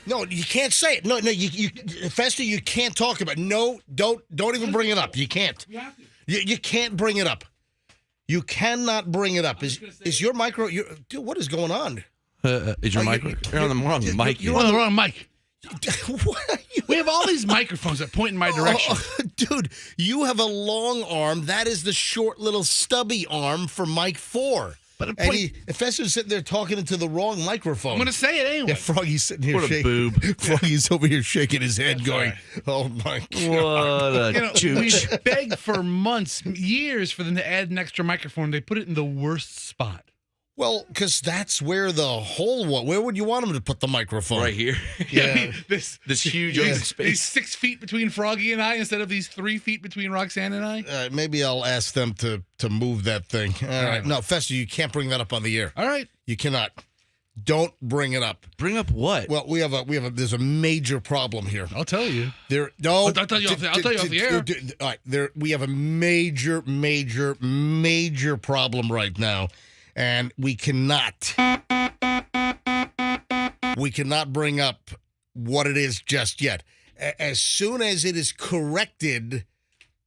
No, you can't say it. No, Fester, you can't talk about it. No, don't even bring it up. You can't. You can't bring it up. You cannot bring it up. Is your micro? Dude, what is going on? Is your mic? You're on the wrong mic. You're on the wrong mic. What are you? We have all these microphones that point in my direction. Dude, you have a long arm. That is the short little stubby arm for mic 4. But Fester's sitting there talking into the wrong microphone. I'm going to say it anyway. Yeah, Froggy's sitting here What a shaking. boob. Froggy's over here shaking his head going, oh, my God. What a juice. We begged for months, years for them to add an extra microphone. They put it in the worst spot. Well, because that's where the hole was. Where would you want him to put the microphone? Right here. Yeah. I mean, this huge open these space. 6 feet between Froggy and I instead of these 3 feet between Roxanne and I. Maybe I'll ask them to move that thing. All right. No, Fester, you can't bring that up on the air. All right. You cannot. Don't bring it up. Bring up what? Well, there's a major problem here. I'll tell you. I'll tell you off the air. All right, we have a major problem right now, and we cannot bring up what it is just yet. As soon as it is corrected,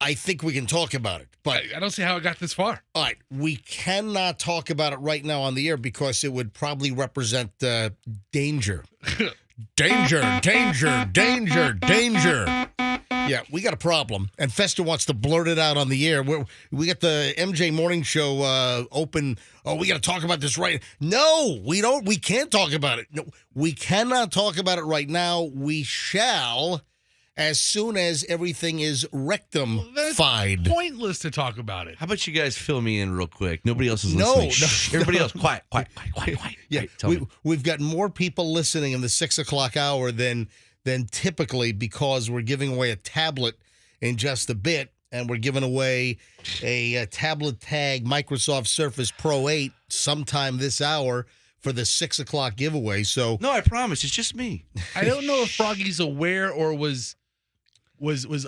I think we can talk about it. But I don't see how it got this far. all right, we cannot talk about it right now on the air because it would probably represent danger. Danger. Yeah, we got a problem, and Fester wants to blurt it out on the air. We got the MJ Morning Show open. Oh, we got to talk about this right. No, we don't. We can't talk about it. No, we cannot talk about it right now. We shall, as soon as everything is rectum-fied. Pointless to talk about it. How about you guys fill me in real quick? Nobody else is No, listening. no, Shh. no. Everybody else, quiet. Yeah, Right, tell me. we've got more people listening in the 6 o'clock hour than typically because we're giving away a tablet in just a bit, and we're giving away a tablet tag Microsoft Surface Pro 8 sometime this hour for the 6 o'clock giveaway. So No, I promise. It's just me. I don't know if Froggy's aware or was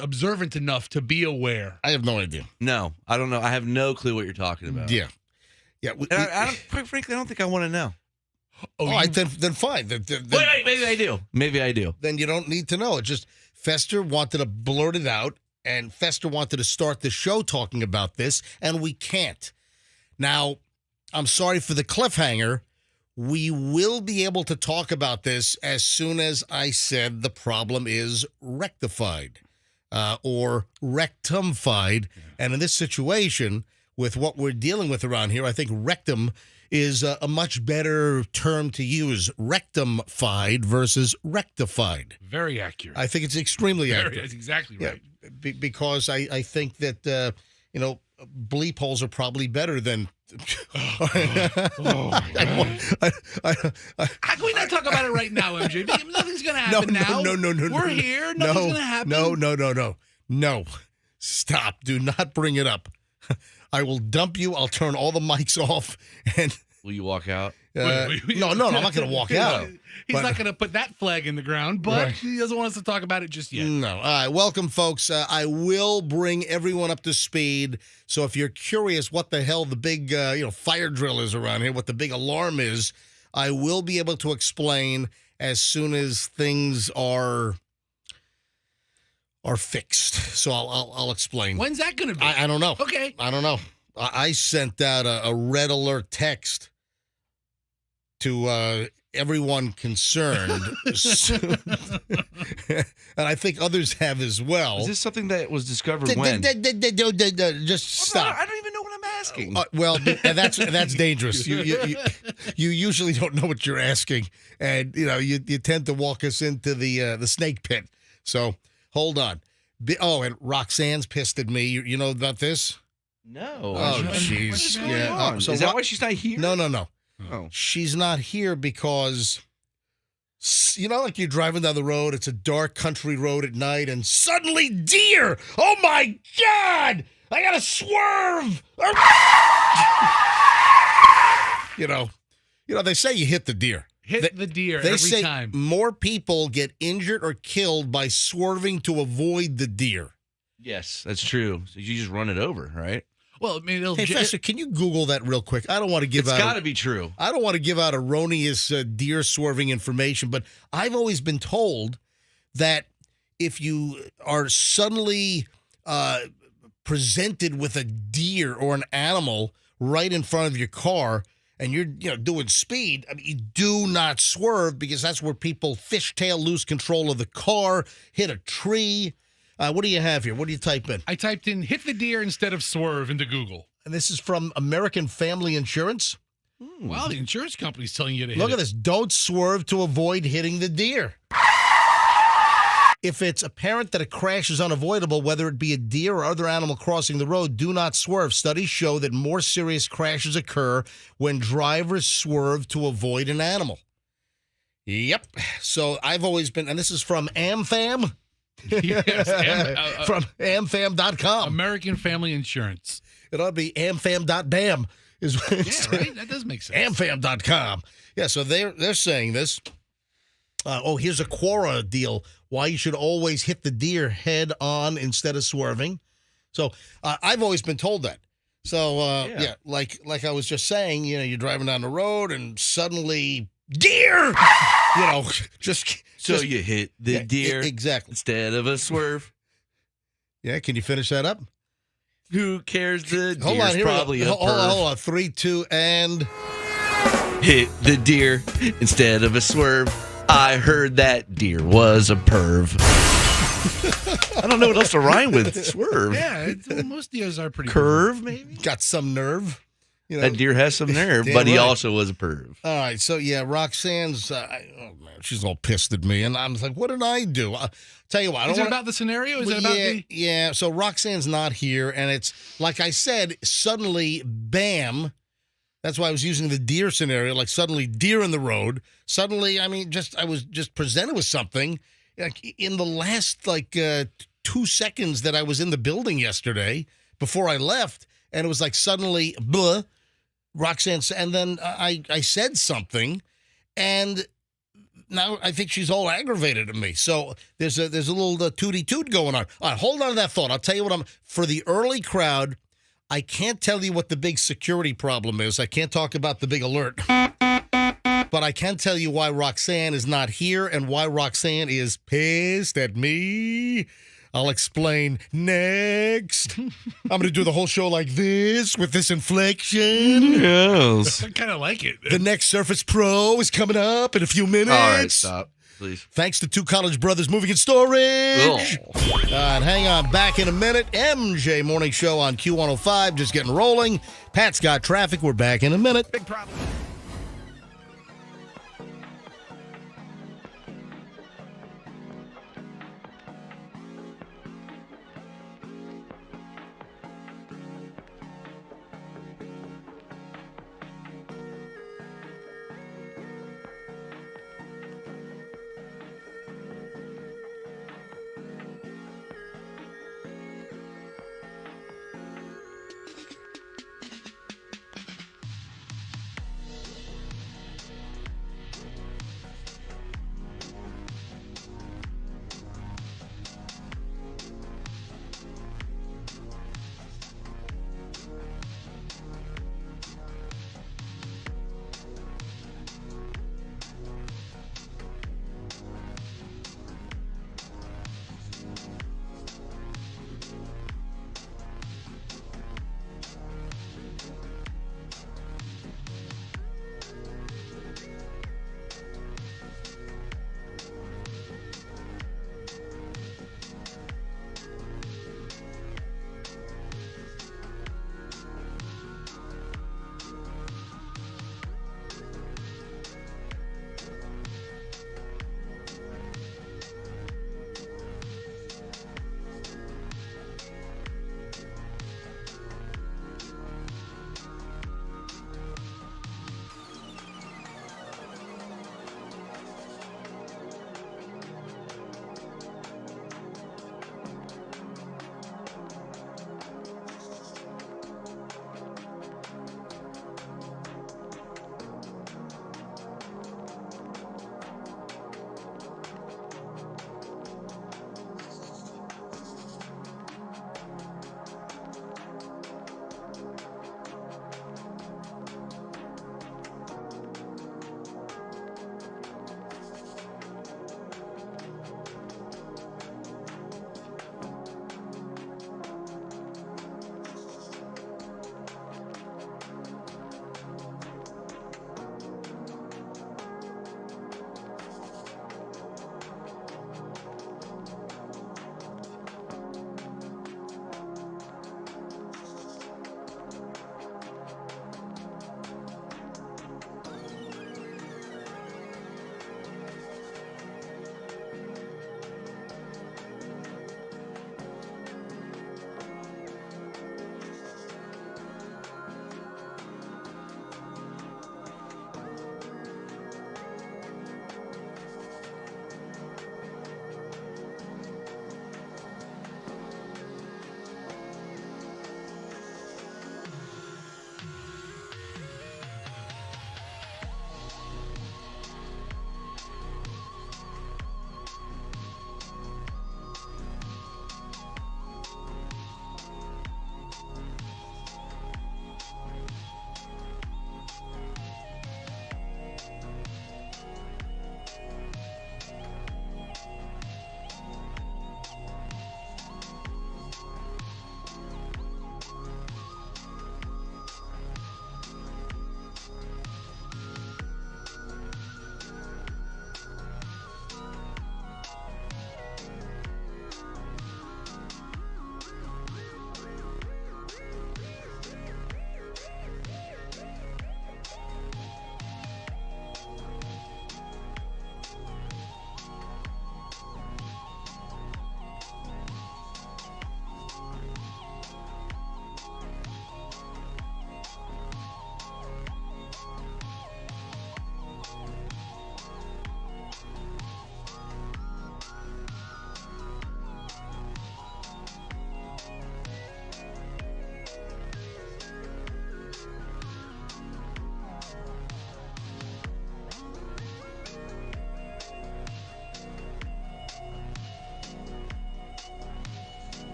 observant enough to be aware. I have no idea. No, I don't know. I have no clue what you're talking about. Yeah. And quite frankly, I don't think I want to know. All right, then fine. Then, Wait, maybe I do. Maybe I do. then you don't need to know. It's just Fester wanted to blurt it out, and Fester wanted to start the show talking about this, and we can't. Now, I'm sorry for the cliffhanger. We will be able to talk about this as soon as I said the problem is rectified or rectumfied. And in this situation, with what we're dealing with around here, I think rectum is a much better term to use. Rectumfied versus rectified. Very accurate. I think it's extremely accurate. That's exactly right. Yeah, because I think that, bleep holes are probably better than... How can we not talk about it right now, MJ? Nothing's going to happen now. No. We're here. Nothing's going to happen. No. Stop. Do not bring it up. I will dump you. I'll turn all the mics off. And Will you walk out? no, I'm not going to walk out. He's not going to put that flag in the ground, but Right. he doesn't want us to talk about it just yet. No. All right. Welcome, folks. I will bring everyone up to speed. So if you're curious what the hell the big fire drill is around here, what the big alarm is, I will be able to explain as soon as things are fixed. So I'll explain. When's that going to be? I don't know. Okay. I don't know. I sent out a red alert text to everyone concerned. And I think others have as well. Is this something that was discovered when? Just stop. I don't even know what I'm asking. Well, that's dangerous. You usually don't know what you're asking, and you tend to walk us into the snake pit. So hold on. And Roxanne's pissed at me. You know about this? No. Oh, jeez. What is going Yeah. on? So is that why she's not here? No. Oh. She's not here because, like you're driving down the road, it's a dark country road at night, and suddenly deer! Oh, my God! I gotta swerve! They say you hit the deer. Hit the deer They every say time. more people get injured or killed by swerving to avoid the deer. Yes, that's true. So you just run it over, right? Well, I mean, Hey, Fester, can you Google that real quick? I don't want to give It's out. got to be true. I don't want to give out erroneous deer swerving information, but I've always been told that if you are suddenly presented with a deer or an animal right in front of your car and you're doing speed, I mean, you do not swerve because that's where people fishtail, lose control of the car, hit a tree. What do you have here? What do you type in? I typed in "hit the deer" instead of "swerve" into Google. And this is from American Family Insurance. Well, the insurance company's telling you to hit Look it. at this. Don't swerve to avoid hitting the deer. If it's apparent that a crash is unavoidable, whether it be a deer or other animal crossing the road, do not swerve. Studies show that more serious crashes occur when drivers swerve to avoid an animal. Yep. So I've always been, and this is from AmFam. Yes, From amfam.com. American Family Insurance. It ought to be amfam.bam. Yeah, right? That does make sense. Amfam.com. Yeah, so they're saying this. Here's a Quora deal. Why you should always hit the deer head on instead of swerving. So I've always been told that. So yeah, like I was just saying, you're driving down the road and suddenly deer. So you hit the deer exactly instead of a swerve. Yeah, can you finish that up? Who cares? The deer's Hold on, here probably we go. a perv. Hold on. 3, 2, and Hit the deer instead of a swerve. I heard that deer was a perv. I don't know what else to rhyme with. Swerve. Yeah, most deers are pretty Curve, maybe? got some nerve. That deer has some nerve, Damn but he right. also was a perv. All right, so yeah, Roxanne's, she's all pissed at me, and I'm like, what did I do? I'll tell you what, I don't Is it want about the scenario? Is it about the... Yeah, so Roxanne's not here, and it's, like I said, suddenly, bam, that's why I was using the deer scenario, like suddenly deer in the road. Suddenly, I mean, I was just presented with something, like in the last, 2 seconds that I was in the building yesterday, before I left, and it was like suddenly, blah, Roxanne, and then I said something, and now I think she's all aggravated at me. So there's a little tooty toot going on. All right, hold on to that thought. I'll tell you what for the early crowd. I can't tell you what the big security problem is. I can't talk about the big alert, but I can tell you why Roxanne is not here and why Roxanne is pissed at me. I'll explain next. I'm going to do the whole show like this with this inflection. Yes. I kind of like it. The next Surface Pro is coming up in a few minutes. All right, stop, please. Thanks to Two College Brothers Moving and Storage. And hang on, back in a minute. MJ Morning Show on Q105, just getting rolling. Pat's got traffic. We're back in a minute. Big problem.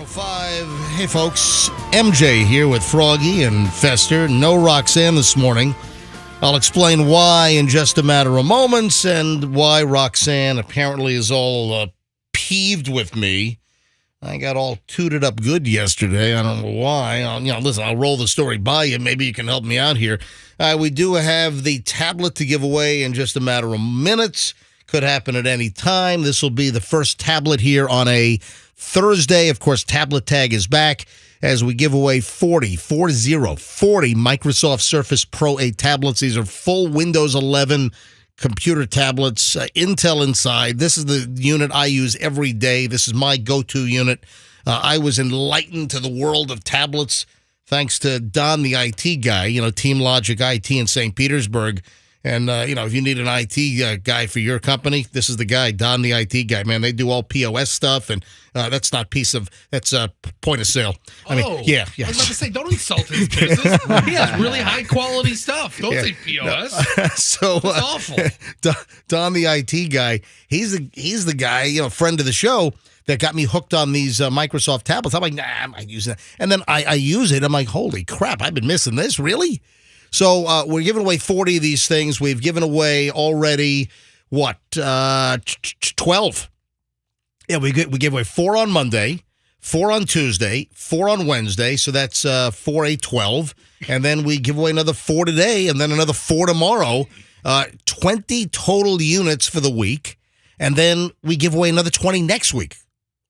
9:05. Hey, folks. MJ here with Froggy and Fester. No Roxanne this morning. I'll explain why in just a matter of moments and why Roxanne apparently is all peeved with me. I got all tooted up good yesterday. I don't know why. Listen, I'll roll the story by you. Maybe you can help me out here. We do have the tablet to give away in just a matter of minutes. Could happen at any time. This will be the first tablet here on a Thursday. Of course, Tablet Tag is back as we give away 40 Microsoft Surface Pro 8 tablets. These are full Windows 11 computer tablets, Intel inside. This is the unit I use every day. This is my go-to unit. I was enlightened to the world of tablets thanks to Don, the IT guy, Team Logic IT in St. Petersburg. And, if you need an IT guy for your company, this is the guy, Don, the IT guy. Man, they do all POS stuff, and that's point of sale. I mean, yeah. I was about to say, don't insult his business. He has really high-quality stuff. Don't say POS. No. So it's awful. Don, the IT guy, he's the guy, friend of the show, that got me hooked on these Microsoft tablets. I'm like, nah, I'm not using that. And then I use it. I'm like, holy crap, I've been missing this, really? So we're giving away 40 of these things. We've given away already, 12? Yeah, we give away 4 on Monday, 4 on Tuesday, 4 on Wednesday. So that's 4, 8, 12. And then we give away another 4 today and then another 4 tomorrow. 20 total units for the week. And then we give away another 20 next week,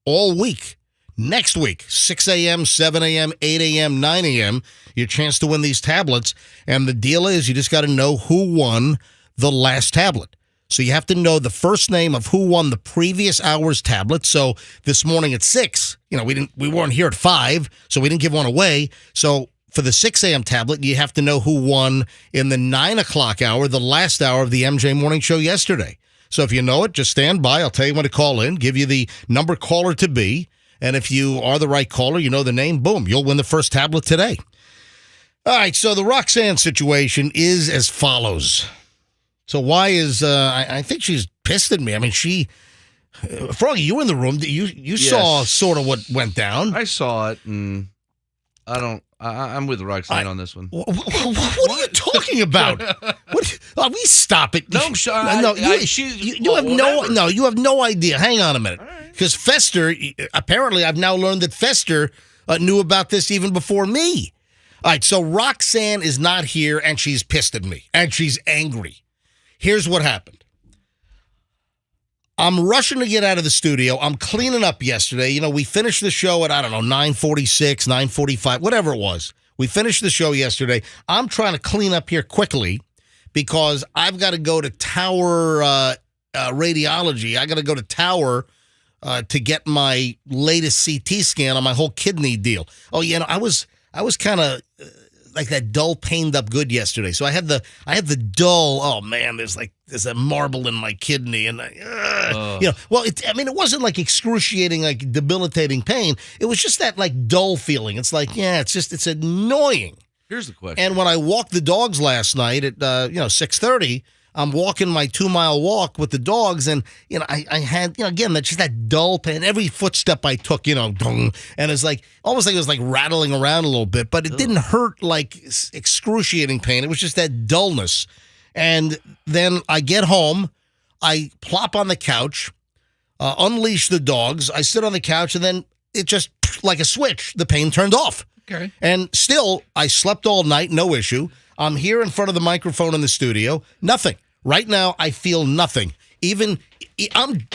all week. Next week, 6 a.m., 7 a.m., 8 a.m., 9 a.m., your chance to win these tablets. And the deal is you just got to know who won the last tablet. So you have to know the first name of who won the previous hour's tablet. So this morning at 6, we weren't here at 5, so we didn't give one away. So for the 6 a.m. tablet, you have to know who won in the 9 o'clock hour, the last hour of the MJ Morning Show yesterday. So if you know it, just stand by. I'll tell you when to call in, give you the number caller to be. And if you are the right caller, you know the name, boom, you'll win the first tablet today. All right, so the Roxanne situation is as follows. So why is, I think she's pissed at me. I mean, Froggy, you were in the room. You Yes. saw sort of what went down. I saw it, and I'm with Roxanne on this one. What are you talking about? We stop it. No, you have no idea. Hang on a minute. Because Fester, apparently I've now learned that Fester knew about this even before me. All right, so Roxanne is not here, and she's pissed at me, and she's angry. Here's what happened. I'm rushing to get out of the studio. I'm cleaning up yesterday. We finished the show at, 9:46, 9:45, whatever it was. We finished the show yesterday. I'm trying to clean up here quickly because I've got to go to Tower Radiology. I got to go to Tower to get my latest CT scan on my whole kidney deal. Oh, I was kind of like that dull, pained up good yesterday. So I had the dull. Oh man, there's a marble in my kidney, and it wasn't like excruciating, like debilitating pain. It was just that like dull feeling. It's like, it's annoying. Here's the question. And when I walked the dogs last night at 6:30. I'm walking my 2-mile walk with the dogs, and I had again that's just that dull pain. Every footstep I took, dong, and it's like almost like it was like rattling around a little bit, but it didn't hurt like excruciating pain. It was just that dullness. And then I get home, I plop on the couch, unleash the dogs. I sit on the couch, and then it just like a switch, the pain turned off. Okay. And still, I slept all night, no issue. I'm here in front of the microphone in the studio, nothing. Right now, I feel nothing. Even I'm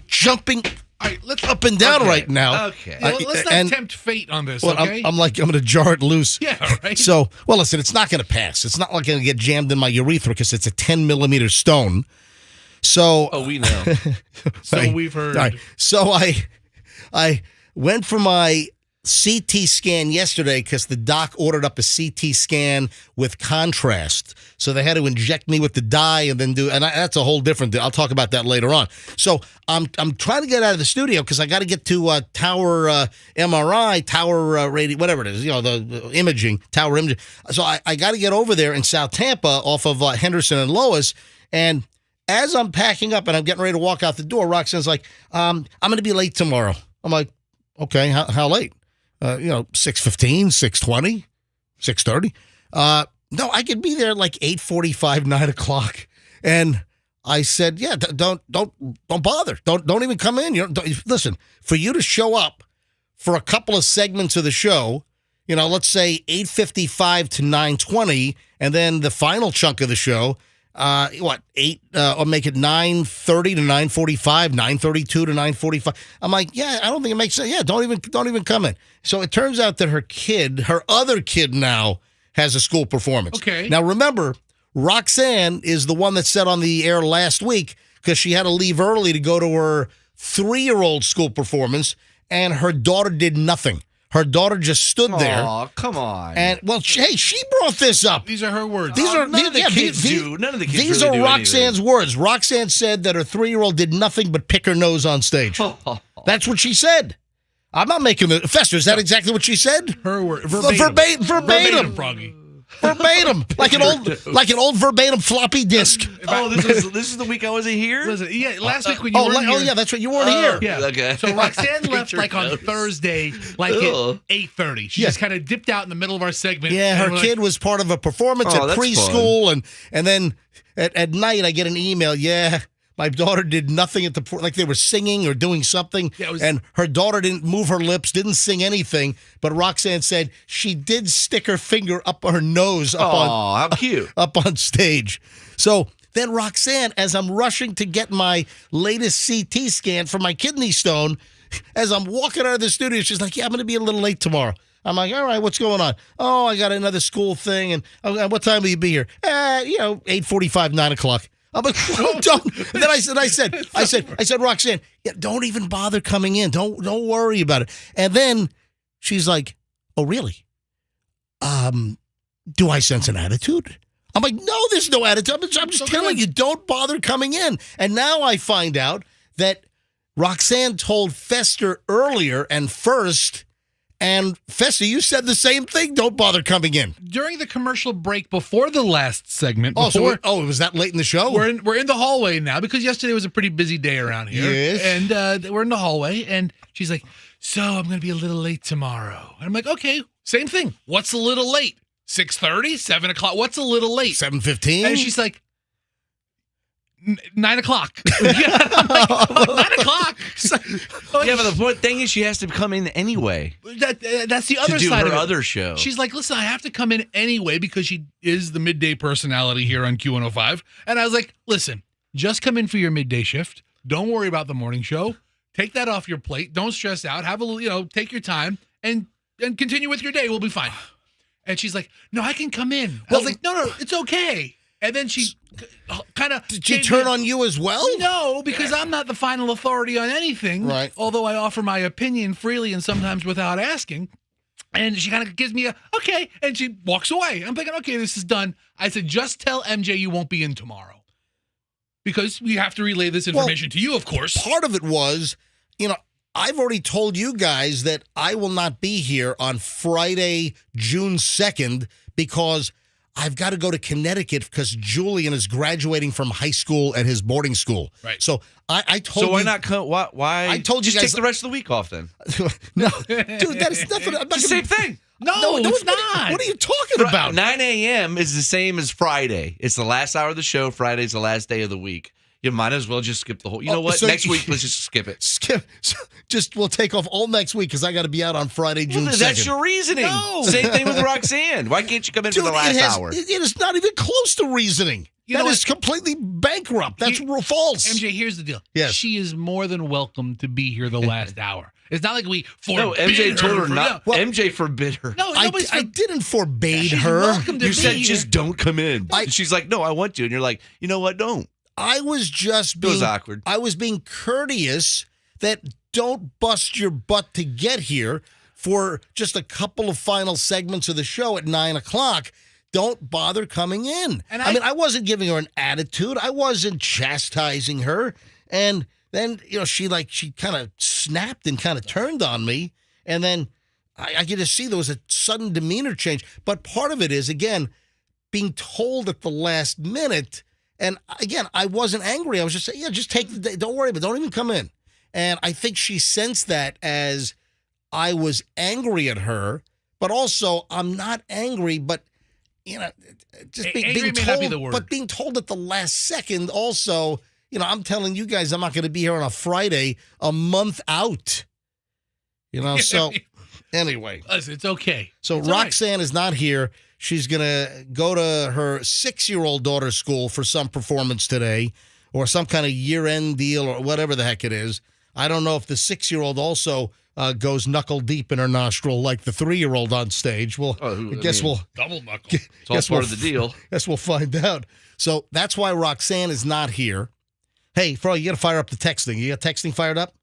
jumping up and down right now. Okay. Let's not tempt fate on this, okay? I'm going to jar it loose. Yeah, right. So, listen, it's not going to pass. It's not like going to get jammed in my urethra because it's a 10-millimeter stone. So, we know. So we've heard. Right. So I went for my CT scan yesterday because the doc ordered up a CT scan with contrast. So they had to inject me with the dye and then that's a whole different deal. I'll talk about that later on. So I'm trying to get out of the studio because I got to get to Tower MRI, Tower radio, whatever it is, the imaging, Tower imaging. So I got to get over there in South Tampa off of Henderson and Lois. And as I'm packing up and I'm getting ready to walk out the door, Roxanne's like, I'm going to be late tomorrow. I'm like, Okay, how late? 6:15, 6:20, 6:30. No, I could be there like 8:45, 9 o'clock. And I said, yeah, don't bother. Don't even come in. Listen, for you to show up for a couple of segments of the show, let's say 8:55 to 9:20, and then the final chunk of the show, or make it 9:30 to 9:45, 9:32 to 9:45. I'm like, yeah, I don't think it makes sense. Yeah, don't even come in. So it turns out that her other kid now has a school performance. Okay. Now remember, Roxanne is the one that said on the air last week because she had to leave early to go to her 3-year-old school performance, and her daughter did nothing. Her daughter just stood there. Oh, come on. And hey, she brought this up. These are her words. None of the kids do. None of the kids These really are do Roxanne's anything. words. Roxanne said that her 3-year-old did nothing but pick her nose on stage. That's what she said. I'm not making it. Fester, is that exactly what she said? Her word. Verbatim. Froggy. Verbatim. Like an old verbatim floppy disk. Oh, this is the week I wasn't here? Listen, yeah, last week when you weren't here. Oh, yeah, that's right. You weren't here. Yeah. Okay. So Roxanne left like on nose. Thursday, like at 8:30. She just kind of dipped out in the middle of our segment. Yeah, her and kid was part of a performance at that's preschool, and then at night I get an email. Yeah, my daughter did nothing at like they were singing or doing something, and her daughter didn't move her lips, didn't sing anything. But Roxanne said she did stick her finger up her nose how cute. up on stage. So then Roxanne, as I'm rushing to get my latest CT scan for my kidney stone, as I'm walking out of the studio, she's like, yeah, I'm going to be a little late tomorrow. I'm like, all right, what's going on? Oh, I got another school thing. And what time will you be here? 8:45, 9 o'clock. I'm like, don't. And then I said, Roxanne, yeah, don't even bother coming in. Don't worry about it. And then she's like, oh, really? Do I sense an attitude? I'm like, no, there's no attitude. I'm just telling you, don't bother coming in. And now I find out that Roxanne told Fester earlier and first, and Fester, you said the same thing. Don't bother coming in. During the commercial break before the last segment. It was that late in the show? We're in the hallway now because yesterday was a pretty busy day around here. Yes. And we're in the hallway, and she's like, so I'm going to be a little late tomorrow. And I'm like, okay, same thing. What's a little late? 6:30, 7 o'clock. What's a little late? 7:15. And she's like, 9 o'clock. I'm like, 9 o'clock. Yeah, but the thing is, she has to come in anyway. That's the other to do side her of it. other show. She's like, listen, I have to come in anyway because she is the midday personality here on Q105. And I was like, listen, just come in for your midday shift. Don't worry about the morning show. Take that off your plate. Don't stress out. Have a little, take your time and continue with your day. We'll be fine. And she's like, no, I can come in. I was like, no, it's okay. And then she kind of... Did she turn on you as well? No, because I'm not the final authority on anything. Right. Although I offer my opinion freely and sometimes without asking. And she kind of gives me okay. And she walks away. I'm thinking, okay, this is done. I said, just tell MJ you won't be in tomorrow. Because we have to relay this information to you, of course. Part of it was, I've already told you guys that I will not be here on Friday, June 2nd, because I've got to go to Connecticut because Julian is graduating from high school at his boarding school. Right. So I told you. So why not come? Why? I told you just guys. take the rest of the week off then. No, dude, that is nothing. I'm not It's the same thing. No, it's not. What are you talking about? 9 a.m. is the same as Friday. It's the last hour of the show. Friday's the last day of the week. You might as well just skip the whole. You know what? so next week, let's just skip it. We'll take off all next week because I got to be out on Friday, June 2nd. That's your reasoning. No. Same thing with Roxanne. Why can't you come in for the last hour? It is not even close to reasoning. That is completely bankrupt. That's false. MJ, here's the deal. Yes. She is more than welcome to be here the last hour. It's not like we forbid No, MJ told her for- not. No, MJ forbid her. no I nobody's didn't forbade She's her. welcome to You be said here. just don't come in. She's like, no, I want to. And you're like, you know what? Don't. I was just It being was awkward. I was being courteous that don't bust your butt to get here for just a couple of final segments of the show at 9 o'clock. Don't bother coming in. And I mean, I wasn't giving her an attitude. I wasn't chastising her. And then, she kind of snapped and kind of turned on me. And then I get to see there was a sudden demeanor change. But part of it is, again, being told at the last minute. And again, I wasn't angry. I was just saying, just take the day. Don't worry, but don't even come in. And I think she sensed that as I was angry at her, but also I'm not angry, but just Angry being may told, not be the word. but being told at the last second also, I'm telling you guys I'm not going to be here on a Friday a month out. So anyway. Listen, it's okay. So It's all right. Roxanne is not here. She's going to go to her 6-year-old daughter's school for some performance today or some kind of year-end deal or whatever the heck it is. I don't know if the 6-year-old also goes knuckle deep in her nostril like the 3-year-old on stage. Well, I guess we'll double knuckle. It's all part of the deal. Guess we'll find out. So that's why Roxanne is not here. Hey, Froggy, you got to fire up the texting. You got texting fired up?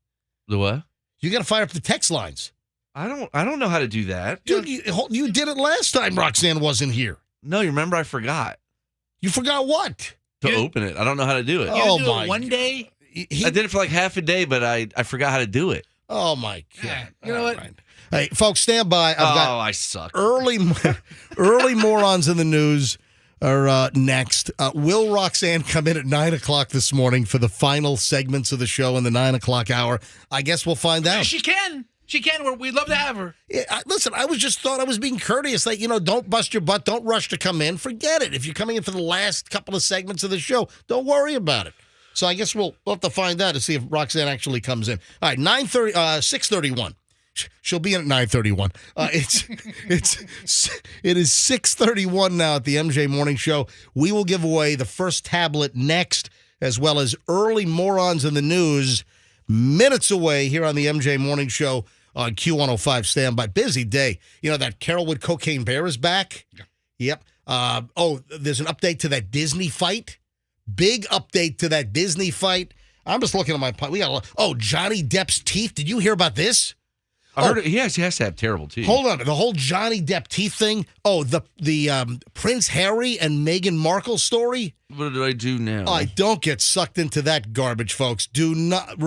The what? You got to fire up the text lines. I don't know how to do that. Dude, you did it last time Roxanne wasn't here. No, you remember I forgot You forgot what? to open it. I don't know how to do it. You Oh, do it my one day? I did it for like half a day, but I forgot how to do it. Oh, my God. Yeah, you know what? Right. Hey, folks, stand by. I've got I suck. early morons in the news are next. Will Roxanne come in at 9 o'clock this morning for the final segments of the show in the 9 o'clock hour? I guess we'll find out. She can. She can. We'd love to have her. Yeah, listen, I thought I was being courteous. Like, don't bust your butt. Don't rush to come in. Forget it. If you're coming in for the last couple of segments of the show, don't worry about it. So I guess we'll have to find out to see if Roxanne actually comes in. All right, 6:31. She'll be in at 9:31. It is 6:31 now at the MJ Morning Show. We will give away the first tablet next, as well as early morons in the news minutes away here on the MJ Morning Show on Q105 standby. Busy day. That Carolwood Cocaine Bear is back. Yeah. Yep. There's an update to that Disney fight. Big update to that Disney fight. I'm just looking at my. We got. Johnny Depp's teeth. Did you hear about this? I heard he has to have terrible teeth. Hold on, the whole Johnny Depp teeth thing. Oh, the Prince Harry and Meghan Markle story. What did I do now? Don't get sucked into that garbage, folks. Do not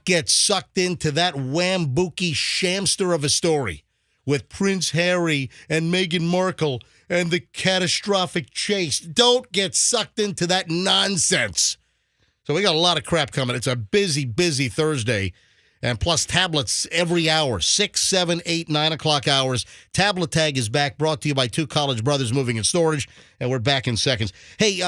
get sucked into that whambooky shamster of a story with Prince Harry and Meghan Markle and the catastrophic chase. Don't get sucked into that nonsense. So we got a lot of crap coming. It's a busy, busy Thursday. And plus tablets every hour, 6, 7, 8, 9 o'clock hours. Tablet Tag is back, brought to you by Two College Brothers Moving and Storage. And we're back in seconds. Hey,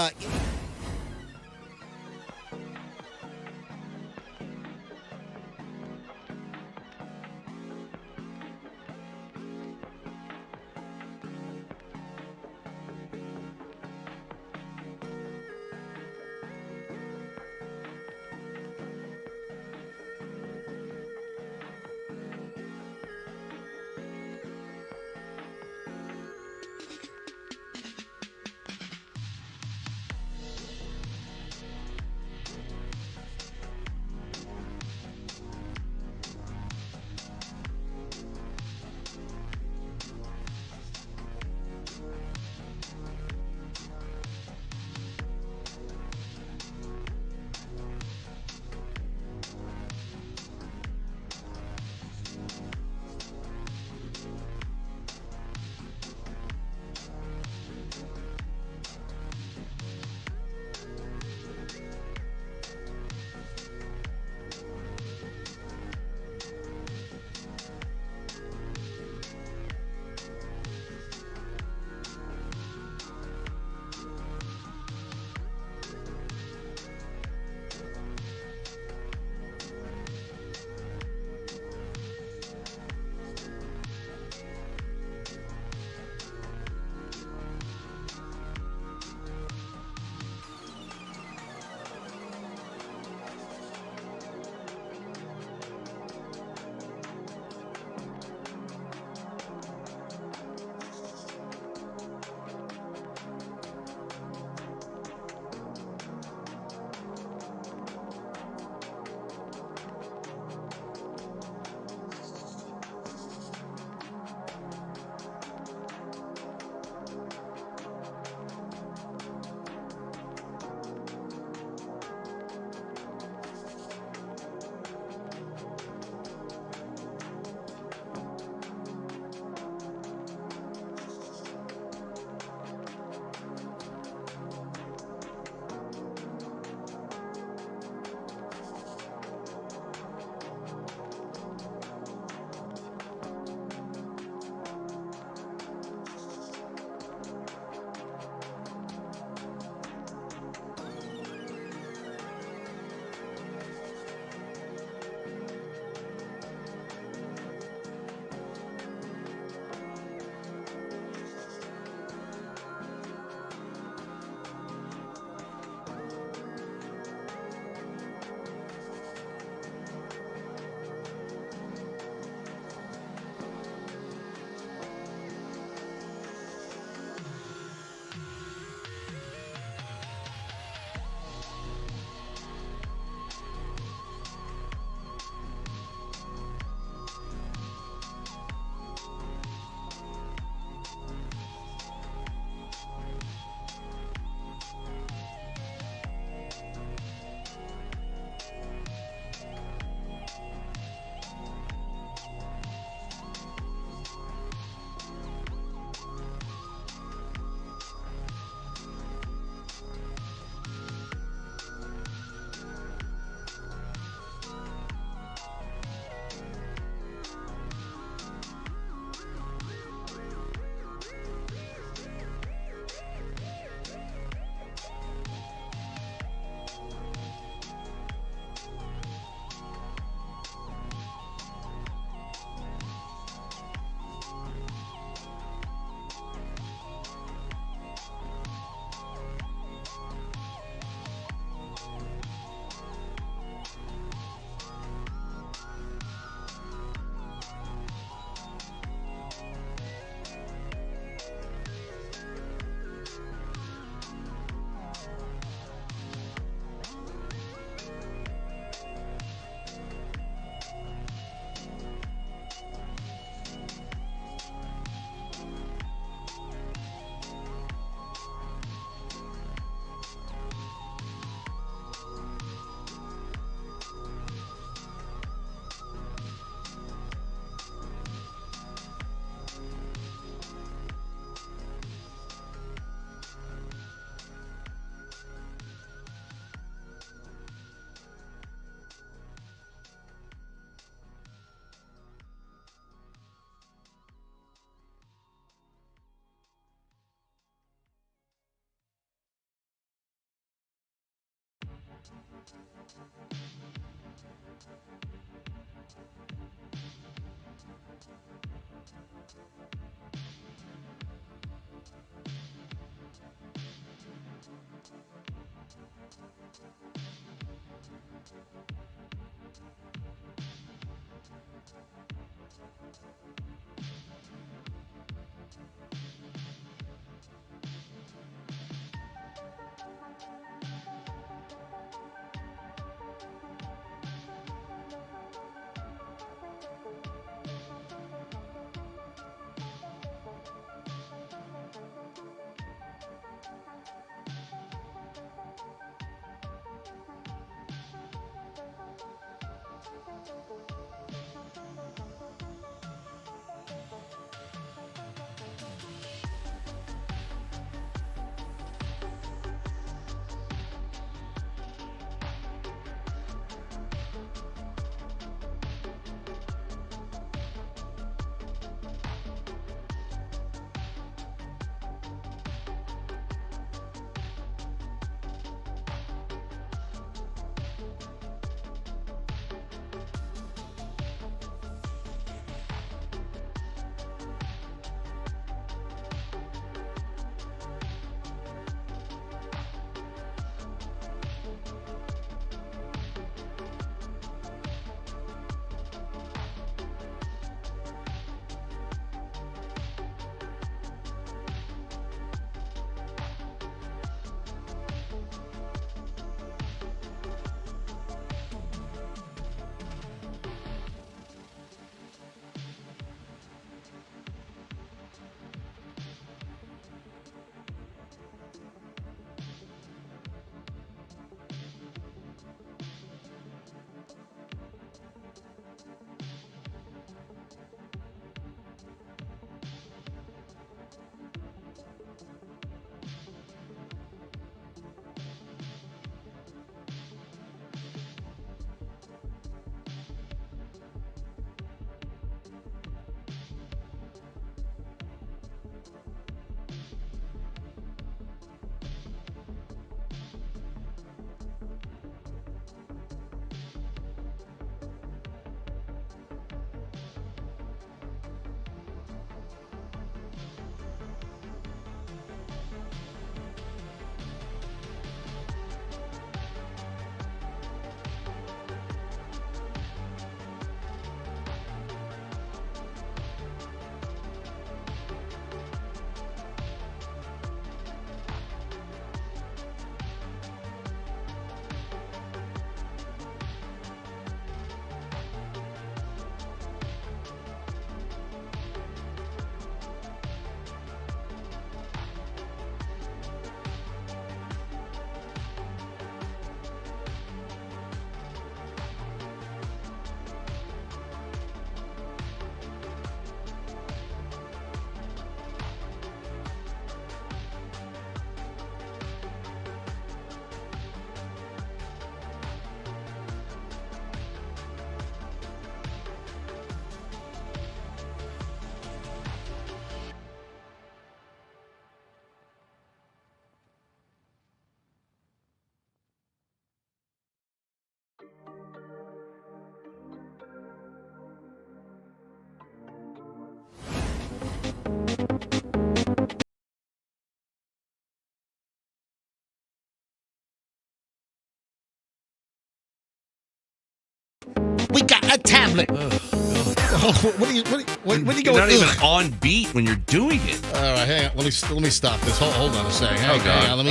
We got a tablet. Oh, what are you going? You're not even on beat when you're doing it. All right, hang on. Let me stop this. Hold on a second. Hang on.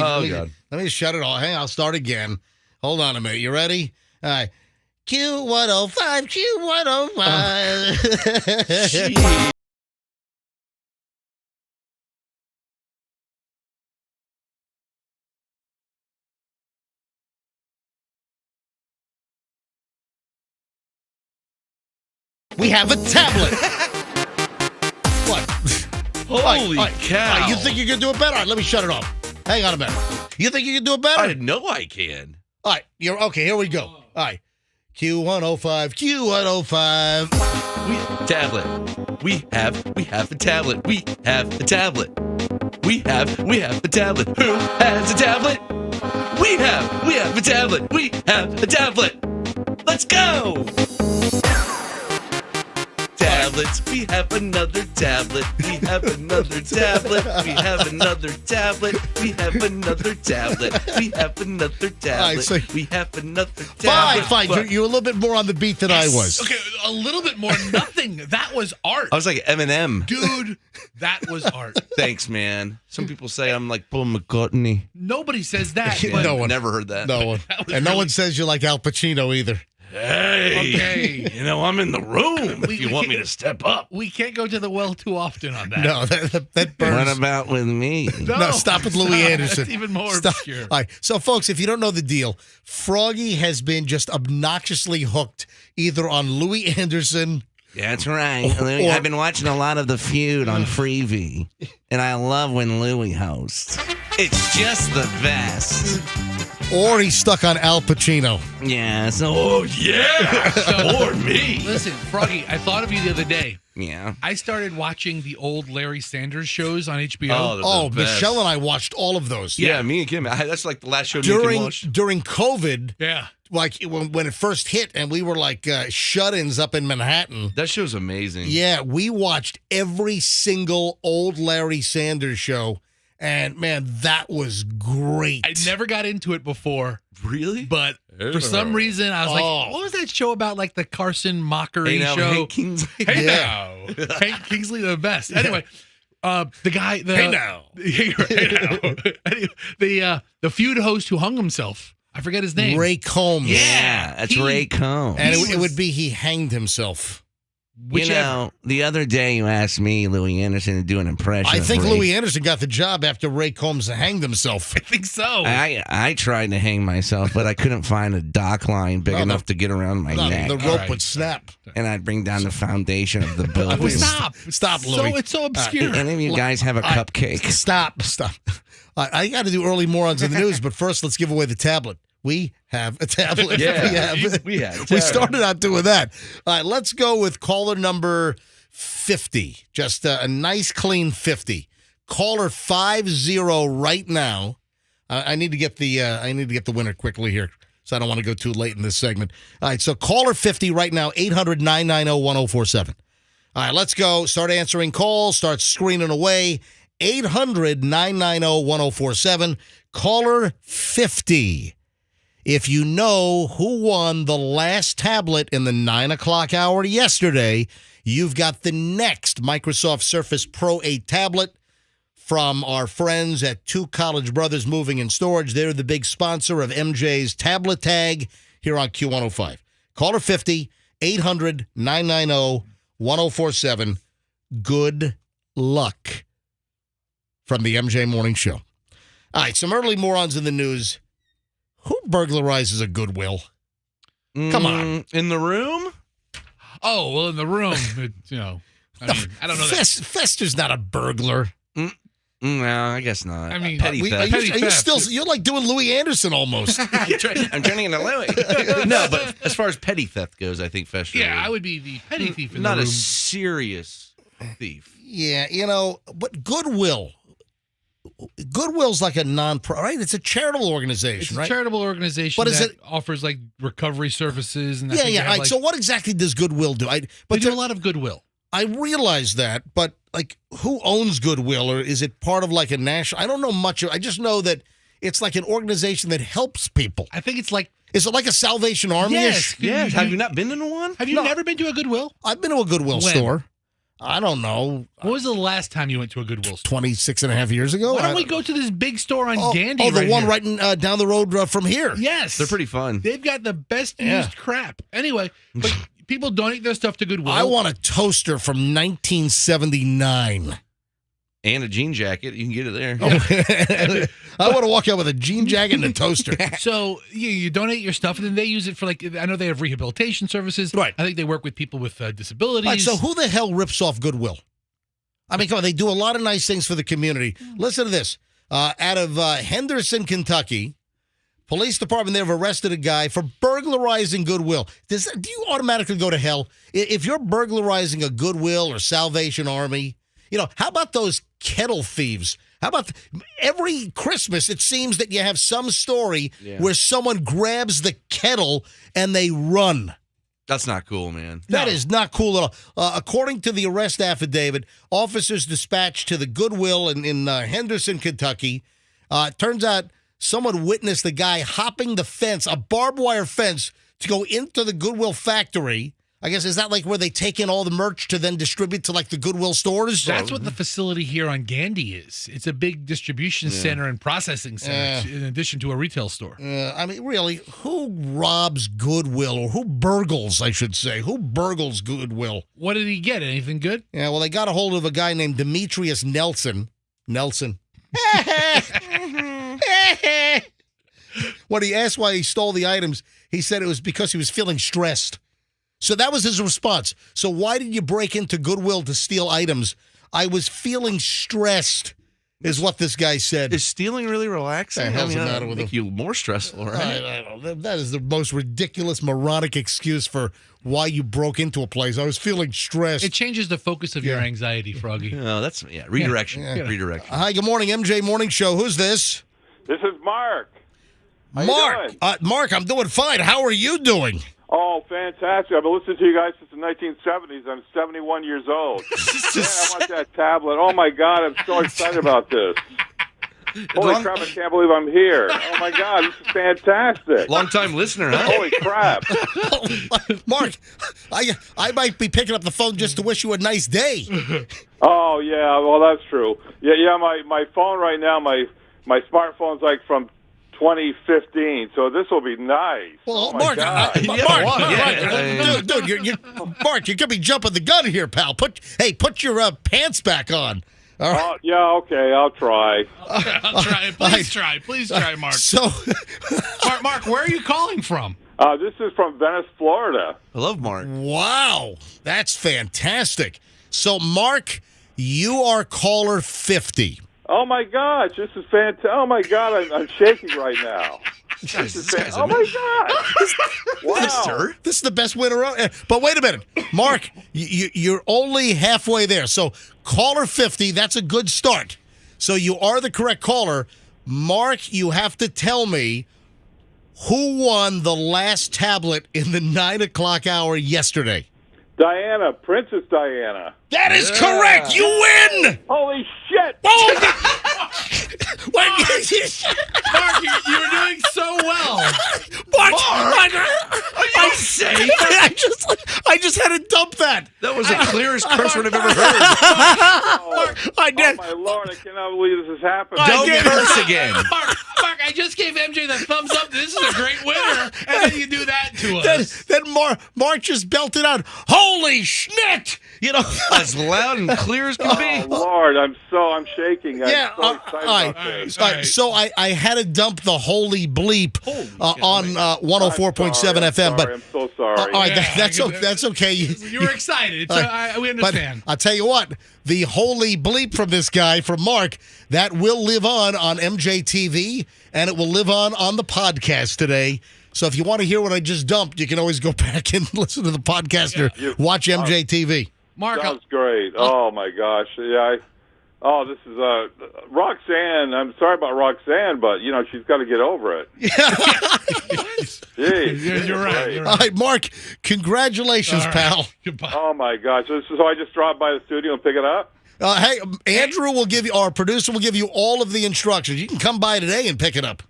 Let me shut it off. Hang on. I'll start again. Hold on a minute. You ready? All right. Q105. Q105. We have a tablet. What? Holy cow. All right, you think you can do it better? All right, let me shut it off. Hang on a minute. You think you can do it better? I know I can. All right, you're okay. Here we go. All right. Q105. Tablet. We have a tablet. We have a tablet. We have a tablet. Who has a tablet? We have a tablet. We have a tablet. Let's go. tablets. We have another tablet. We have another tablet. We have another tablet. We have another tablet. We have another tablet. so- We have another tablet. Fine. You're a little bit more on the beat than I was. Okay, a little bit more. Nothing. That was art. I was like Eminem. Dude, that was art. Thanks, man. Some people say I'm like Paul McCartney. Nobody says that. Yeah, but no one. Never heard that. No one. That was And no really- one says you like Al Pacino either. Hey, Okay. you know, I'm in the room if you want me to step up. We can't go to the well too often on that. No, that burns. What about with me? No, stop with Louis Anderson. That's even more Stop. obscure. All right. So, folks, if you don't know the deal, Froggy has been just obnoxiously hooked either on Louis Anderson. That's right. Or- I've been watching a lot of The Feud on Freevee, and I love when Louis hosts. It's just the best. Or he's stuck on Al Pacino. Yeah, so, Oh, yeah. Or me. Listen, Froggy, I thought of you the other day. yeah. I started watching the old Larry Sanders shows on HBO. they're Oh, the best. Michelle and I watched all of those. Yeah, me and Kim. That's like the last show me and Kim During watched. during COVID, Yeah. like when it first hit, and we were like shut-ins up in Manhattan. That show's amazing. Yeah, we watched every single old Larry Sanders show, and man, that was great. I never got into it before, Really? but for some reason I was Oh. like, what was that show about, like the Carson mockery Hey, now, show? Hank Kingsley. Hey Yeah. now. Hank Kingsley, the best. Anyway, the guy, Hey now. Hey now. Anyway, the feud host who hung himself. I forget his name. Ray Combs. Yeah, that's Ray Combs. And He it was- would be he hanged himself. Whichever. You know, the other day you asked me, Louis Anderson, to do an impression I of think Ray. Louis Anderson got the job after Ray Combs hanged himself. I think so. I tried to hang myself, but I couldn't find a dock line big No, enough to get around my No, neck. the rope All right. would snap. And I'd bring down the foundation of the Well, building. Stop. Stop, So Louis. it's so obscure. Any of you guys have a cupcake? Stop. I got to do early morons in the news, but first let's give away the tablet. We have a tablet. Yeah, we have a We tablet. started out doing that. All right, let's go with caller number 50. Just a nice, clean 50. Caller 50 right now. I need to get the winner quickly here, so I don't want to go too late in this segment. All right, so caller 50 right now, 800-990-1047. All right, let's go. Start answering calls. Start screening away. 800-990-1047. Caller 50. If you know who won the last tablet in the 9 o'clock hour yesterday, you've got the next Microsoft Surface Pro 8 tablet from our friends at Two College Brothers Moving and Storage. They're the big sponsor of MJ's Tablet Tag here on Q105. Caller 50, 800-990-1047. Good luck from the MJ Morning Show. All right, some early morons in the news. Who burglarizes a Goodwill? Come on. In the room? Oh, well, in the room, I don't know that. Fester's not a burglar. No, I guess not. I mean, petty Are theft. you theft. still? You're like doing Louis Anderson almost. I'm turning into Louis. No, but as far as petty theft goes, I think Fester. Yeah, I would be the petty thief in not the a room. serious thief. Yeah, but Goodwill's like a non-pro, right? It's a charitable organization, It's a right? charitable organization But is that it- offers like recovery services and I Yeah, think yeah. they All have, right. So what exactly does Goodwill do? they But do a lot of goodwill. I realize that, but like, who owns Goodwill, or is it part of like a national? I don't know much. I just know that it's like an organization that helps people. I think it's like, Is it like a Salvation Army? yes. Yeah. Have you not been to one? Have you No. never been to a Goodwill? I've been to a Goodwill When? store. I don't know, What was the last time you went to a Goodwill store? 26 and a half years ago. Why don't we go to this big store on Gandy? Oh, the right one here? right down the road from here. Yes. They're pretty fun. They've got the best Yeah. used crap. Anyway, but people donate their stuff to Goodwill. I want a toaster from 1979. And a jean jacket. You can get it there. I want to walk out with a jean jacket and a toaster. So you donate your stuff, and then they use it for I know they have rehabilitation services. Right. I think they work with people with disabilities. All right, so who the hell rips off Goodwill? I mean, come on, they do a lot of nice things for the community. Listen to this. Out of Henderson, Kentucky, police department there have arrested a guy for burglarizing Goodwill. Do you automatically go to hell? If you're burglarizing a Goodwill or Salvation Army, how about those kettle thieves? How about every Christmas, it seems that you have some story where someone grabs the kettle and they run. That's not cool, man. That is not cool at all. According to the arrest affidavit, officers dispatched to the Goodwill in Henderson, Kentucky. It turns out someone witnessed the guy hopping the fence, a barbed wire fence, to go into the Goodwill factory. I guess, is that like where they take in all the merch to then distribute to like the Goodwill stores? That's what the facility here on Gandy is. It's a big distribution center and processing center in addition to a retail store. I mean, really, who robs Goodwill, or who burgles, I should say? Who burgles Goodwill? What did he get? Anything good? Yeah, well, they got a hold of a guy named Demetrius Nelson. When he asked why he stole the items, he said it was because he was feeling stressed. So that was his response. So why did you break into Goodwill to steal items? I was feeling stressed, is what this guy said. Is stealing really relaxing? What the hell's the matter with make you more stressful, right? I don't know. That is the most ridiculous, moronic excuse for why you broke into a place. I was feeling stressed. It changes the focus of your anxiety, Froggy. No, that's redirection. Yeah. Redirection. Hi, good morning, MJ Morning Show. Who's this? This is Mark. How you Mark. doing? Mark, I'm doing fine. How are you doing? Oh, fantastic. I've been listening to you guys since the 1970s. I'm 71 years old. Man, I want that tablet. Oh, my God. I'm so excited about this. Holy crap, I can't believe I'm here. Oh, my God. This is fantastic. Long-time listener, huh? Holy crap. Mark, I might be picking up the phone just to wish you a nice day. Oh, yeah. Well, that's true. Yeah. My phone right now, my smartphone's like from 2015, so this will be nice. Well, oh Mark, God. dude, Mark, you're gonna be jumping the gun here, pal. Put your pants back on. All right. Yeah, okay, I'll try. I'll try. Please try, Mark. So, Mark, where are you calling from? This is from Venice, Florida. I love Mark. wow, that's fantastic. So, Mark, you are caller 50. Oh, my gosh, this is fantastic. Oh, my God, I'm shaking right now. Oh, my God. Wow. This is the best winner. But wait a minute. Mark, you're only halfway there. So, caller 50, that's a good start. So, you are the correct caller. Mark, you have to tell me who won the last tablet in the 9 o'clock hour yesterday. Diana, Princess Diana. That is correct. You win. Holy shit. Mark, You were doing so well. Mark, Are you safe? I just had to dump that. That was the clearest curse word I've ever heard. I did. Oh, my Lord, I cannot believe this is happening. Don't curse again. Mark, I just gave MJ the thumbs up. This is a great winner, and then you do that to us. Then Mark just belted out, "Holy schnitt!" You know, As loud and clear as can Oh, be. Lord, I'm shaking. I'm Yeah, so excited about this. all right. So I had to dump the holy bleep on 104.7 FM. Sorry, But I'm so sorry. all right, Yeah, that's okay. You were excited. So we But understand. I'll tell you what, the holy bleep from this guy, from Mark, that will live on MJTV, and it will live on the podcast today. So if you want to hear what I just dumped, you can always go back and listen to the podcast or watch MJTV. Mark, Sounds great. Oh, my gosh. Yeah, this is Roxanne. I'm sorry about Roxanne, but, she's got to get over it. Jeez. You're right. All right, Mark, congratulations, pal. Goodbye. Oh, my gosh. So I just drop by the studio and pick it up? Hey, Andrew will give you, our producer will give you all of the instructions. You can come by today and pick it up.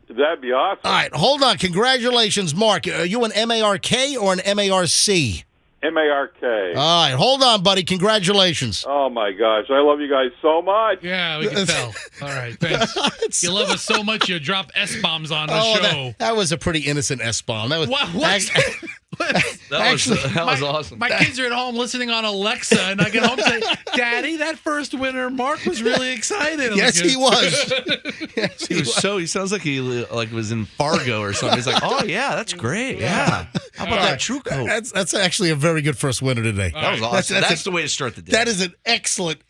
That'd be awesome. All right, hold on. Congratulations, Mark. Are you an MARK or an MARC? MARK. All right, hold on, buddy. Congratulations. Oh, my gosh. I love you guys so much. Yeah, we can tell. All right, thanks. You love us so much, you drop S-bombs on the show. That was a pretty innocent S-bomb. That was That was awesome. My kids are at home listening on Alexa, and I get home and say, Daddy, that first winner, Mark was really excited. Yes, he was. Yes, He sounds like he was in Fargo or something. He's like, oh yeah, that's great. Yeah. How about that True Coat? That's actually a very good first winner today. That was awesome. That's the way to start the day. That is an excellent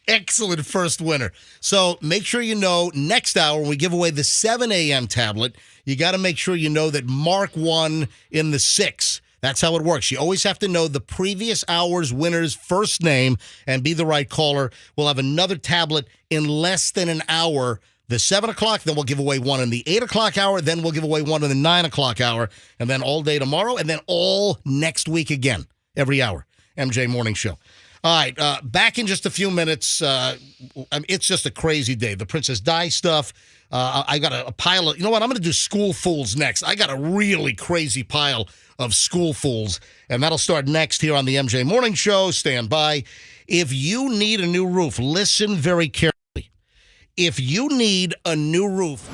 first winner. So make sure you know next hour when we give away the 7 a.m. tablet, you got to make sure you know that Mark won in the 6. That's how it works. You always have to know the previous hour's winner's first name and be the right caller. We'll have another tablet in less than an hour the 7 o'clock, then we'll give away one in the 8 o'clock hour, then we'll give away one in the 9 o'clock hour, and then all day tomorrow, and then all next week again, every hour. MJ Morning Show. All right, back in just a few minutes. It's just a crazy day. The Princess Di stuff. I got a pile of, you know what? I'm going to do school fools next. I got a really crazy pile of school fools, and that'll start next here on the MJ Morning Show. Stand by. If you need a new roof, listen very carefully. If you need a new roof,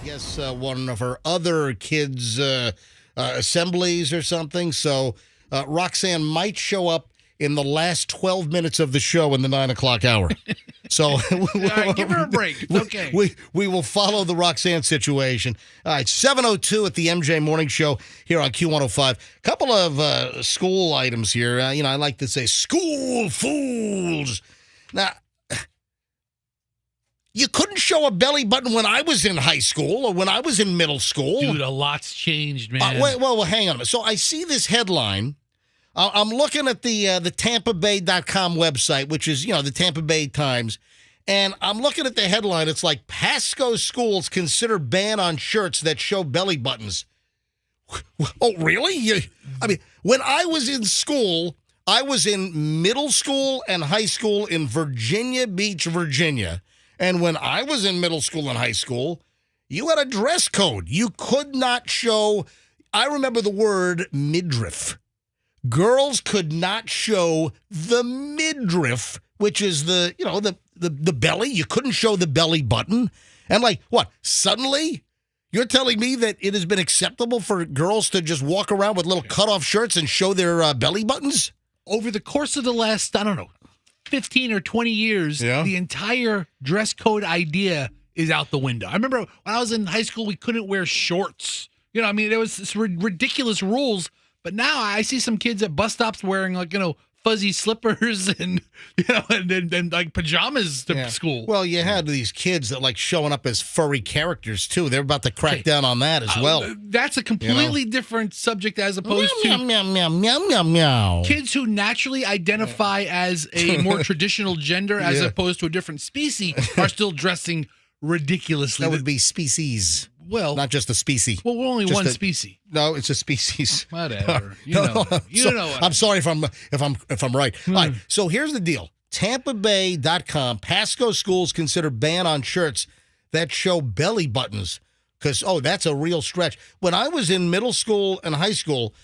guess one of her other kids' assemblies or something. So Roxanne might show up in the last 12 minutes of the show in the 9 o'clock hour. So All right, give her a break. It's okay. We will follow the Roxanne situation. All right, 7:02 at the MJ Morning Show here on Q105. Couple of school items here. I like to say school fools. Now, you couldn't show a belly button when I was in high school or when I was in middle school. Dude, a lot's changed, man. Well, hang on a minute. So I see this headline. I'm looking at the TampaBay.com website, which is, the Tampa Bay Times, and I'm looking at the headline. It's like, Pasco schools consider ban on shirts that show belly buttons. Oh, really? When I was in school, I was in middle school and high school in Virginia Beach, Virginia. And when I was in middle school and high school, you had a dress code. You could not show, I remember the word midriff. Girls could not show the midriff, which is the belly. You couldn't show the belly button. And what? Suddenly, you're telling me that it has been acceptable for girls to just walk around with little cutoff shirts and show their belly buttons? Over the course of the last, 15 or 20 years, the entire dress code idea is out the window. I remember when I was in high school, we couldn't wear shorts. There was this ridiculous rules. But now I see some kids at bus stops wearing fuzzy slippers and like pajamas to school. Well, you had these kids that showing up as furry characters too. They're about to crack down on that as well. That's a completely different subject as opposed to kids who naturally identify as a more traditional gender as opposed to a different species are still dressing ridiculously. That would be species. Well, not just a species. well, we're only Just one a- species. No, it's a species. Whatever. You No, know. I'm You so- know what I'm sorry if I'm right. All right. So here's the deal. TampaBay.com. Pasco schools consider ban on shirts that show belly buttons because that's a real stretch. When I was in middle school and high school,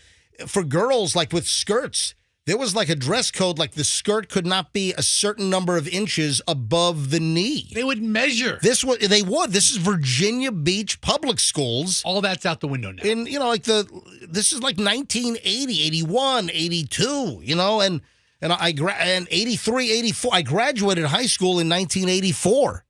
for girls like with skirts, there was like a dress code, like the skirt could not be a certain number of inches above the knee. They would measure. This is Virginia Beach public schools. All that's out the window now. In this is like 1980, 81, 82, and and 83, 84. I graduated high school in 1984.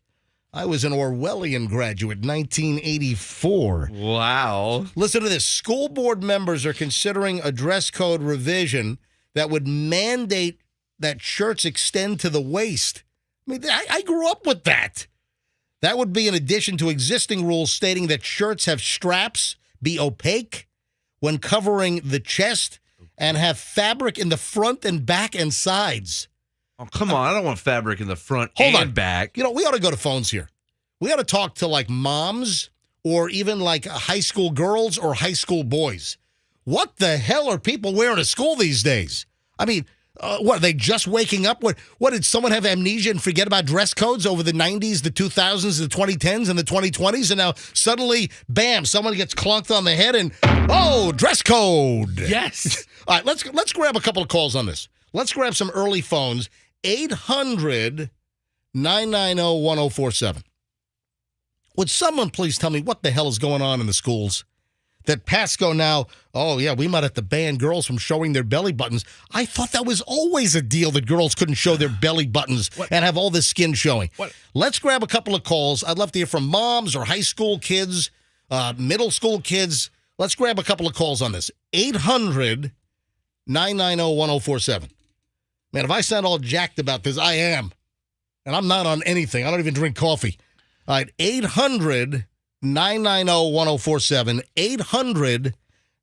I was an Orwellian graduate, 1984. Wow. Listen to this. School board members are considering a dress code revision that would mandate that shirts extend to the waist. I mean, I grew up with that. That would be in addition to existing rules stating that shirts have straps, be opaque when covering the chest, and have fabric in the front and back and sides. Oh, come on. I don't want fabric in the front Hold and on. back. We ought to go to phones here. We ought to talk to like moms or even like high school girls or high school boys. What the hell are people wearing to school these days? I mean, what, are they just waking up? What did someone have amnesia and forget about dress codes over the 90s, the 2000s, the 2010s, and the 2020s? And now suddenly, bam, someone gets clunked on the head and, dress code. Yes. All right, let's grab a couple of calls on this. Let's grab some early phones. 800-990-1047. Would someone please tell me what the hell is going on in the schools? That Pasco now, we might have to ban girls from showing their belly buttons. I thought that was always a deal that girls couldn't show their belly buttons and have all this skin showing. What? Let's grab a couple of calls. I'd love to hear from moms or high school kids, middle school kids. Let's grab a couple of calls on this. 800-990-1047. Man, if I sound all jacked about this, I am. And I'm not on anything. I don't even drink coffee. All right, 800-990-1047.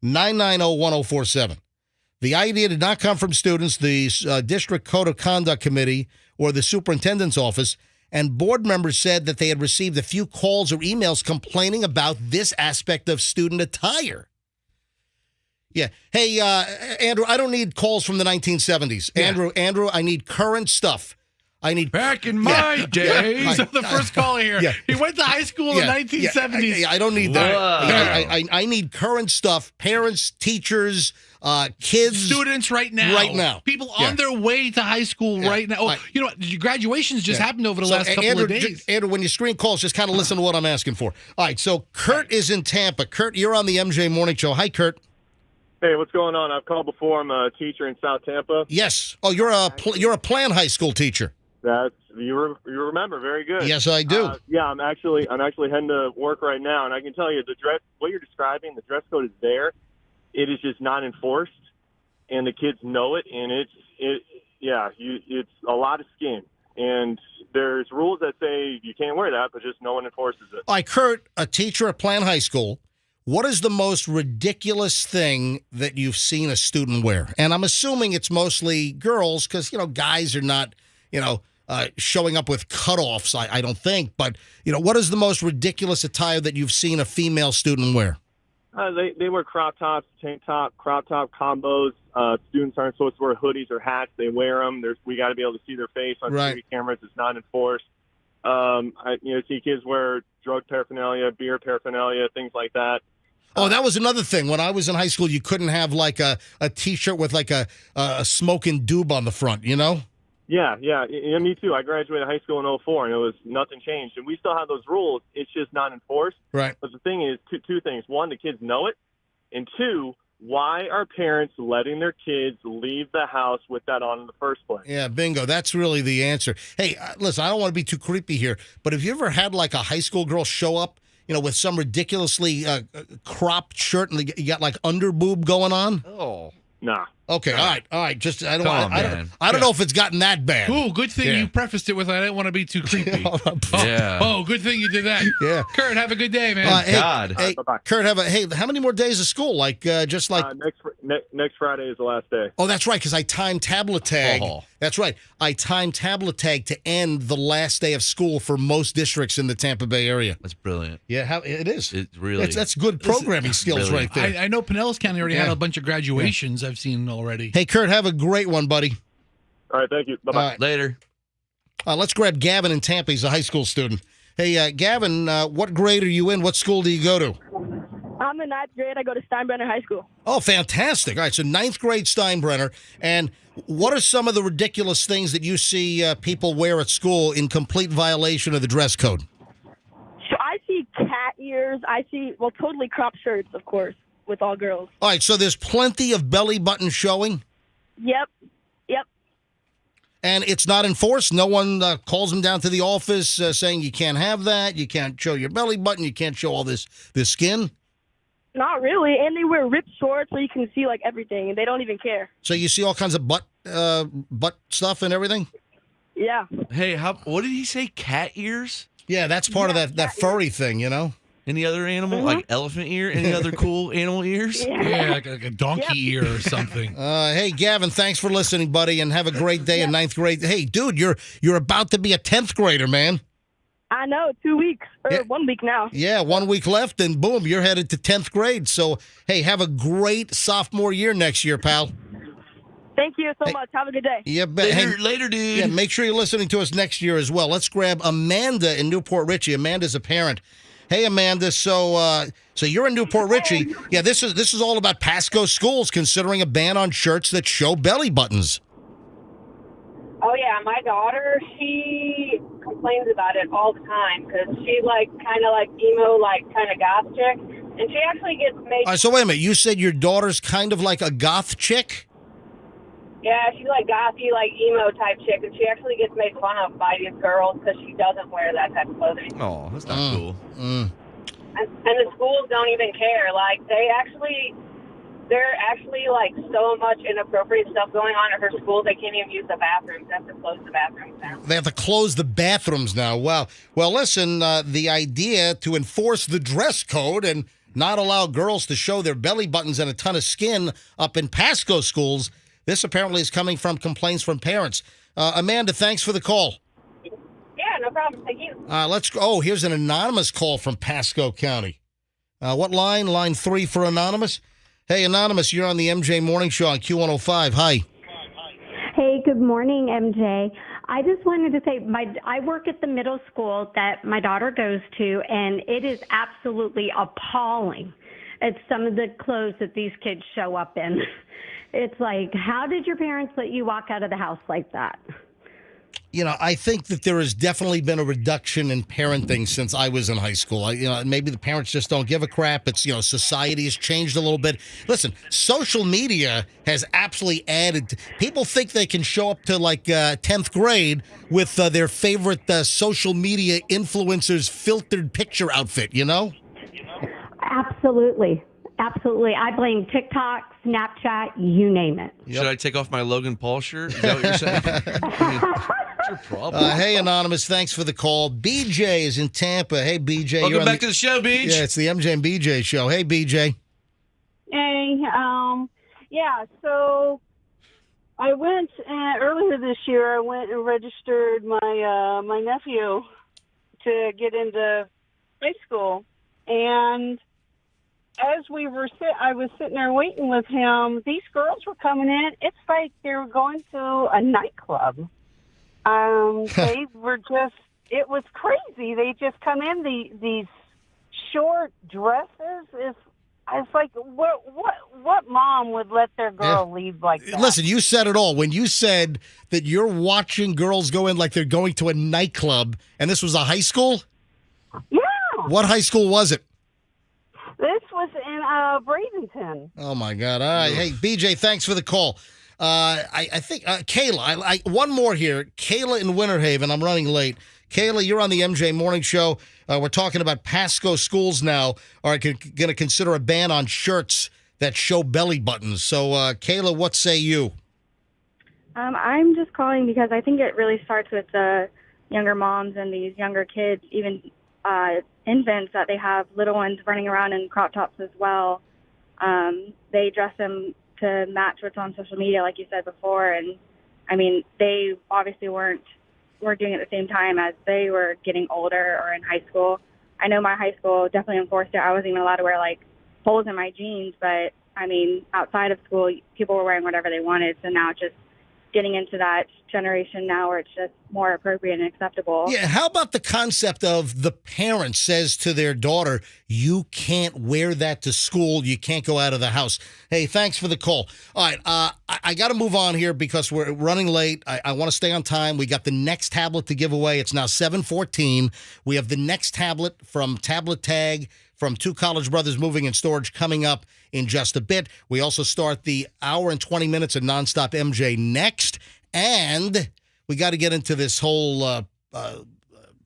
800-990-1047. The idea did not come from students, the District Code of Conduct Committee, or the superintendent's office, and board members said that they had received a few calls or emails complaining about this aspect of student attire. Yeah. Hey, Andrew, I don't need calls from the 1970s. Yeah. Andrew, I need current stuff. I need Back in my days. Yeah. So the first caller here, Yeah. he went to high school in the 1970s. I don't need that. I need current stuff. Parents, teachers, kids. Students right now. Right now. People on their way to high school right now. Oh, you know what? Your graduations just happened over the last couple of days. Andrew, when you screen calls, just kind of listen to what I'm asking for. All right, so Kurt is in Tampa. Kurt, you're on the MJ Morning Show. Hi, Kurt. Hey, what's going on? I've called before. I'm a teacher in South Tampa. Yes. Oh, you're a Plan High School teacher. You remember very good. Yes, I do. I'm actually heading to work right now, and I can tell you what you're describing. The dress code is there. It is just not enforced, and the kids know it. And it's a lot of skin. And there's rules that say you can't wear that, but just no one enforces it. All right, Kurt, a teacher at Plan High School. What is the most ridiculous thing that you've seen a student wear? And I'm assuming it's mostly girls because, guys are not, showing up with cutoffs, I don't think. But, what is the most ridiculous attire that you've seen a female student wear? They wear crop tops, tank top, crop top combos. Students aren't supposed to wear hoodies or hats. They wear them. We got to be able to see their face on security cameras. It's not enforced. I see kids wear drug paraphernalia, beer paraphernalia, things like that. Oh, that was another thing. When I was in high school, you couldn't have like a T-shirt with like a smoking doob on the front, Yeah, me too. I graduated high school in 2004, and it was nothing changed. And we still have those rules. It's just not enforced. Right. But the thing is, two things. One, the kids know it. And two, why are parents letting their kids leave the house with that on in the first place? Yeah, bingo. That's really the answer. Hey, listen, I don't want to be too creepy here, but have you ever had like a high school girl show up, with some ridiculously cropped shirt and you got like underboob going on? Oh. Nah. Okay, all right. Just I don't Come on, I man. don't know if it's gotten that bad. Ooh, good thing Yeah. you prefaced it with I didn't want to be too creepy. Yeah. Oh, good thing you did that. Yeah. Kurt, have a good day, man. Hey, God. hey, Bye-bye. Kurt, how many more days of school? Like just like Next Friday is the last day. oh, that's right, because I timed tablet tag. Oh. That's right, I timed tablet tag to end the last day of school for most districts in the Tampa Bay area. That's brilliant. Yeah, how it is. It really. That's good programming skills brilliant. right there. I know Pinellas County already had Yeah. a bunch of graduations I've seen already. Hey, Kurt, have a great one, buddy. All right, thank you. Bye-bye. All right. Later. Let's grab Gavin in Tampa. He's a high school student. Hey, Gavin, what grade are you in? What school do you go to? I'm in 9th grade. I go to Steinbrenner High School. Oh, fantastic. All right, so 9th grade Steinbrenner. And what are some of the ridiculous things that you see people wear at school in complete violation of the dress code? So I see cat ears. I see, totally cropped shirts, of course, with all girls. All right, so there's plenty of belly button showing, Yep. and it's not enforced. No one calls them down to the office saying you can't have that, you can't show your belly button, you can't show all this skin. Not really. And they wear ripped shorts so you can see, like, everything, and they don't even care. So you see all kinds of butt stuff and everything? Yeah. Hey, what did he say? Cat ears? Yeah, that's part of that furry thing, you know? Any other animal? Like elephant ear? Any other cool animal ears? Yeah, like a donkey ear or something. Hey, Gavin, thanks for listening, buddy, and have a great day in 9th grade. Hey, dude, you're about to be a 10th grader, man. I know. 2 weeks. Or Yeah. 1 week now. Yeah, 1 week left, and boom, you're headed to 10th grade. So, hey, have a great sophomore year next year, pal. Thank you so much. Have a good day. Yeah, hey, Later, dude. yeah, make sure you're listening to us next year as well. Let's grab Amanda in Newport Richie. Amanda's a parent. Hey, Amanda. So you're in Newport Richie. Yeah, this is all about Pasco schools considering a ban on shirts that show belly buttons. Oh, yeah, my daughter, she complains about it all the time because she, kind of emo, kind of goth chick, and she actually gets made... All right, so wait a minute. You said your daughter's kind of like a goth chick? Yeah, she's gothy, emo type chick, and she actually gets made fun of by these girls because she doesn't wear that type of clothing. Oh, that's not cool. And the schools don't even care. They're actually, so much inappropriate stuff going on at her school, they can't even use the bathrooms. They have to close the bathrooms now. They have to close the bathrooms now. Wow. Well, listen, the idea to enforce the dress code and not allow girls to show their belly buttons and a ton of skin up in Pasco schools, this apparently is coming from complaints from parents. Amanda, thanks for the call. Yeah, no problem. Thank you. Let's go. Oh, here's an anonymous call from Pasco County. What line? Line 3 for anonymous? Hey, anonymous, you're on the MJ Morning Show on Q105. Hi. Hey, good morning, MJ. I just wanted to say I work at the middle school that my daughter goes to, and it is absolutely appalling at some of the clothes that these kids show up in. It's like, how did your parents let you walk out of the house like that? You know, I think that there has definitely been a reduction in parenting since I was in high school. Maybe the parents just don't give a crap. It's, society has changed a little bit. Listen, social media has absolutely added. People think they can show up to 10th grade with their favorite social media influencers filtered picture outfit, Absolutely. Absolutely. I blame TikTok, Snapchat, you name it. Should I take off my Logan Paul shirt? Is that what you're saying? What's your problem? Hey, anonymous, thanks for the call. BJ is in Tampa. Hey, BJ. Welcome back to the show, Beach. Yeah, it's the MJ and BJ show. Hey, BJ. Hey, so I went earlier this year. I went and registered my nephew to get into high school, and as I was sitting there waiting with him, these girls were coming in. It's like they were going to a nightclub. They were it was crazy. They just come in these short dresses. It's like, what mom would let their girl leave like that? Listen, you said it all. When you said that you're watching girls go in like they're going to a nightclub, and this was a high school? Yeah. What high school was it? This was in Bradenton. Oh, my God. All right. Hey, BJ, thanks for the call. I think, Kayla, one more here. Kayla in Winter Haven. I'm running late. Kayla, you're on the MJ Morning Show. We're talking about Pasco schools now are going to consider a ban on shirts that show belly buttons. So, Kayla, what say you? I'm just calling because I think it really starts with the younger moms and these younger kids, even infants, that they have little ones running around in crop tops as well. They dress them to match what's on social media, like you said before. And, I mean, they obviously weren't doing it at the same time as they were getting older or in high school. I know my high school definitely enforced it. I wasn't even allowed to wear, like, holes in my jeans. But, I mean, outside of school, people were wearing whatever they wanted. So now it's just getting into that generation now where it's just more appropriate and acceptable. Yeah, how about the concept of the parent says to their daughter, you can't wear that to school, you can't go out of the house. Hey, thanks for the call. All right, I got to move on here because we're running late. I want to stay on time. We got the next tablet to give away. It's now 7:14. We have the next tablet from Tablet Tag from Two College Brothers Moving and Storage coming up in just a bit. We also start the hour and 20 minutes of Nonstop MJ next. And we got to get into this whole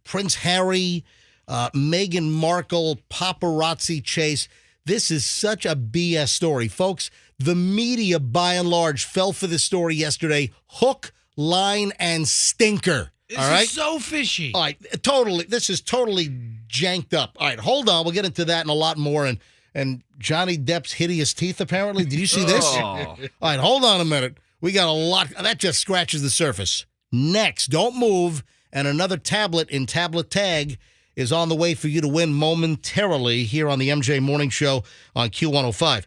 Prince Harry, Meghan Markle paparazzi chase. This is such a BS story. Folks, the media, by and large, fell for this story yesterday. Hook, line, and stinker. This all right? is so fishy. All right, totally. This is totally janked up. All right, hold on. We'll get into that and a lot more. And Johnny Depp's hideous teeth, apparently. Did you see this? All right, hold on a minute. We got a lot. That just scratches the surface. Next, don't move. And another tablet in Tablet Tag is on the way for you to win momentarily here on the MJ Morning Show on Q105.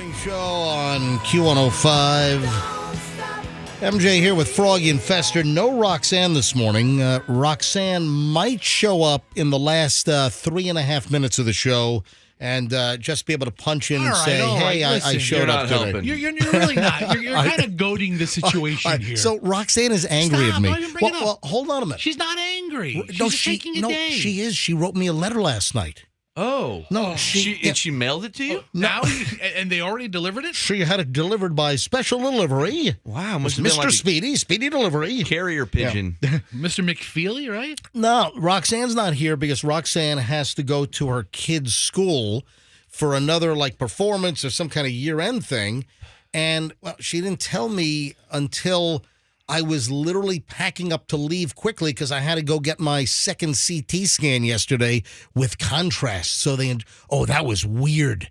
Morning Show on Q105. MJ here with Froggy and Fester. No Roxanne this morning. Roxanne might show up in the last 3.5 minutes of the show and just be able to punch in and say, hey, I showed up today. You're really not. You're kind of goading the situation here. So Roxanne is angry at me. Don't even bring it up. Well, hold on a minute. She's not angry. She's just taking a day. She is. She wrote me a letter last night. Oh. No, she mailed it to you? Now, and they already delivered it? She had it delivered by special delivery. Wow, must have Mr. been like Speedy delivery. Carrier pigeon. Yeah. Mr. McFeely, right? No, Roxanne's not here because Roxanne has to go to her kid's school for another performance or some kind of year-end thing. And, well, she didn't tell me until I was literally packing up to leave quickly because I had to go get my second CT scan yesterday with contrast. So that was weird.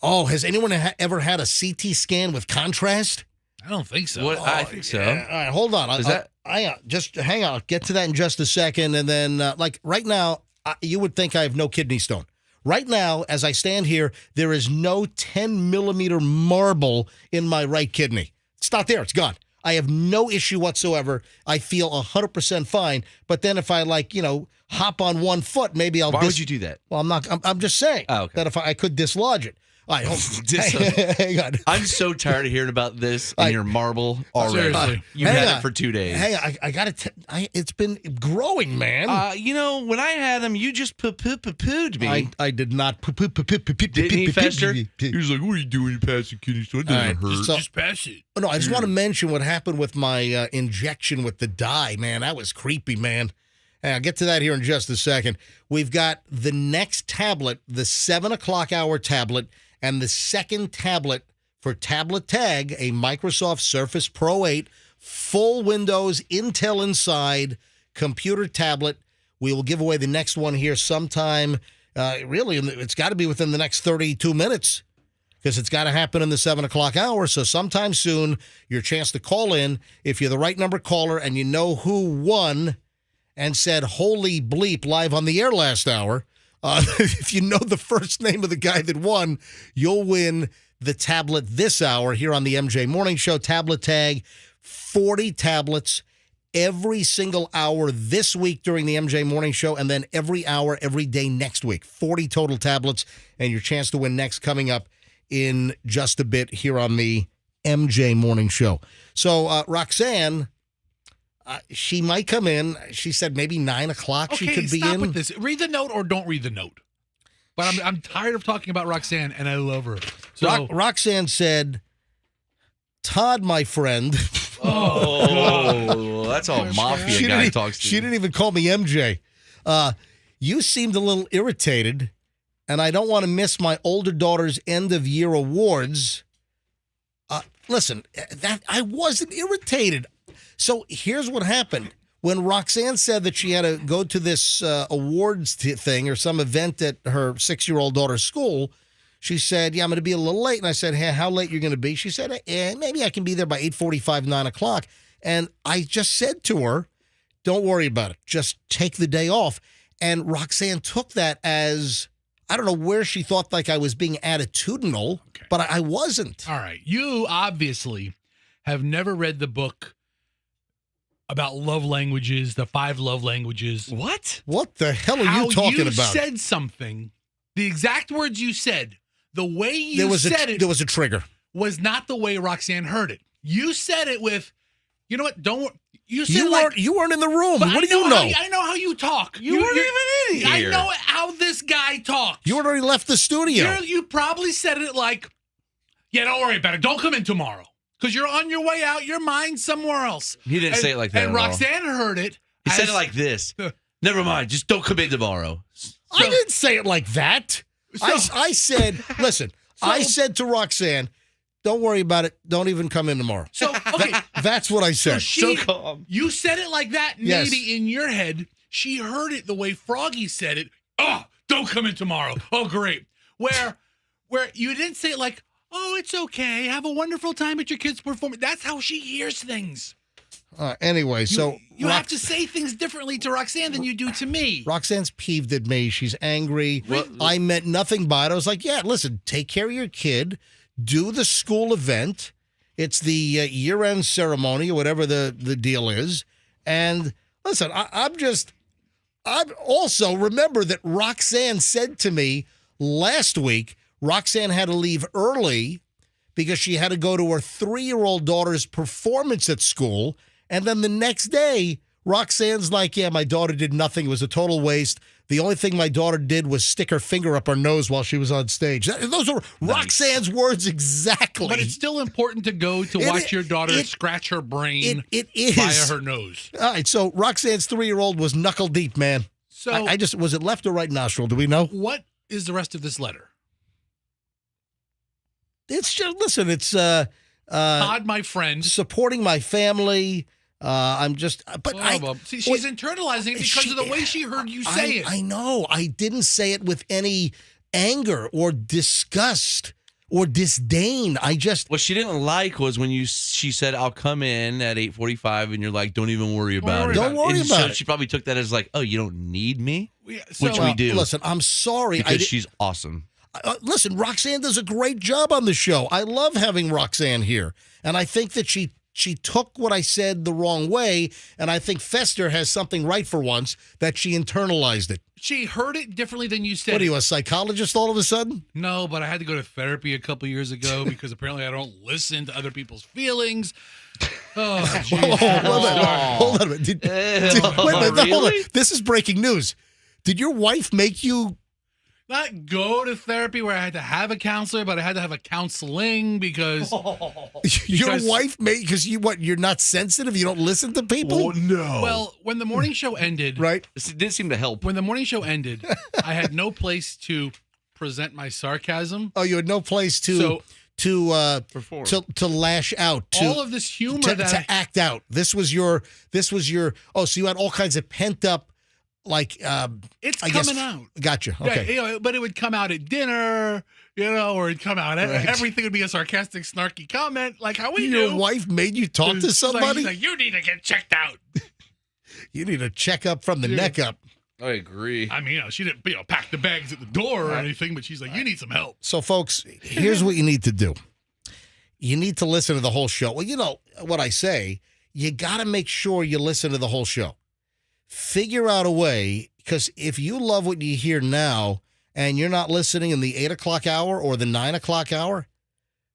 Oh, has anyone ever had a CT scan with contrast? I don't think so. I think so. Yeah. All right, hold on. Just hang on. I'll get to that in just a second. And then, right now, you would think I have no kidney stone. Right now, as I stand here, there is no 10-millimeter marble in my right kidney. It's not there. It's gone. I have no issue whatsoever. I feel 100% fine. But then if I hop on one foot, maybe I'll. Why would you do that? Well, I'm not. I'm just saying that if I could dislodge it. All right, hang on. I'm so tired of hearing about this and your marble already. Seriously. You've had it for 2 days. Hey, I got to. It's been growing, man. When I had them, you just poo-pooed me. I did not poo-poo. Didn't he, Fester? He was like, what are you doing? You passing kidney stone? It doesn't hurt. Just pass it. No, I just want to mention what happened with my injection with the dye, man. That was creepy, man. Hey, I'll get to that here in just a second. We've got the next tablet, the 7 o'clock hour tablet, and the second tablet for Tablet Tag, a Microsoft Surface Pro 8, full Windows, Intel inside, computer tablet. We will give away the next one here sometime. Really, it's got to be within the next 32 minutes because it's got to happen in the 7 o'clock hour. So sometime soon, your chance to call in. If you're the right number caller and you know who won and said, holy bleep, live on the air last hour, if you know the first name of the guy that won, you'll win the tablet this hour here on the MJ Morning Show. Tablet Tag, 40 tablets every single hour this week during the MJ Morning Show, and then every hour, every day next week. 40 total tablets, and your chance to win next coming up in just a bit here on the MJ Morning Show. So, Roxanne, she might come in. She said maybe 9 o'clock she could be in. Stop with this. Read the note or don't read the note. But I'm tired of talking about Roxanne, and I love her. So Roxanne said, Todd, my friend. Oh, that's all mafia guy talks to. She didn't even call me MJ. You seemed a little irritated, and I don't want to miss my older daughter's end-of-year awards. Listen, that I wasn't irritated. So here's what happened. When Roxanne said that she had to go to this awards thing or some event at her 6-year-old daughter's school, she said, yeah, I'm going to be a little late. And I said, hey, how late are you going to be? She said, maybe I can be there by 8:45, 9 o'clock. And I just said to her, don't worry about it. Just take the day off. And Roxanne took that as, I don't know where she thought I was being attitudinal, but I wasn't. All right. You obviously have never read the book about love languages, the 5 love languages. What? What the hell are you talking about? You said something. The exact words you said, the way you said it. There was a trigger. Was not the way Roxanne heard it. You said it with, you know what? Don't. You said you weren't in the room. What do you know? I know how you talk. You weren't even in here. I know how this guy talks. You had already left the studio. You probably said it like, yeah, don't worry about it. Don't come in tomorrow. Because you're on your way out, your mind's somewhere else. He didn't say it like that. And Roxanne heard it. He said it like this. Never mind. Just don't come in tomorrow. I didn't say it like that. I said, listen, I said to Roxanne, don't worry about it. Don't even come in tomorrow. So, okay. That's what I said. So calm. You said it like that. Maybe in your head, she heard it the way Froggy said it. Oh, don't come in tomorrow. Oh, great. Where you didn't say it like, oh, it's okay. Have a wonderful time at your kids' performance. That's how she hears things. Anyway, so you have to say things differently to Roxanne than you do to me. Roxanne's peeved at me. She's angry. I meant nothing by it. I was like, yeah, listen, take care of your kid. do the school event. It's the year-end ceremony or whatever the deal is. And listen, I'm also remember that Roxanne said to me last week, Roxanne had to leave early because she had to go to her 3-year-old daughter's performance at school. And then the next day, Roxanne's like, yeah, my daughter did nothing. It was a total waste. The only thing my daughter did was stick her finger up her nose while she was on stage. Those are Roxanne's words exactly. But it's still important to go to watch your daughter scratch her brain it is. via her nose. All right, so Roxanne's 3-year-old was knuckle deep, man. So I just, was it left or right nostril? Do we know? What is the rest of this letter? It's just, listen, it's Todd, my friend. supporting my family. I'm just, but see, she's internalizing it because of the way she heard you say it. I know. I didn't say it with any anger or disgust or disdain. What she didn't like was when she said, I'll come in at 8:45, and you're like, don't even worry about it. Don't worry about it. She probably took that as like, oh, you don't need me? Yeah, Which we do. Listen, I'm sorry. Because she's awesome. Listen, Roxanne does a great job on the show. I love having Roxanne here. And I think that she took what I said the wrong way, and I think Fester has something right for once, that she internalized it. She heard it differently than you said. What are you, a psychologist all of a sudden? No, but I had to go to therapy a couple years ago because apparently I don't listen to other people's feelings. Oh, geez. Hold on a minute. Wait a minute, hold on. This is breaking news. Did your wife make you... Not go to therapy where I had to have a counselor, but I had to have a counseling because your wife made, because you're not sensitive? You don't listen to people? Oh, no. Well, when the morning show ended, right? This did seem to help. When the morning show ended, I had no place to present my sarcasm. Oh, you had no place to perform, to lash out, all of this humor to act out. This was your. Oh, so you had all kinds of pent up. Like it's I coming guess, out. Gotcha. Okay. Yeah, but it would come out at dinner, or it'd come out. Right. Everything would be a sarcastic, snarky comment, like how we Your do. wife made you talk to somebody? She's like, you need to get checked out. You need a checkup from the neck up. I agree. I mean, she didn't pack the bags at the door or anything, but she's like, you need some help. So, folks, here's what you need to do. You need to listen to the whole show. Well, you know what I say. You got to make sure you listen to the whole show. Figure out a way, because if you love what you hear now and you're not listening in the 8 o'clock hour or the 9 o'clock hour,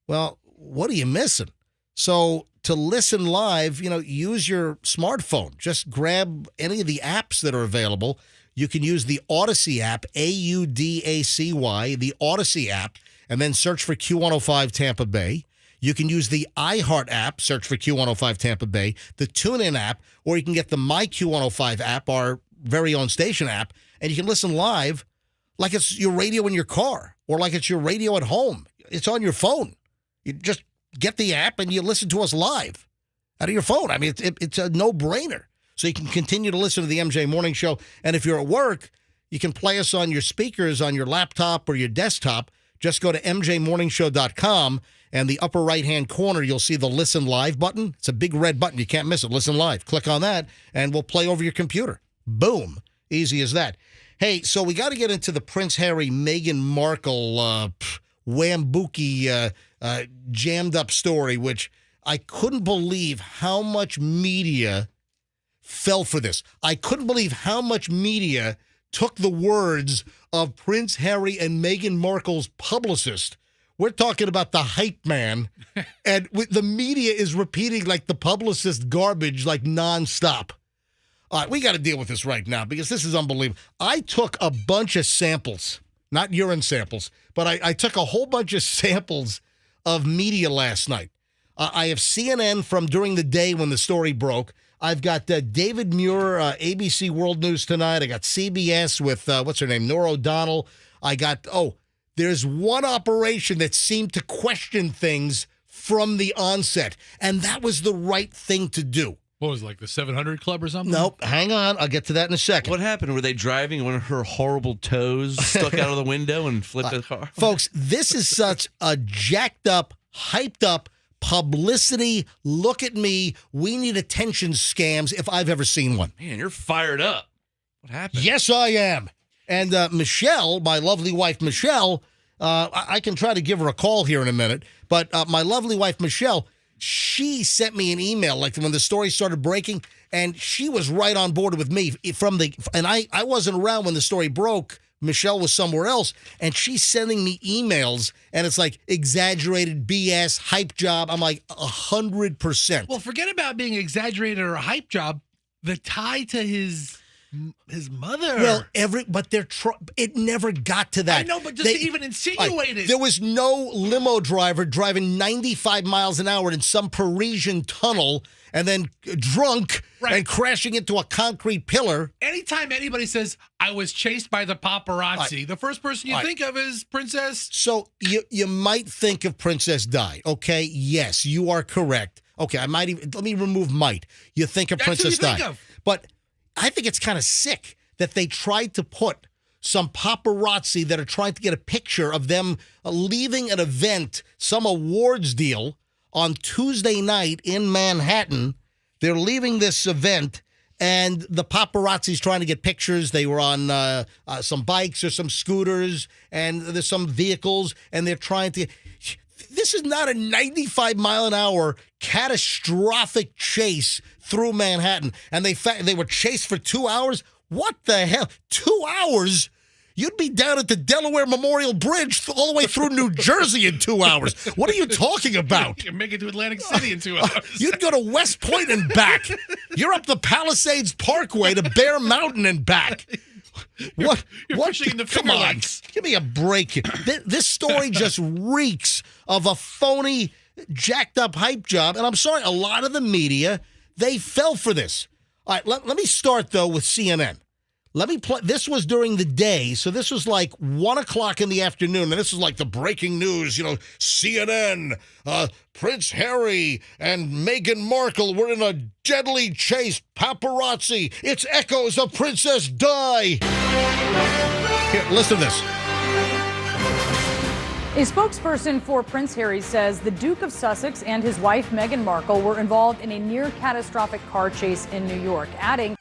well, what are you missing? So to listen live, use your smartphone. Just grab any of the apps that are available. You can use the Odyssey app, AUDACY, the Odyssey app, and then search for Q105 Tampa Bay. You can use the iHeart app, search for Q105 Tampa Bay, the TuneIn app, or you can get the My Q105 app, our very own station app, and you can listen live like it's your radio in your car or like it's your radio at home. It's on your phone. You just get the app and you listen to us live out of your phone. I mean, it's a no-brainer. So you can continue to listen to the MJ Morning Show. And if you're at work, you can play us on your speakers on your laptop or your desktop. Just go to mjmorningshow.com. And the upper right-hand corner, you'll see the Listen Live button. It's a big red button. You can't miss it. Listen Live. Click on that, and we'll play over your computer. Boom. Easy as that. Hey, so we got to get into the Prince Harry, Meghan Markle, whambuki, jammed-up story, which I couldn't believe how much media fell for this. I couldn't believe how much media took the words of Prince Harry and Meghan Markle's publicist. We're talking about the hype man, and the media is repeating like the publicist garbage like nonstop. All right, we got to deal with this right now because this is unbelievable. I took a bunch of samples, not urine samples, but I took a whole bunch of samples of media last night. I have CNN from during the day when the story broke. I've got David Muir, ABC World News Tonight. I got CBS with, what's her name, Norah O'Donnell. I got, there's one operation that seemed to question things from the onset, and that was the right thing to do. What was it, like the 700 Club or something? Nope, hang on. I'll get to that in a second. What happened? Were they driving when her horrible toes stuck out of the window and flipped the car? Folks, this is such a jacked up, hyped up publicity. Look at me. We need attention scams if I've ever seen one. Man, you're fired up. What happened? Yes, I am. And Michelle, my lovely wife Michelle, I can try to give her a call here in a minute. But my lovely wife, Michelle, she sent me an email like when the story started breaking, and she was right on board with me and I wasn't around when the story broke. Michelle was somewhere else, and she's sending me emails, and it's like exaggerated BS, hype job. I'm like 100%. Well, forget about being exaggerated or a hype job. The tie to his mother. Well, but it never got to that. I know, but just to even insinuate it. There was no limo driver driving 95 miles an hour in some Parisian tunnel and then drunk and crashing into a concrete pillar. Anytime anybody says, I was chased by the paparazzi, the first person you think of is Princess. So you might think of Princess Di, okay? Yes, you are correct. Okay, let me remove might. You think of Princess Di. Think of. But I think it's kind of sick that they tried to put some paparazzi that are trying to get a picture of them leaving an event, some awards deal, on Tuesday night in Manhattan. They're leaving this event, and the paparazzi's trying to get pictures. They were on some bikes or some scooters, and there's some vehicles, and they're trying to... This is not a 95-mile-an-hour catastrophic chase through Manhattan. And they were chased for 2 hours? What the hell? 2 hours? You'd be down at the Delaware Memorial Bridge all the way through New Jersey in 2 hours. What are you talking about? You're making it to Atlantic City in 2 hours. You'd go to West Point and back. You're up the Palisades Parkway to Bear Mountain and back. You're fishing in the Come Finger on, Lakes. give me a break. This story just reeks of a phony, jacked up hype job. And I'm sorry, a lot of the media, they fell for this. All right, let me start, though, with CNN. Let me play. This was during the day, so this was like 1 o'clock in the afternoon, and this was like the breaking news. CNN, Prince Harry and Meghan Markle were in a deadly chase. Paparazzi. It's echoes of Princess Di. Here, listen to this. A spokesperson for Prince Harry says the Duke of Sussex and his wife Meghan Markle were involved in a near-catastrophic car chase in New York, adding...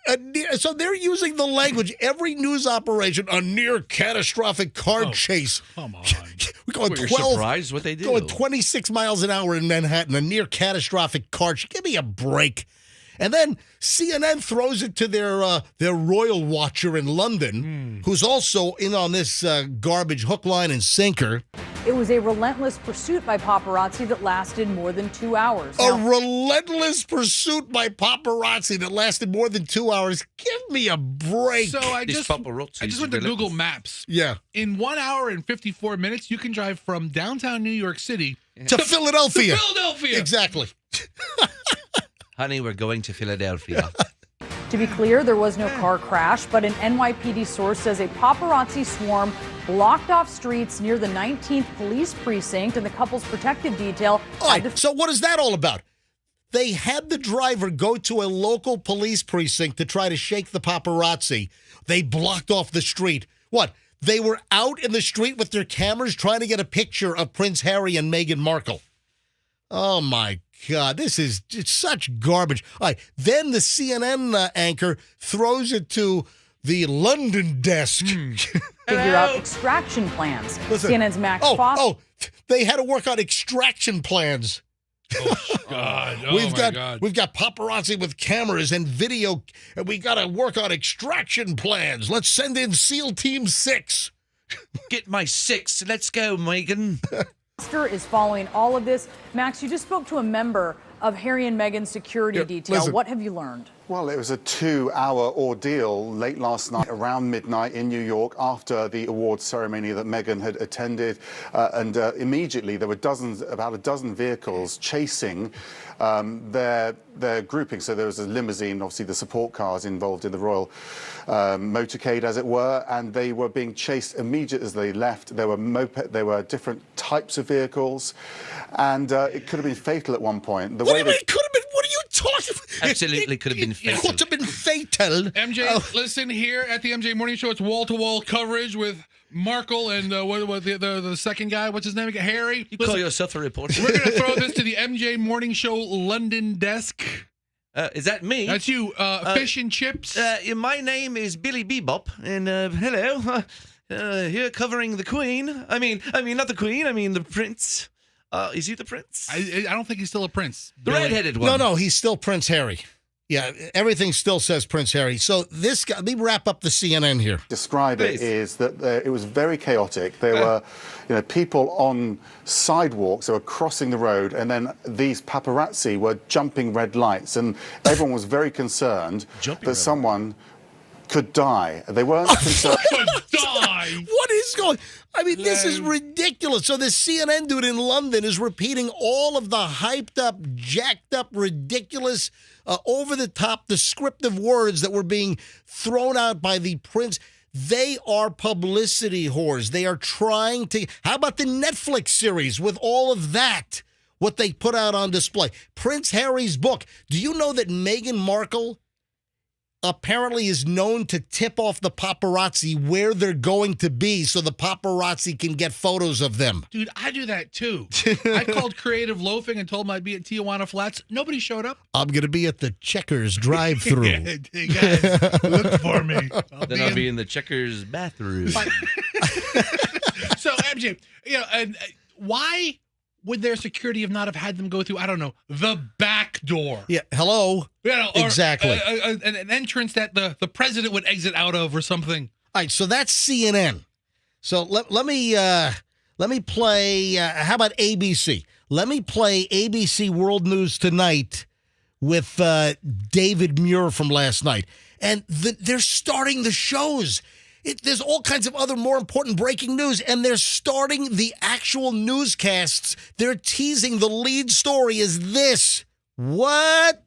So they're using the language, every news operation, a near-catastrophic car chase. Come on. We're going You're 12, surprised what they do. going 26 miles an hour in Manhattan, a near-catastrophic car chase. Give me a break. And then CNN throws it to their royal watcher in London, who's also in on this garbage hook, line, and sinker. It was a relentless pursuit by paparazzi that lasted more than 2 hours. A relentless pursuit by paparazzi that lasted more than 2 hours. Give me a break. So I just went to Google Maps. Yeah. In 1 hour and 54 minutes, you can drive from downtown New York City to Philadelphia. To Philadelphia. Exactly. Honey, we're going to Philadelphia. To be clear, there was no car crash, but an NYPD source says a paparazzi swarm blocked off streets near the 19th Police Precinct, and the couple's protective detail... So what is that all about? They had the driver go to a local police precinct to try to shake the paparazzi. They blocked off the street. What? They were out in the street with their cameras trying to get a picture of Prince Harry and Meghan Markle. Oh, my God. It's such garbage. All right. Then the CNN anchor throws it to the London desk. Figure out extraction plans. Listen, CNN's Max Fox. Oh, they had to work on extraction plans. Oh, God. Oh, We've got paparazzi with cameras and video, and we got to work on extraction plans. Let's send in SEAL Team 6. Get my 6. Let's go, Megan. Is following all of this. Max, you just spoke to a member of Harry and Meghan's security detail. Listen. What have you learned? Well, it was a 2-hour ordeal late last night around midnight in New York after the awards ceremony that Meghan had attended. And immediately there were about a dozen vehicles chasing their grouping. So there was a limousine, obviously the support cars involved in the royal motorcade, as it were, and they were being chased immediately as they left. There were different types of vehicles, and it could have been fatal at one point. What do you mean it could have been? What are you talking about? Absolutely could have been fatal. It could have been fatal. MJ, listen, here at the MJ Morning Show, it's wall-to-wall coverage with Markle and the second guy, what's his name again? Harry. You call yourself a reporter. We're going to throw this to the MJ Morning Show London desk. Is that me? That's you. Fish and chips. My name is Billy Bebop, and hello. here covering the Queen. I mean, not the Queen. I mean the Prince. Is he the Prince? I don't think he's still a prince. The redheaded one. No, he's still Prince Harry. Yeah, everything still says Prince Harry. So this guy, let me wrap up the CNN here. Describe it is that it was very chaotic. There were, people on sidewalks who were crossing the road, and then these paparazzi were jumping red lights, and everyone was very concerned that someone could die. They weren't concerned. What is going? I mean, this is ridiculous. So this CNN dude in London is repeating all of the hyped up, jacked up, ridiculous, over the top, descriptive words that were being thrown out by the prince. They are publicity whores. They are trying to. How about the Netflix series with all of that? What they put out on display. Prince Harry's book. Do you know that Meghan Markle apparently is known to tip off the paparazzi where they're going to be so the paparazzi can get photos of them? Dude, I do that too. I called Creative Loafing and told them I'd be at Tijuana Flats. Nobody showed up. I'm going to be at the Checkers drive-thru. Yeah, hey guys, look for me. I'll be in the Checkers bathroom. So, MJ, and why would their security have not have had them go through, I don't know, the back door? Yeah, hello. Exactly. An entrance that the president would exit out of or something. All right, so that's CNN. So let me play, how about ABC? Let me play ABC World News Tonight with David Muir from last night. And they're starting the shows. There's all kinds of other more important breaking news, and they're starting the actual newscasts. They're teasing the lead story is this. What?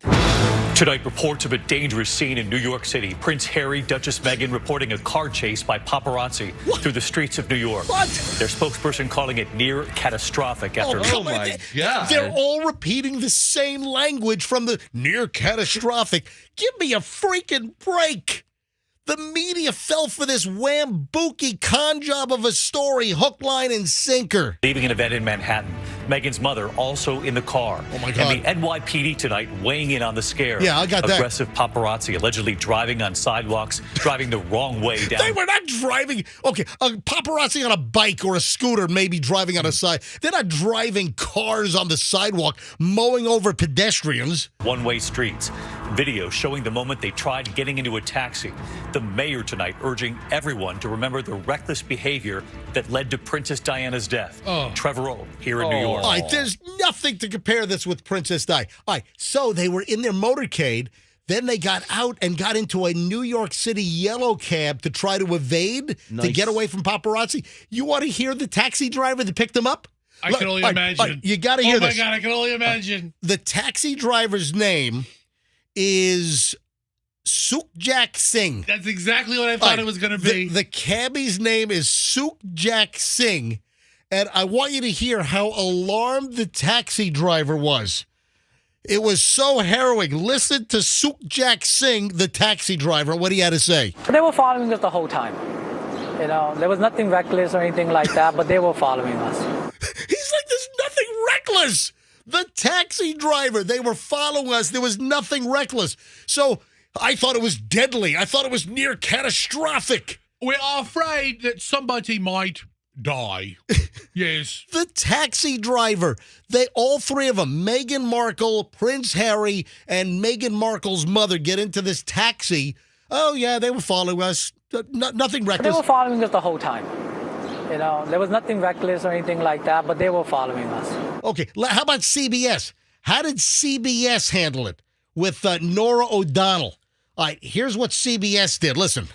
Tonight, reports of a dangerous scene in New York City. Prince Harry, Duchess Meghan reporting a car chase by paparazzi through the streets of New York. What? Their spokesperson calling it near catastrophic after... Oh, my God. They're all repeating the same language from the near catastrophic. Give me a freaking break. The media fell for this wham-booky con job of a story, hook, line, and sinker. Leaving an event in Manhattan. Meghan's mother also in the car. Oh, my God. And the NYPD tonight weighing in on the scare. Yeah, I got that. Aggressive paparazzi allegedly driving on sidewalks, driving the wrong way down. They were not driving. Okay, a paparazzi on a bike or a scooter maybe driving on a side. They're not driving cars on the sidewalk, mowing over pedestrians. One-way streets. Video showing the moment they tried getting into a taxi. The mayor tonight urging everyone to remember the reckless behavior that led to Princess Diana's death. Trevor O here in New York. All right, there's nothing to compare this with Princess Di. All right, so they were in their motorcade. Then they got out and got into a New York City yellow cab to try to evade, to get away from paparazzi. You want to hear the taxi driver that picked them up? I can only imagine. You got to hear this. Oh, my God, I can only imagine. The taxi driver's name is Sukhjak Singh. That's exactly what I thought it was going to be. The cabbie's name is Sukhjak Singh, and I want you to hear how alarmed the taxi driver was. It was so harrowing. Listen to Sukhjak Singh, the taxi driver, what he had to say. They were following us the whole time. There was nothing reckless or anything like that, but they were following us. He's like, there's nothing reckless. The taxi driver, they were following us. There was nothing reckless. So I thought it was deadly. I thought it was near catastrophic. We're afraid that somebody might die. Yes. The taxi driver, all three of them, Meghan Markle, Prince Harry, and Meghan Markle's mother get into this taxi. Oh, yeah, they were following us. Nothing reckless. They were following us the whole time. There was nothing reckless or anything like that, but they were following us. Okay, how about CBS? How did CBS handle it with Nora O'Donnell? All right, here's what CBS did. Listen.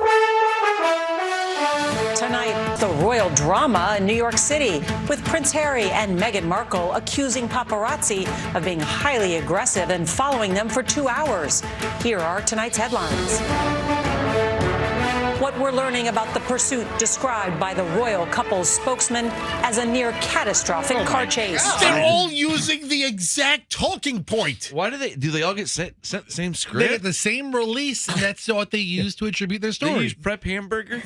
Tonight, the royal drama in New York City with Prince Harry and Meghan Markle accusing paparazzi of being highly aggressive and following them for 2 hours. Here are tonight's headlines. What we're learning about the pursuit described by the royal couple's spokesman as a near catastrophic car chase. They're all using the exact talking point. Why do they all get sent the same They script? get the same release, and that's what they use to attribute their story. They use prep hamburger?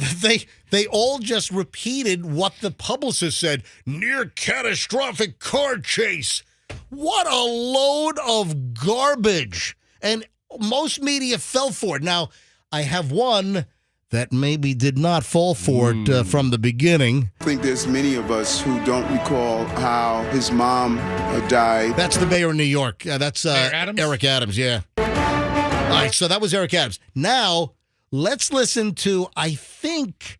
They all just repeated what the publicist said. Near catastrophic car chase. What a load of garbage. And most media fell for it. Now, I have one that maybe did not fall for it from the beginning. I think there's many of us who don't recall how his mom died. That's the mayor of New York. That's Eric Adams, yeah. All right, so that was Eric Adams. Now, let's listen to, I think,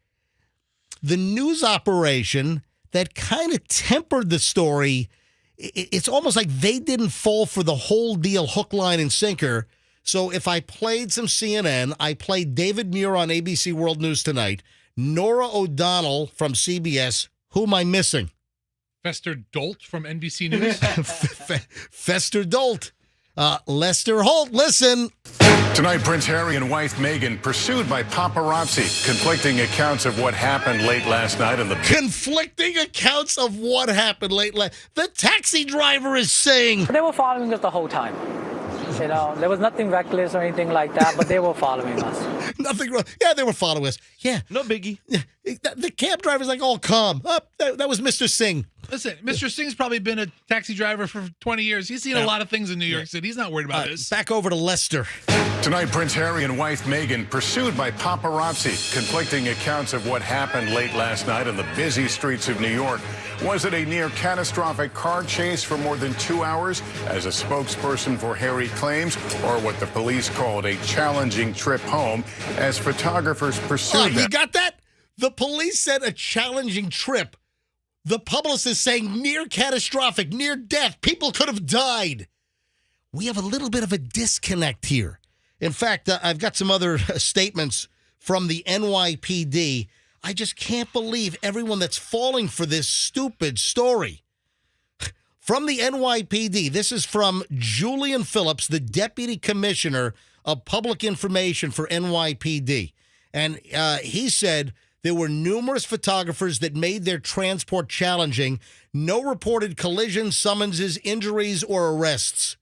the news operation that kind of tempered the story. It's almost like they didn't fall for the whole deal, hook, line, and sinker. So if I played some CNN, I played David Muir on ABC World News Tonight, Nora O'Donnell from CBS. Who am I missing? Fester Dolt from NBC News. Fester Dolt. Lester Holt, listen. Tonight, Prince Harry and wife Meghan pursued by paparazzi. Conflicting accounts of what happened late last night in the... Conflicting accounts of what happened late last... The taxi driver is saying... They were following us the whole time. You know, there was nothing reckless or anything like that, but they were following us. Nothing wrong. Yeah, they were following us. Yeah. No biggie. The cab driver's like, all calm. That was Mr. Singh. Listen, Mr. Singh's probably been a taxi driver for 20 years. He's seen a lot of things in New York City. He's not worried about this. Back over to Lester. Tonight, Prince Harry and wife Meghan pursued by paparazzi. Conflicting accounts of what happened late last night in the busy streets of New York. Was it a near catastrophic car chase for more than 2 hours, as a spokesperson for Harry claims, or what the police called a challenging trip home as photographers pursued them? You got that? The police said a challenging trip. The publicist saying near catastrophic, near death. People could have died. We have a little bit of a disconnect here. In fact, I've got some other statements from the NYPD. I just can't believe everyone that's falling for this stupid story. From the NYPD, this is from Julian Phillips, the Deputy Commissioner of Public Information for NYPD. And he said there were numerous photographers that made their transport challenging. No reported collisions, summonses, injuries, or arrests.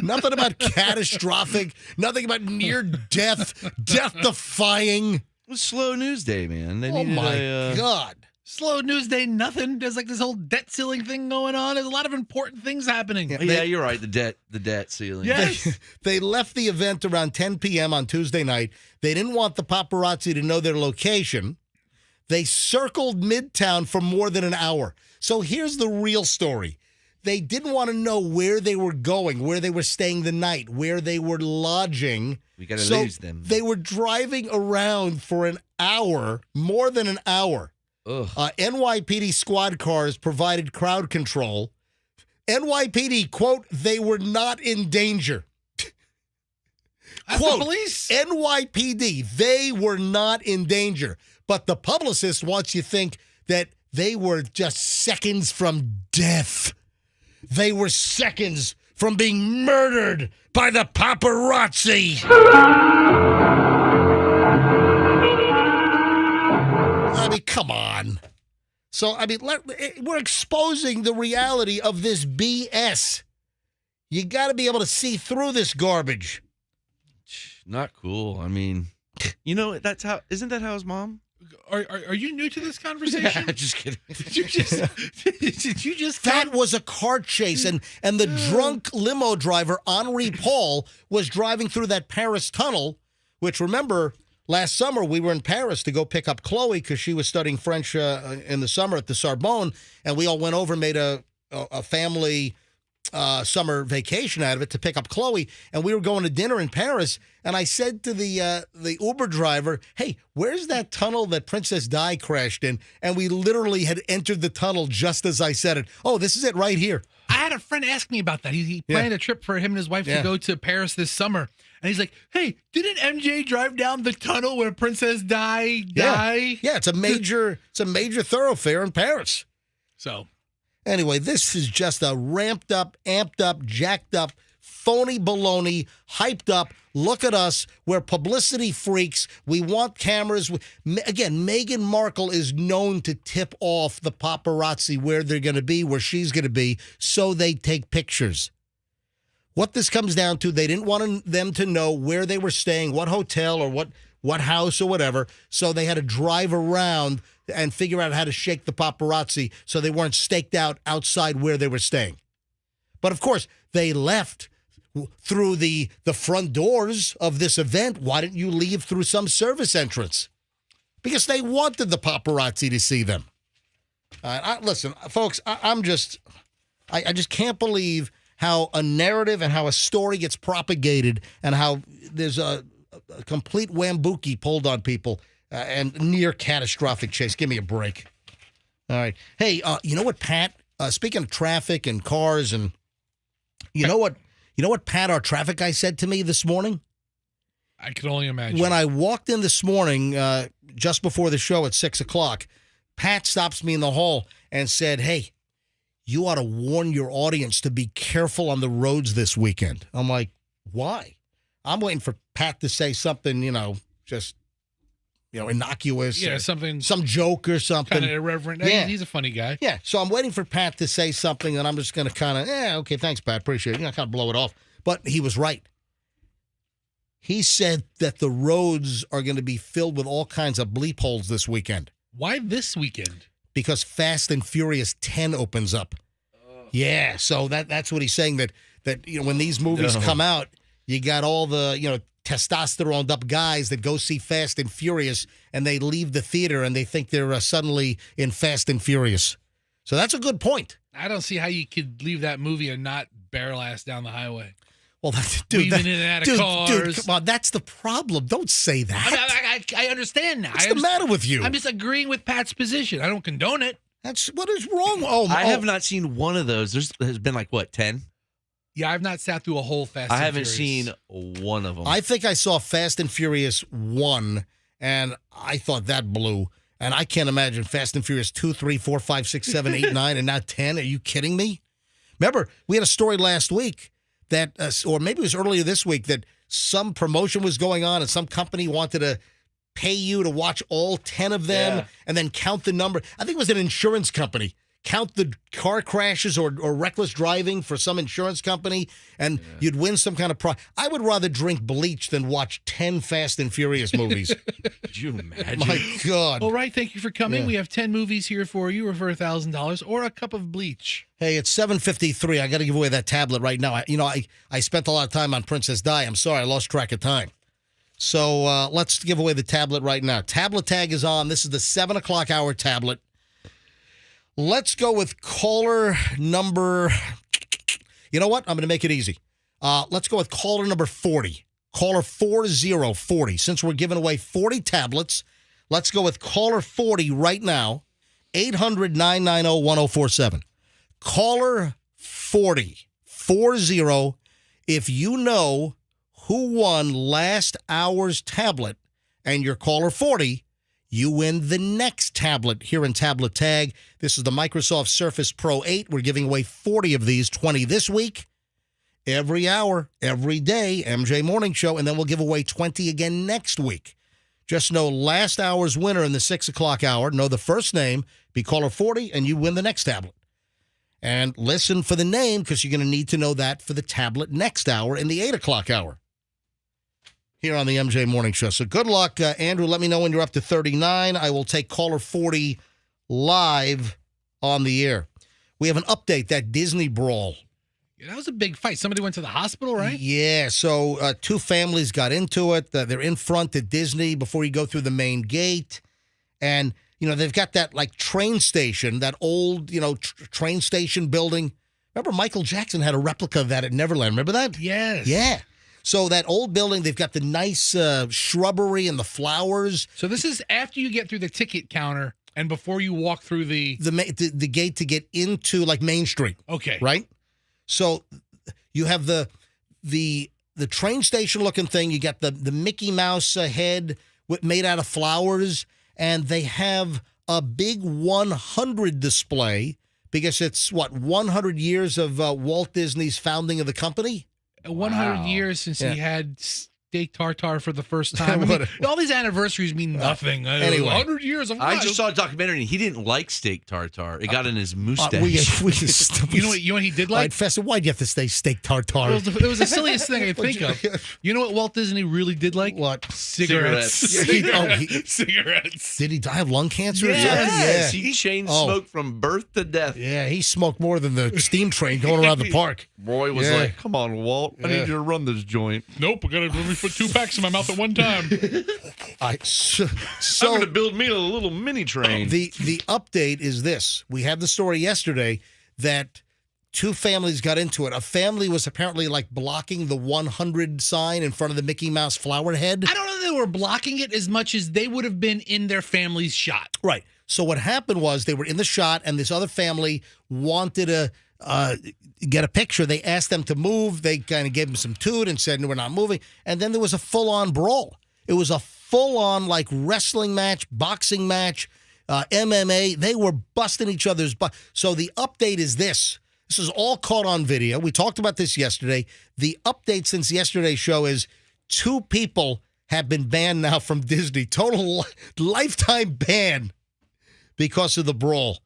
Nothing about catastrophic, nothing about near death, death-defying. It was slow news day, man. They Oh, needed my God. Slow news day, nothing. There's like this whole debt ceiling thing going on. There's a lot of important things happening. Yeah, you're right. The debt ceiling. Yes. They left the event around 10 p.m. on Tuesday night. They didn't want the paparazzi to know their location. They circled Midtown for more than an hour. So here's the real story. They didn't want to know where they were going, where they were staying the night, where they were lodging. We got to lose them. They were driving around for an hour, more than an hour. NYPD squad cars provided crowd control. NYPD, quote, they were not in danger. Quote, the police. NYPD, they were not in danger. But the publicist wants you to think that they were just seconds from death. They were seconds from being murdered by the paparazzi. I mean, come on. So, I mean, we're exposing the reality of this BS. You got to be able to see through this garbage. Not cool. I mean, you know, isn't that how his mom? Are you new to this conversation? Yeah, just kidding. Did you just That was a car chase, and the drunk limo driver, Henri Paul, was driving through that Paris tunnel, which, remember, last summer we were in Paris to go pick up Chloe because she was studying French in the summer at the Sorbonne, and we all went over and made a family summer vacation out of it to pick up Chloe, and we were going to dinner in Paris, and I said to the Uber driver, hey, where's that tunnel that Princess Di crashed in? And we literally had entered the tunnel just as I said it. Oh, this is it right here. I had a friend ask me about that. He planned a trip for him and his wife to go to Paris this summer. And he's like, hey, didn't MJ drive down the tunnel where Princess Di? Yeah, it's a major thoroughfare in Paris. So anyway, this is just a ramped up, amped up, jacked up, phony baloney, hyped up. Look at us. We're publicity freaks. We want cameras. Again, Meghan Markle is known to tip off the paparazzi where they're going to be, where she's going to be, so they take pictures. What this comes down to, they didn't want them to know where they were staying, what hotel or what house or whatever, so they had to drive around and figure out how to shake the paparazzi so they weren't staked out outside where they were staying. But, of course, they left through the front doors of this event. Why didn't you leave through some service entrance? Because they wanted the paparazzi to see them. Listen, folks, I just can't believe how a narrative and how a story gets propagated and how there's a complete wambuki pulled on people and near catastrophic chase. Give me a break. All right. Hey, you know what, Pat? Speaking of traffic and cars, and you know what, Pat, our traffic guy said to me this morning? I can only imagine. When I walked in this morning, just before the show at 6 o'clock, Pat stops me in the hall and said, "Hey, you ought to warn your audience to be careful on the roads this weekend." I'm like, why? I'm waiting for Pat to say something, just, innocuous. Yeah, some joke or something. Kind of irreverent. Yeah. He's a funny guy. Yeah, so I'm waiting for Pat to say something, and I'm just going to kind of, okay, thanks, Pat, appreciate it. Kind of blow it off. But he was right. He said that the roads are going to be filled with all kinds of bleep holes this weekend. Why this weekend? Because Fast and Furious 10 opens up. Yeah, so that's what he's saying, that when these movies come out, you got all the, testosterone up guys that go see Fast and Furious, and they leave the theater and they think they're suddenly in Fast and Furious. So that's a good point. I don't see how you could leave that movie and not barrel ass down the highway. Well, weaving in and out of cars. Dude, come on, that's the problem. Don't say that. I understand now. What's the matter with you? I'm just agreeing with Pat's position. I don't condone it. What is wrong? I have not seen one of those. There's been 10? Yeah, I've not sat through a whole Fast I and haven't Furious. seen one of them. I think I saw Fast and Furious 1, and I thought that blew. And I can't imagine Fast and Furious 2, 3, 4, 5, 6, 7, 8, 9, and not 10. Are you kidding me? Remember, we had a story last week that, or maybe it was earlier this week, that some promotion was going on and some company wanted to pay you to watch all 10 of them and then count the number. I think it was an insurance company. Count the car crashes or reckless driving for some insurance company, and you'd win some kind of prize. I would rather drink bleach than watch 10 Fast and Furious movies. Could you imagine? My God. All right, thank you for coming. Yeah. We have 10 movies here for you, or for $1,000, or a cup of bleach. Hey, it's 7:53. I got to give away that tablet right now. I spent a lot of time on Princess Di. I'm sorry, I lost track of time. So let's give away the tablet right now. Tablet tag is on. This is the 7 o'clock hour tablet. Let's go with caller number. You know what? I'm going to make it easy. Let's go with caller number 40. Caller 4040. Since we're giving away 40 tablets, let's go with caller 40 right now. 800-990-1047. Caller 40. If you know who won last hour's tablet and you're caller 40, you win the next tablet here in Tablet Tag. This is the Microsoft Surface Pro 8. We're giving away 40 of these, 20 this week. Every hour, every day, MJ Morning Show, and then we'll give away 20 again next week. Just know last hour's winner in the 6 o'clock hour, know the first name, be caller 40, and you win the next tablet. And listen for the name, because you're going to need to know that for the tablet next hour in the 8 o'clock hour here on the MJ Morning Show. So good luck, Andrew. Let me know when you're up to 39. I will take caller 40 live on the air. We have an update, that Disney brawl. Yeah, that was a big fight. Somebody went to the hospital, right? Yeah, so two families got into it. They're in front at Disney before you go through the main gate. And, they've got that, train station, that old, train station building. Remember Michael Jackson had a replica of that at Neverland. Remember that? Yes. Yeah. So that old building, they've got the nice shrubbery and the flowers. So this is after you get through the ticket counter and before you walk through the gate to get into Main Street. Okay. Right? So you have the train station looking thing. You got the Mickey Mouse head made out of flowers, and they have a big 100 display because it's 100 years of Walt Disney's founding of the company. 100 years since he had steak tartare for the first time. I mean, all these anniversaries mean nothing. Anyway. 100 years of I life. just saw a documentary and he didn't like steak tartare. It got in his mustache. You know what he did like? Right, Fester, why'd you have to say steak tartare? It was the silliest thing I could think of. You know what Walt Disney really did like? What? Cigarettes. Cigarettes. Did he die of lung cancer? Yes. Or something? Yes, he chain smoked from birth to death. Yeah, he smoked more than the steam train going around the park. Roy was like, "Come on, Walt, I need you to run this joint." Nope, I gotta put 2 packs in my mouth at one time. So I'm going to build me a little mini train. The update is this. We had the story yesterday that 2 families got into it. A family was apparently like blocking the 100 sign in front of the Mickey Mouse flower head. I don't know if they were blocking it as much as they would have been in their family's shot. Right. So what happened was they were in the shot and this other family wanted to get a picture. They asked them to move. They kind of gave them some toot and said, no, we're not moving. And then there was a full-on brawl. It was a full-on like wrestling match, boxing match, MMA. They were busting each other's butt. So the update is this. This is all caught on video. We talked about this yesterday. The update since yesterday's show is 2 people have been banned now from Disney. Total lifetime ban because of the brawl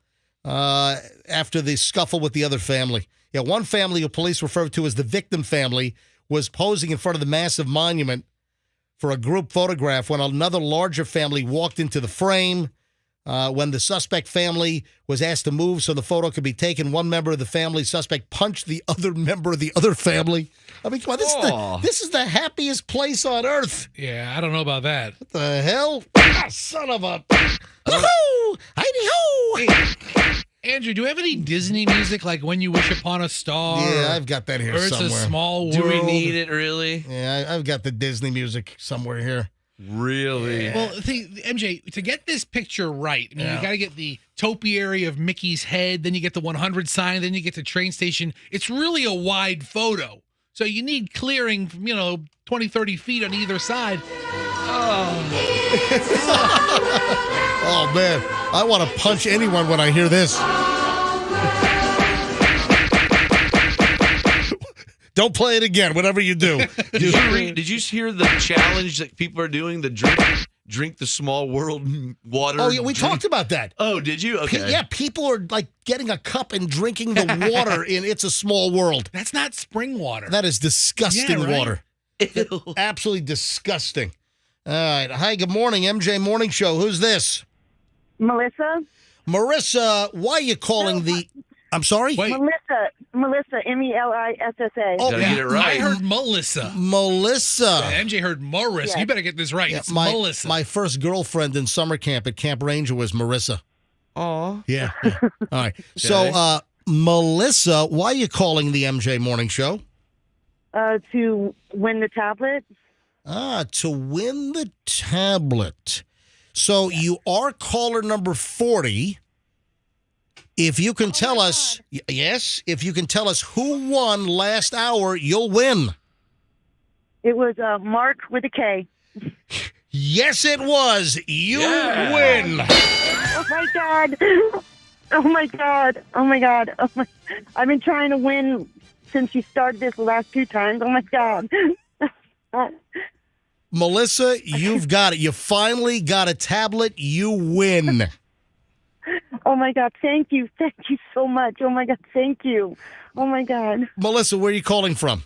after the scuffle with the other family. Yeah, one family who police referred to as the victim family was posing in front of the massive monument for a group photograph when another larger family walked into the frame. When the suspect family was asked to move so the photo could be taken, one member of the family suspect punched the other member of the other family. I mean, come on, this is the happiest place on earth. Yeah, I don't know about that. What the hell? Ah, son of a... Woohoo! Heidi-ho! Andrew, do we have any Disney music like When You Wish Upon a Star? Yeah, I've got that here or somewhere. It's a Small World. Do we need it, really? Yeah, I've got the Disney music somewhere here. Really? Well, MJ, to get this picture right, I mean, you got to get the topiary of Mickey's head, then you get the 100 sign, then you get the train station. It's really a wide photo. So you need clearing, 20, 30 feet on either side. Oh, man. I want to punch anyone when I hear this. Don't play it again, whatever you do. Did you hear the challenge that people are doing? The drink the small world water. Oh, yeah, we talked about that. Oh, did you? Okay. Yeah, people are like getting a cup and drinking the water in It's a Small World. That's not spring water. That is disgusting water. Ew. Absolutely disgusting. All right. Hi, good morning, MJ Morning Show. Who's this? Melissa. Marissa, why are you calling the... I'm sorry? Melissa, M-E-L-I-S-S-A. Oh, Gotta get it right. I heard Melissa. Melissa. Yeah, MJ heard Morris. Yes. You better get this right. Yeah, It's Melissa. My first girlfriend in summer camp at Camp Ranger was Marissa. Aw. Yeah. All right. So, Melissa, why are you calling the MJ Morning Show? To win the tablet. To win the tablet. So you are caller number 40. If you can tell us, if you can tell us who won last hour, you'll win. It was Mark with a K. Yes, it was. You win. Oh, my God. Oh, my God. Oh, my God. Oh, my. I've been trying to win since you started this the last 2 times. Oh, my God. Melissa, you've got it. You finally got a tablet. You win. Oh, my God. Thank you. Thank you so much. Oh, my God. Thank you. Oh, my God. Melissa, where are you calling from?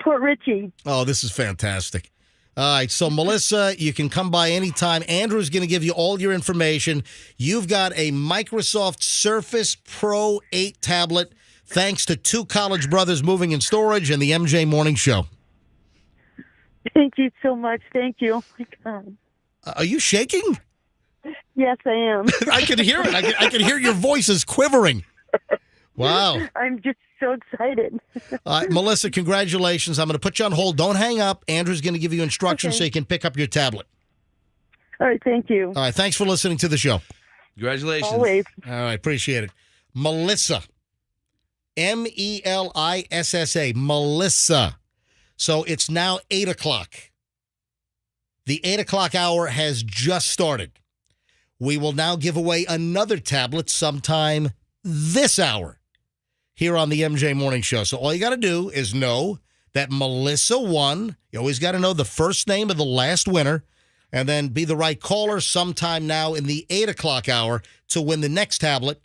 Port Richey. Oh, this is fantastic. All right, so Melissa, you can come by anytime. Andrew's going to give you all your information. You've got a Microsoft Surface Pro 8 tablet, thanks to 2 college brothers moving in storage and the MJ Morning Show. Thank you so much. Thank you. Oh, my God. Are you shaking? Yes, I am. I can hear it. I can hear your voices quivering. Wow. I'm just so excited. Melissa, congratulations. I'm going to put you on hold. Don't hang up. Andrew's going to give you instructions so you can pick up your tablet. All right, thank you. All right, thanks for listening to the show. Congratulations. Always. All right, appreciate it. Melissa. M-E-L-I-S-S-A. Melissa. So it's now 8 o'clock. The 8 o'clock hour has just started. We will now give away another tablet sometime this hour here on the MJ Morning Show. So all you got to do is know that Melissa won. You always got to know the first name of the last winner, and then be the right caller sometime now in the 8 o'clock hour to win the next tablet.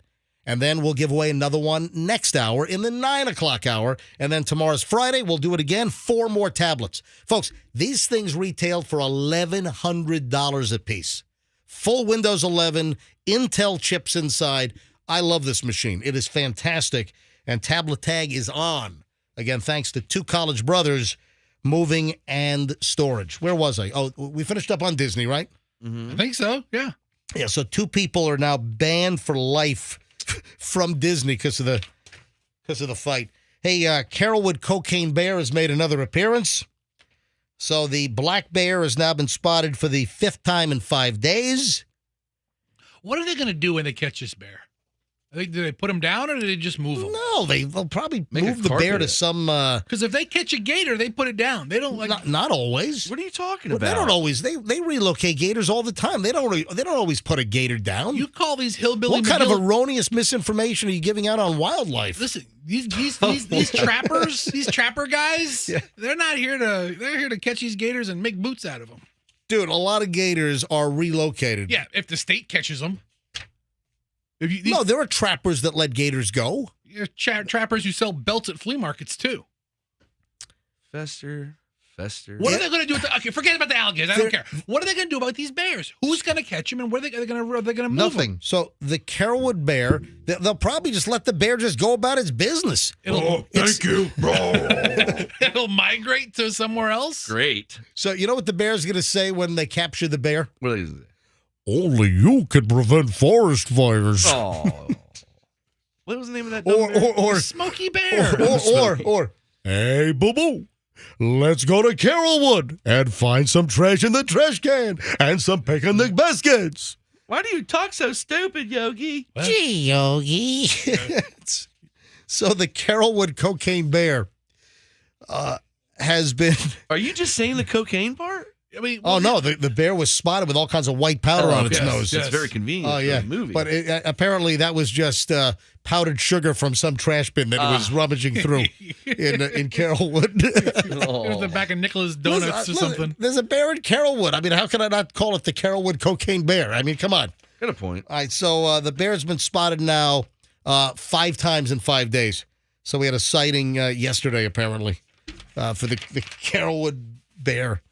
And then we'll give away another one next hour in the 9 o'clock hour. And then tomorrow's Friday. We'll do it again. 4 more tablets. Folks, these things retail for $1,100 a piece. Full Windows 11, Intel chips inside. I love this machine. It is fantastic. And Tablet Tag is on. Again, thanks to 2 college brothers, moving and storage. Where was I? Oh, we finished up on Disney, right? I think so, yeah. Yeah, so 2 people are now banned for life from Disney because of the fight. Hey, Carolwood Cocaine Bear has made another appearance. So the black bear has now been spotted for the 5th time in 5 days. What are they going to do when they catch this bear? Do they put him down, or do they just move him? No, they'll probably move the bear to some... Because if they catch a gator, they put it down. They don't like... Not always. What are you talking Well, about? they don't always. They relocate gators all the time. They don't always put a gator down. You call these hillbilly... What kind of erroneous misinformation are you giving out on wildlife? Listen, these trappers, these trapper guys, they're not here to... They're here to catch these gators and make boots out of them. Dude, a lot of gators are relocated. Yeah, if the state catches them. No, there are trappers that let gators go. Trappers who sell belts at flea markets, too. Fester. What are they going to do with okay, forget about the alligators. I don't care. What are they going to do about these bears? Who's going to catch them, and where are they going to move Nothing. them? So the Carolwood bear, they'll probably just let the bear just go about its business. Thank you, bro. It'll migrate to somewhere else? Great. So you know what the bear's going to say when they capture the bear? What is it? Only you can prevent forest fires. Oh. What was the name of that? Or Smokey Bear. Or hey, boo-boo, let's go to Carolwood and find some trash in the trash can and some picnic baskets. Why do you talk so stupid, Yogi? Gee, Yogi. So the Carolwood Cocaine Bear has been... Are you just saying the cocaine part? I mean, no, the bear was spotted with all kinds of white powder on its nose. It's very convenient for the movie. But apparently that was just powdered sugar from some trash bin that it was rummaging through in Carolwood. It was the back of Nicholas Donuts or something. There's a bear in Carolwood. I mean, how can I not call it the Carolwood Cocaine Bear? I mean, come on. Got a point. All right, so the bear's been spotted now 5 times in 5 days. So we had a sighting yesterday, apparently, for the Carolwood bear.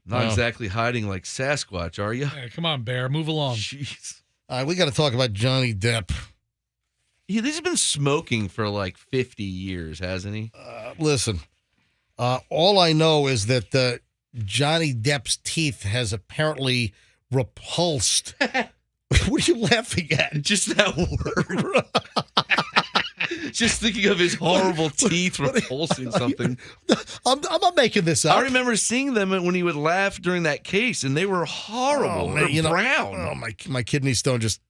Not exactly hiding like Sasquatch, are you? Hey, come on, Bear. Move along. Jeez. All right, we got to talk about Johnny Depp. He's been smoking for like 50 years, hasn't he? Listen, all I know is that Johnny Depp's teeth has apparently repulsed. What are you laughing at? Just that word. Just thinking of his horrible teeth repulsing something. I'm not making this up. I remember seeing them when he would laugh during that case, and they were horrible. They're brown. My kidney stone just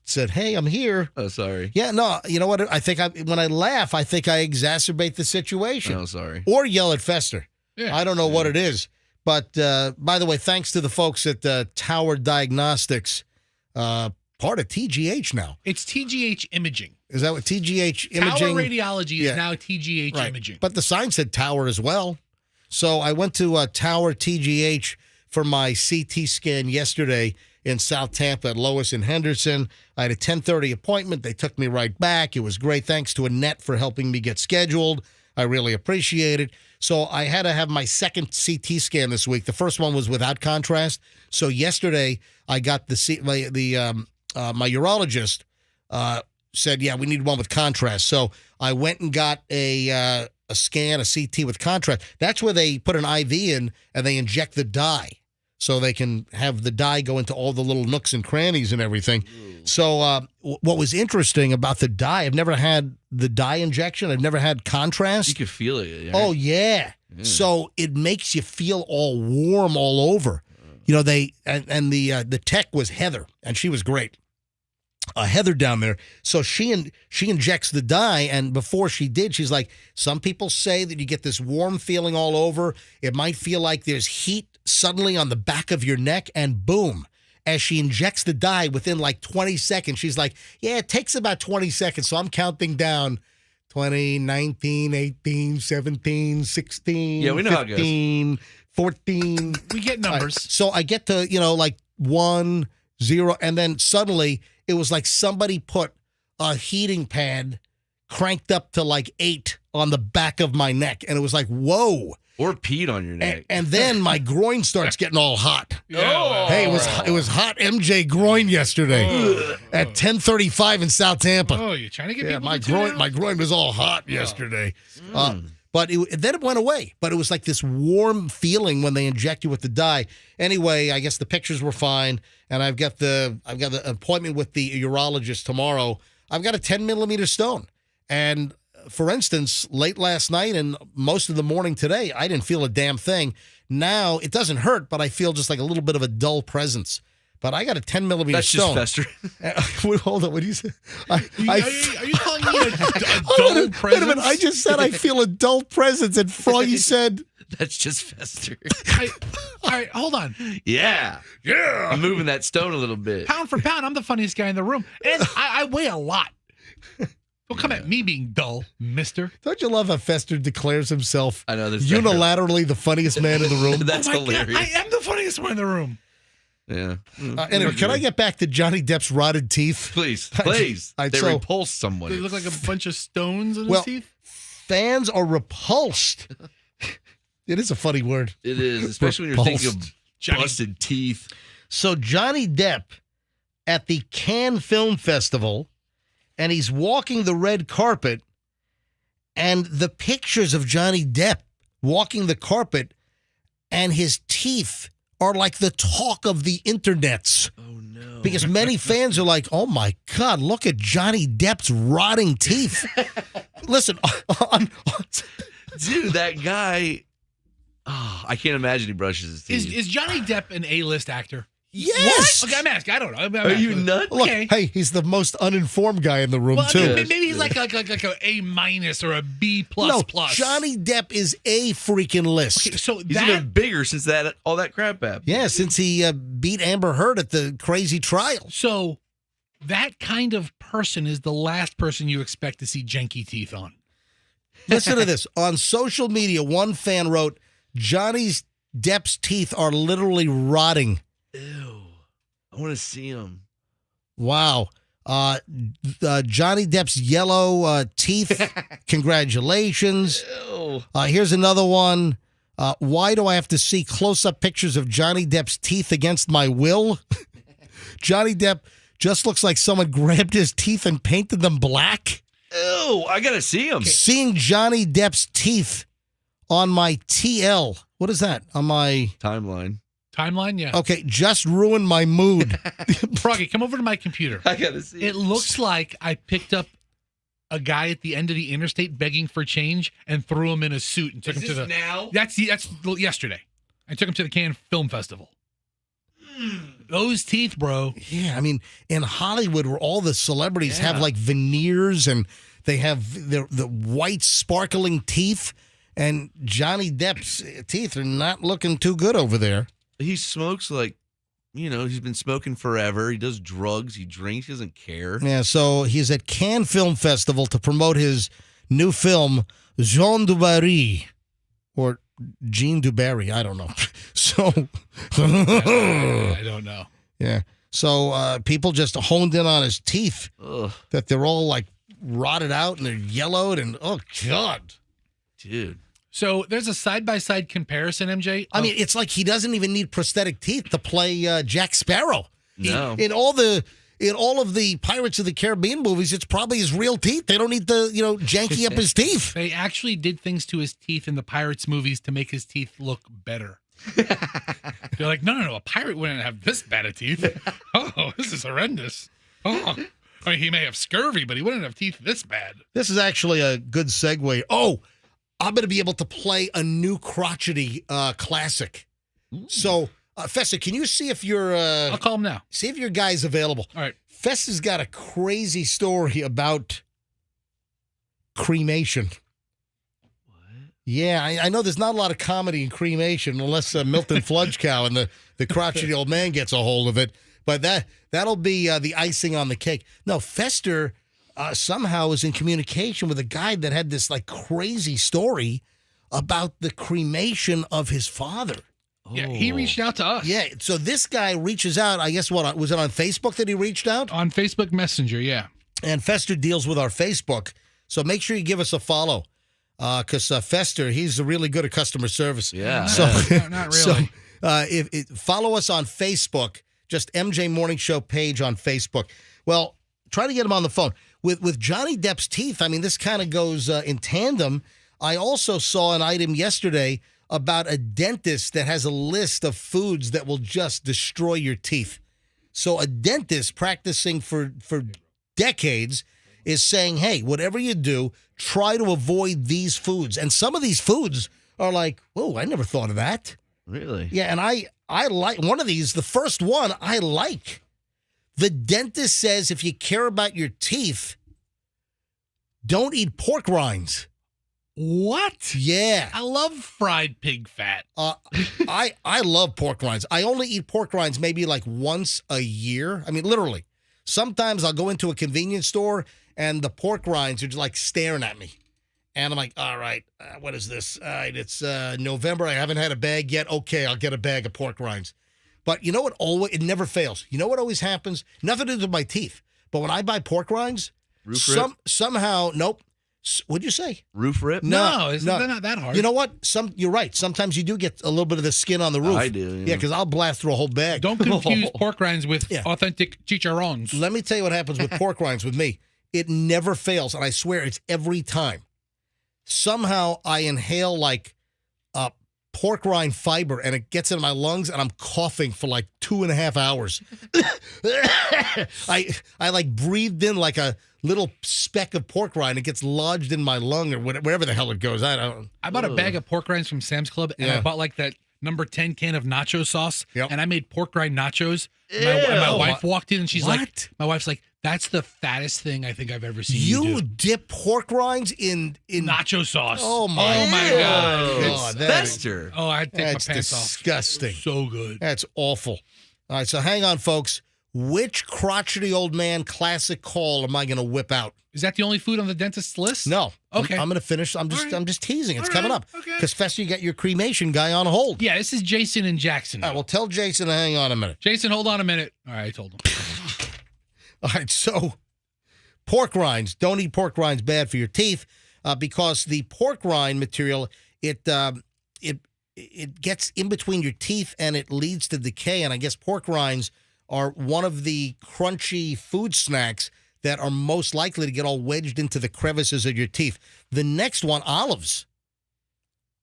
said, "Hey, I'm here." Oh, sorry. Yeah, no, you know what? I think when I laugh, I think I exacerbate the situation. Oh, sorry. Or yell at Fester. Yeah. I don't know what it is. But by the way, thanks to the folks at Tower Diagnostics, part of TGH now. It's TGH Imaging. Is that what TGH Imaging? Tower Radiology is now TGH Imaging. But the sign said Tower as well. So I went to Tower TGH for my CT scan yesterday in South Tampa at Lois and Henderson. I had a 10:30 appointment. They took me right back. It was great. Thanks to Annette for helping me get scheduled. I really appreciate it. So I had to have my second CT scan this week. The first one was without contrast. So yesterday I got my urologist said, yeah, we need one with contrast. So I went and got a scan, a CT with contrast. That's where they put an IV in and they inject the dye so they can have the dye go into all the little nooks and crannies and everything. So what was interesting about the dye, I've never had the dye injection. I've never had contrast. You could feel it. Yeah. Oh, yeah. So it makes you feel all warm all over. You know, the tech was Heather, and she was great. Heather down there. So she injects the dye, and before she did, she's like, some people say that you get this warm feeling all over. It might feel like there's heat suddenly on the back of your neck, and boom. As she injects the dye within like 20 seconds, she's like, yeah, it takes about 20 seconds. So I'm counting down 20, 19, 18, 17, 16, Yeah, we know how it goes. 15, 14. We get numbers. So I get to, like 1, 0, and then suddenly it was like somebody put a heating pad cranked up to like 8 on the back of my neck. And it was like, whoa. Or peed on your neck. And then my groin starts getting all hot. Yeah. Hey, it was hot MJ groin yesterday at 10:35 in South Tampa. Oh, you're trying to get people my to tune out? my groin was all hot yesterday. But then it went away. But it was like this warm feeling when they inject you with the dye. Anyway, I guess the pictures were fine, and I've got the appointment with the urologist tomorrow. I've got a 10-millimeter stone, and for instance, late last night and most of the morning today, I didn't feel a damn thing. Now it doesn't hurt, but I feel just like a little bit of a dull presence. But I got a 10-millimeter stone. That's just fester. Wait, hold on. What do you say? Are you calling me a dull presence? Wait a minute. I just said I feel a dull presence, and Froggy said That's just fester. All right, hold on. Yeah. I'm moving that stone a little bit. Pound for pound, I'm the funniest guy in the room. And I weigh a lot. Don't come at me being dull, mister. Don't you love how Fester declares himself I know, unilaterally the funniest man in the room? That's hilarious. God, I am the funniest one in the room. Yeah. Anyway, can I get back to Johnny Depp's rotted teeth? Please. They so- repulse someone. They look like a bunch of stones in Well, his teeth. Fans are repulsed. It is a funny word. It is, especially when you're thinking of busted teeth. So Johnny Depp at the Cannes Film Festival, and he's walking the red carpet, and the pictures of Johnny Depp walking the carpet and his teeth are like the talk of the internets. Oh, no. Because many fans are like, oh, my God, look at Johnny Depp's rotting teeth. Listen, dude, that guy, I can't imagine he brushes his teeth. Is Johnny Depp an A-list actor? Yes. What? Okay, I'm asking. I don't know. Are you nuts? Look, Okay. hey, he's the most uninformed guy in the room, Well, I too. mean, maybe he's like a A- or a B++. No, Johnny Depp is a freaking list. Okay, so He's even bigger since all that crap happened. Yeah, since he beat Amber Heard at the crazy trial. So that kind of person is the last person you expect to see janky teeth on. Listen to this. On social media, one fan wrote, Johnny Depp's teeth are literally rotting. Ew. I want to see him. Wow. Johnny Depp's yellow teeth. Congratulations. Ew. Here's another one. Why do I have to see close-up pictures of Johnny Depp's teeth against my will? Johnny Depp just looks like someone grabbed his teeth and painted them black. Ew, I got to see him. Seeing Johnny Depp's teeth on my TL. What is that? On my timeline. Timeline, yeah. Okay, just ruined my mood. Froggy, come over to my computer. I got to see it. Looks like I picked up a guy at the end of the interstate begging for change and threw him in a suit and took him to the. Now? That's yesterday. I took him to the Cannes Film Festival. Those teeth, bro. Yeah, I mean, in Hollywood, where all the celebrities have like veneers and they have the white sparkling teeth, and Johnny Depp's teeth are not looking too good over there. He smokes he's been smoking forever. He does drugs. He drinks. He doesn't care. Yeah, so he's at Cannes Film Festival to promote his new film, Jean Dubarry, or Jean Dubarry. I don't know. So I don't know. Yeah. So people just honed in on his teeth. Ugh. That they're all like rotted out and they're yellowed and oh God. Dude. So there's a side-by-side comparison, MJ. I mean, it's like he doesn't even need prosthetic teeth to play Jack Sparrow. No. In all of the Pirates of the Caribbean movies, it's probably his real teeth. They don't need to, janky up his teeth. They actually did things to his teeth in the Pirates movies to make his teeth look better. They're like, no, a pirate wouldn't have this bad of teeth. Oh, this is horrendous. Oh, I mean, he may have scurvy, but he wouldn't have teeth this bad. This is actually a good segue. Oh, I'm going to be able to play a new Crotchety classic. So, Fessa, can you see if you're... I'll call him now. See if your guy's available. All right. Fessa's got a crazy story about cremation. Yeah, I know there's not a lot of comedy in cremation unless Milton Fludgecow and the crotchety old man gets a hold of it. But that'll be the icing on the cake. No, Fester somehow is in communication with a guy that had this like crazy story about the cremation of his father. Yeah, he reached out to us. Yeah, so this guy reaches out. I guess what was it on Facebook that he reached out? On Facebook Messenger, yeah. And Fester deals with our Facebook, so make sure you give us a follow, because Fester, he's really good at customer service. Yeah. So not really. So follow us on Facebook, just MJ Morning Show page on Facebook. Well, try to get him on the phone with Johnny Depp's teeth. I mean, this kind of goes in tandem. I also saw an item yesterday about a dentist that has a list of foods that will just destroy your teeth. So a dentist practicing for decades is saying, hey, whatever you do, try to avoid these foods. And some of these foods are like, whoa, I never thought of that. Really? Yeah, and I like one of these, the first one I like. The dentist says if you care about your teeth, don't eat pork rinds. What? Yeah. I love fried pig fat. I love pork rinds. I only eat pork rinds maybe like once a year. I mean, literally. Sometimes I'll go into a convenience store and the pork rinds are just like staring at me. And I'm like, all right, what is this? All right, it's November. I haven't had a bag yet. Okay, I'll get a bag of pork rinds. But you know what? It never fails. You know what always happens? Nothing to do with my teeth. But when I buy pork rinds, somehow, nope. What'd you say? Roof rip? No, they're not that hard. You know what? You're right. Sometimes you do get a little bit of the skin on the roof. I do. Yeah, because I'll blast through a whole bag. Don't confuse pork rinds with authentic chicharrones. Let me tell you what happens with pork rinds with me. It never fails, and I swear it's every time. Somehow I inhale like pork rind fiber, and it gets in my lungs, and I'm coughing for like 2.5 hours. I like breathed in like a little speck of pork rind. It gets lodged in my lung or wherever the hell it goes. I bought a bag of pork rinds from Sam's Club, and I bought like that number 10 can of nacho sauce, and I made pork rind nachos. And my wife walked in, and she's like, my wife's like, that's the fattest thing I think I've ever seen you do. Dip pork rinds in nacho sauce. Oh my God. Fester. I'd take my pants disgusting. off. So good. That's awful. All right, so hang on, folks. Which crotchety old man classic call am I going to whip out? Is that the only food on the dentist's list? No. Okay. I'm going to finish. I'm just teasing. It's coming up. Because Fester, you got your cremation guy on hold. Yeah, this is Jason in Jackson. All right, well, tell Jason to hang on a minute. Jason, hold on a minute. All right, I told him. All right, so pork rinds. Don't eat pork rinds. Bad for your teeth because the pork rind material, it gets in between your teeth and it leads to decay. And I guess pork rinds are one of the crunchy food snacks that are most likely to get all wedged into the crevices of your teeth. The next one, olives.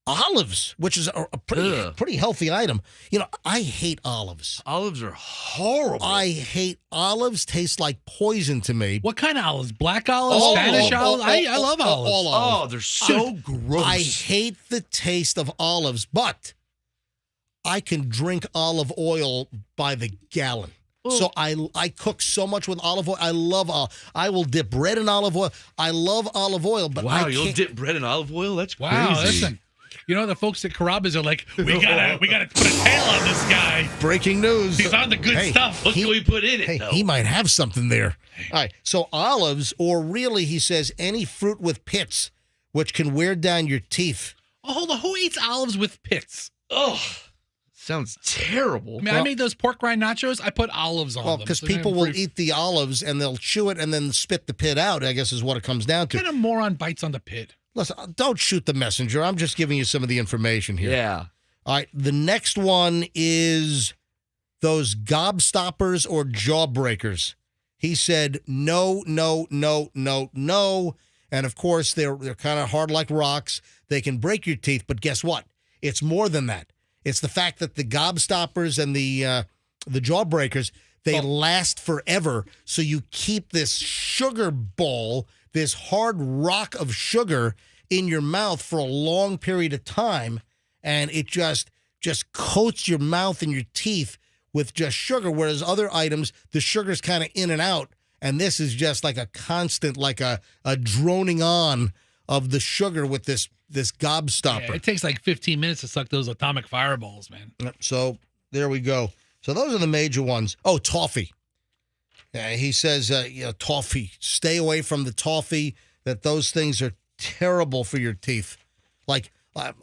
Olives, which is a pretty healthy item. You know, I hate olives. Olives are horrible. I hate olives. Taste like poison to me. What kind of olives? Black olives? Spanish olives? I love olives. All olives. Oh, they're so gross. I hate the taste of olives, but I can drink olive oil by the gallon. Ooh. So I cook so much with olive oil. I love I will dip bread in olive oil. I love olive oil, but wow, you'll dip bread in olive oil? That's crazy. Wow, listen. You know, the folks at Carrabba's are like, we gotta put a tail on this guy. Breaking news. He's on the good stuff. What can we put in it, though? He might have something there. All right, so olives, or really, he says, any fruit with pits, which can wear down your teeth. Oh, hold on. Who eats olives with pits? Oh, sounds terrible. I mean, I made those pork rind nachos. I put olives on them. Because people will eat the olives, and they'll chew it and then spit the pit out, I guess is what it comes down to. What kind of moron bites on the pit? Listen, don't shoot the messenger. I'm just giving you some of the information here. Yeah. All right. The next one is those gobstoppers or jawbreakers. He said, no, no, no, no, no. And, of course, they're kind of hard like rocks. They can break your teeth. But guess what? It's more than that. It's the fact that the gobstoppers and the jawbreakers, they last forever. So you keep this sugar ball, this hard rock of sugar in your mouth for a long period of time, and it just coats your mouth and your teeth with just sugar, whereas other items, the sugar's kind of in and out, and this is just like a constant, like a droning on of the sugar with this gobstopper. Yeah, it takes like 15 minutes to suck those atomic fireballs, man. So there we go. So those are the major ones. Oh, toffee. He says, toffee. Stay away from the toffee. That those things are terrible for your teeth. Like what?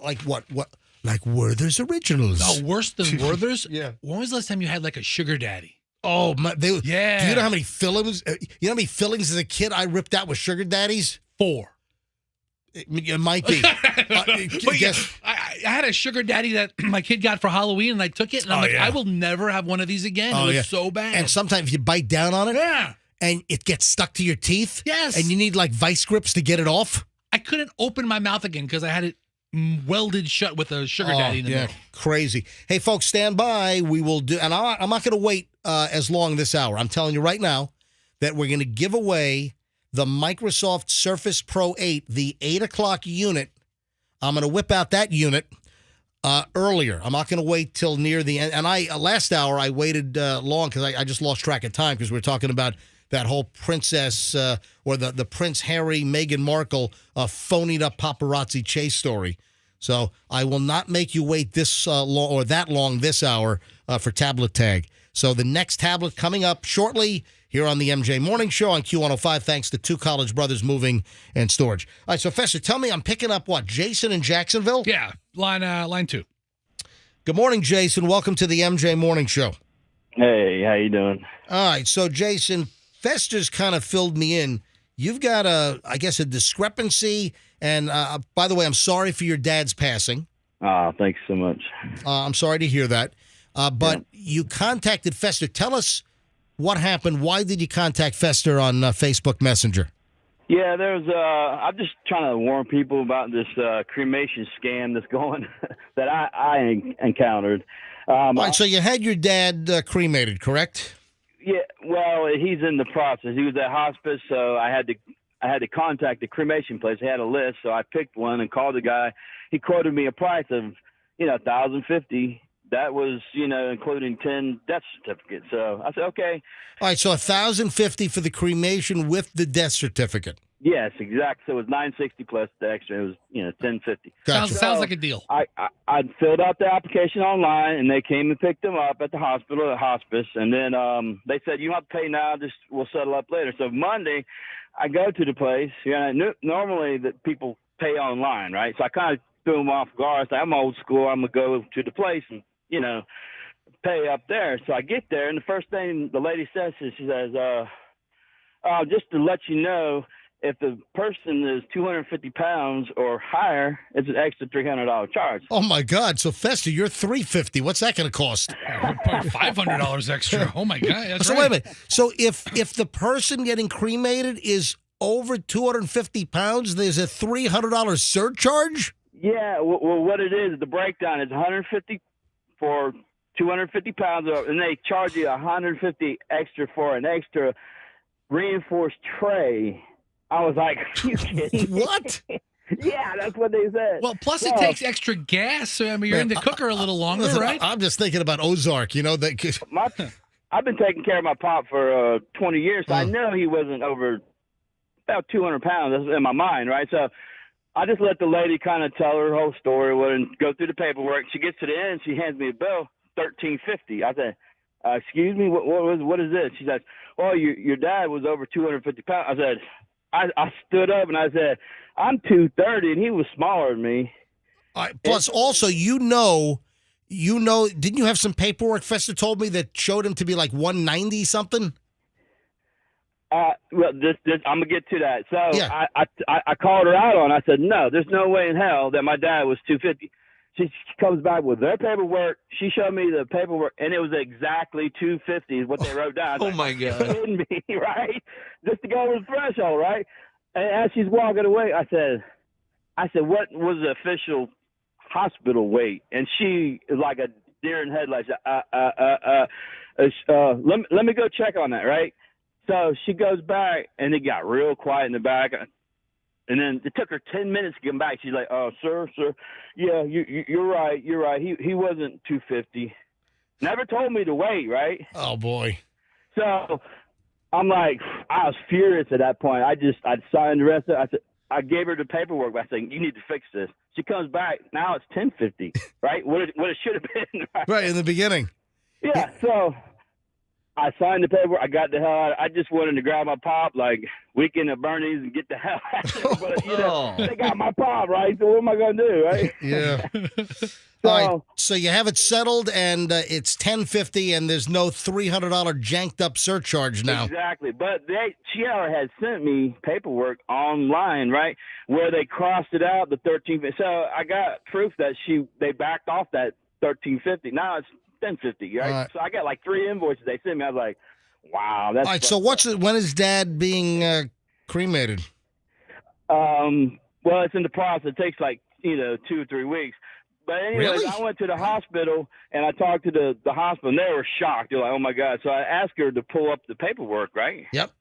Like Werther's Originals. No, worse than Werther's? Yeah. When was the last time you had like a sugar daddy? Oh, yeah. Do you know how many fillings? You know how many fillings as a kid I ripped out with sugar daddies? 4. It might be. But I had a sugar daddy that my kid got for Halloween, and I took it, and I'm I will never have one of these again. It was so bad. And sometimes you bite down on it, and it gets stuck to your teeth. Yes. And you need like vice grips to get it off. I couldn't open my mouth again because I had it welded shut with a sugar daddy in the middle. Crazy. Hey, folks, stand by. We will do, and I'm not going to wait as long this hour. I'm telling you right now that we're going to give away the Microsoft Surface Pro 8, the 8 o'clock unit. I'm going to whip out that unit earlier. I'm not going to wait till near the end. And last hour I waited long because I just lost track of time because we were talking about that whole princess or the Prince Harry, Meghan Markle phonied up paparazzi chase story. So I will not make you wait this long or that long this hour for tablet tag. So the next tablet coming up shortly here on the MJ Morning Show on Q105, thanks to Two College Brothers Moving and Storage. All right, so Fester, tell me I'm picking up what, Jason in Jacksonville? Yeah, line 2. Good morning, Jason. Welcome to the MJ Morning Show. Hey, how you doing? All right, so Jason, Fester's kind of filled me in. You've got a discrepancy, and by the way, I'm sorry for your dad's passing. Thanks so much. I'm sorry to hear that. But you contacted Fester. Tell us what happened. Why did you contact Fester on Facebook Messenger? Yeah, I'm just trying to warn people about this cremation scam that's going that I encountered. All right, so you had your dad cremated, correct? Yeah, well, he's in the process. He was at hospice, so I had to contact the cremation place. They had a list, so I picked one and called the guy. He quoted me a price of, $1,050. That was, including 10 death certificates. So I said, okay. All right, so $1,050 for the cremation with the death certificate. Yes, exactly. So it was $960 plus the extra. It was, $1,050. Gotcha. Sounds like a deal. I filled out the application online, and they came and picked him up at the hospital, at hospice, and then they said, you don't have to pay now, we'll settle up later. So Monday, I go to the place. Normally that people pay online, right? So I kind of threw them off guard. I said, I'm old school. I'm going to go to the place and, pay up there. So I get there, and the first thing the lady says is, she says, just to let you know, if the person is 250 pounds or higher, it's an extra $300 charge. Oh, my God. So, Fester, you're $350. What's that going to cost? $500 extra. Oh, my God. That's so, right. wait a minute. So, if the person getting cremated is over 250 pounds, there's a $300 surcharge? Yeah. Well, what it is, the breakdown is 150 for 250 pounds, and they charge you 150 extra for an extra reinforced tray. I was like, are you kidding? What? Yeah, that's what they said. Well, plus it takes extra gas. So, you're in the cooker a little longer, Listen, right? I'm just thinking about Ozark, I've been taking care of my pop for 20 years, so I know he wasn't over about 200 pounds. That's in my mind, right? So I just let the lady kind of tell her whole story and go through the paperwork. She gets to the end, she hands me a bill, $1,350. I said, excuse me, what is this? She says, oh, your dad was over 250 pounds. I said, I stood up and I said, I'm 230, and he was smaller than me. All right, plus, also, didn't you have some paperwork Fester told me that showed him to be like 190 something? Well, I'm gonna get to that. So yeah. I called her out on. I said, no, there's no way in hell that my dad was 250. She comes back with their paperwork. She showed me the paperwork, and it was exactly 250 is what they wrote down. Oh, my God. You're kidding me, right? Just to go over the threshold, right? And as she's walking away, I said, what was the official hospital weight? And she is like a deer in headlights. Let me go check on that, right? So she goes back, and it got real quiet in the back. And then it took her 10 minutes to get back. She's like, "Oh, sir, yeah, you're right. You're right. He wasn't 250. Never told me to wait, right?" Oh boy. So I'm like, I was furious at that point. I signed the rest of it. I gave her the paperwork by saying, "You need to fix this." She comes back. Now it's 1050, right? What it should have been. Right in the beginning. Yeah. So I signed the paperwork. I got the hell out. I just wanted to grab my pop, like weekend at Bernie's, and get the hell out of there. But you know, they got my pop, right? So what am I gonna do, right? Yeah. All right. So you have it settled, and it's $10.50, and there's no $300 janked up surcharge now. Exactly. But Chiara had sent me paperwork online, right, where they crossed it out, the $13.50. So I got proof that they backed off that $13.50. Now it's $10.50, right? All right. So I got like 3 invoices they sent me. I was like, wow, that's All right. So when is Dad being cremated? Well, it's in the process. It takes like 2 or 3 weeks. But anyways, Really? I went to the hospital and I talked to the hospital, and they were shocked. They're like, "Oh my God!" So I asked her to pull up the paperwork, right? Yep.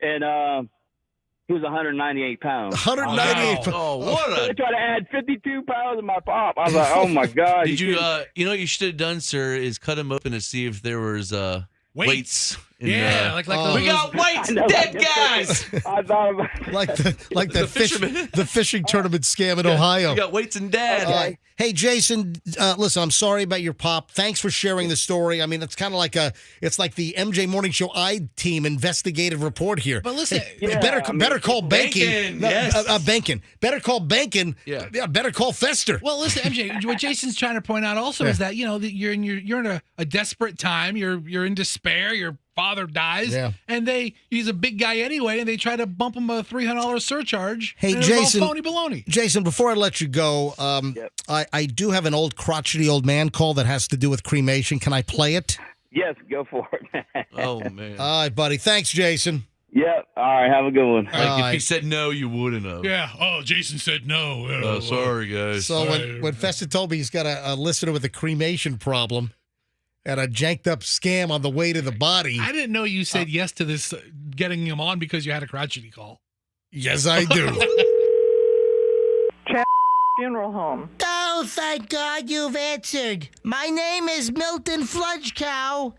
And he was 198 pounds. 198 pounds. Oh, what They a... tried to add 52 pounds in my pop. I was like, "Oh my God!" Did you, you know what you should have done, sir, is cut him open to see if there was weights. In, Yeah, like those- we got weights, dead guys. I thought about like that fishing tournament scam in Ohio. We got weights and dad. Hey, Jason, listen, I'm sorry about your pop. Thanks for sharing the story. I mean, it's kind of like it's like the MJ Morning Show I-Team investigative report here. But listen, better call Bankin. Bankin, yes. Bankin. Better call Bankin. Yeah. Better call Fester. Well, listen, MJ, what Jason's trying to point out also is that that you're in a desperate time. You're in despair. Your father dies, and he's a big guy anyway, and they try to bump him a $300 surcharge. Hey, and it's Jason. all phony baloney. Jason, before I let you go, I do have an old crotchety old man call that has to do with cremation. Can I play it? Yes, go for it, man. Oh, man. All right, buddy. Thanks, Jason. Yep. All right. Have a good one. Like, if he said no, you wouldn't have. Yeah. Oh, Jason said no. Oh, sorry, guys. So when Fester told me he's got a listener with a cremation problem and a janked up scam on the way to the body. I didn't know you said yes to this, getting him on because you had a crotchety call. Yes, I do. Funeral home. Oh, thank God you've answered. My name is Milton Fludgecow,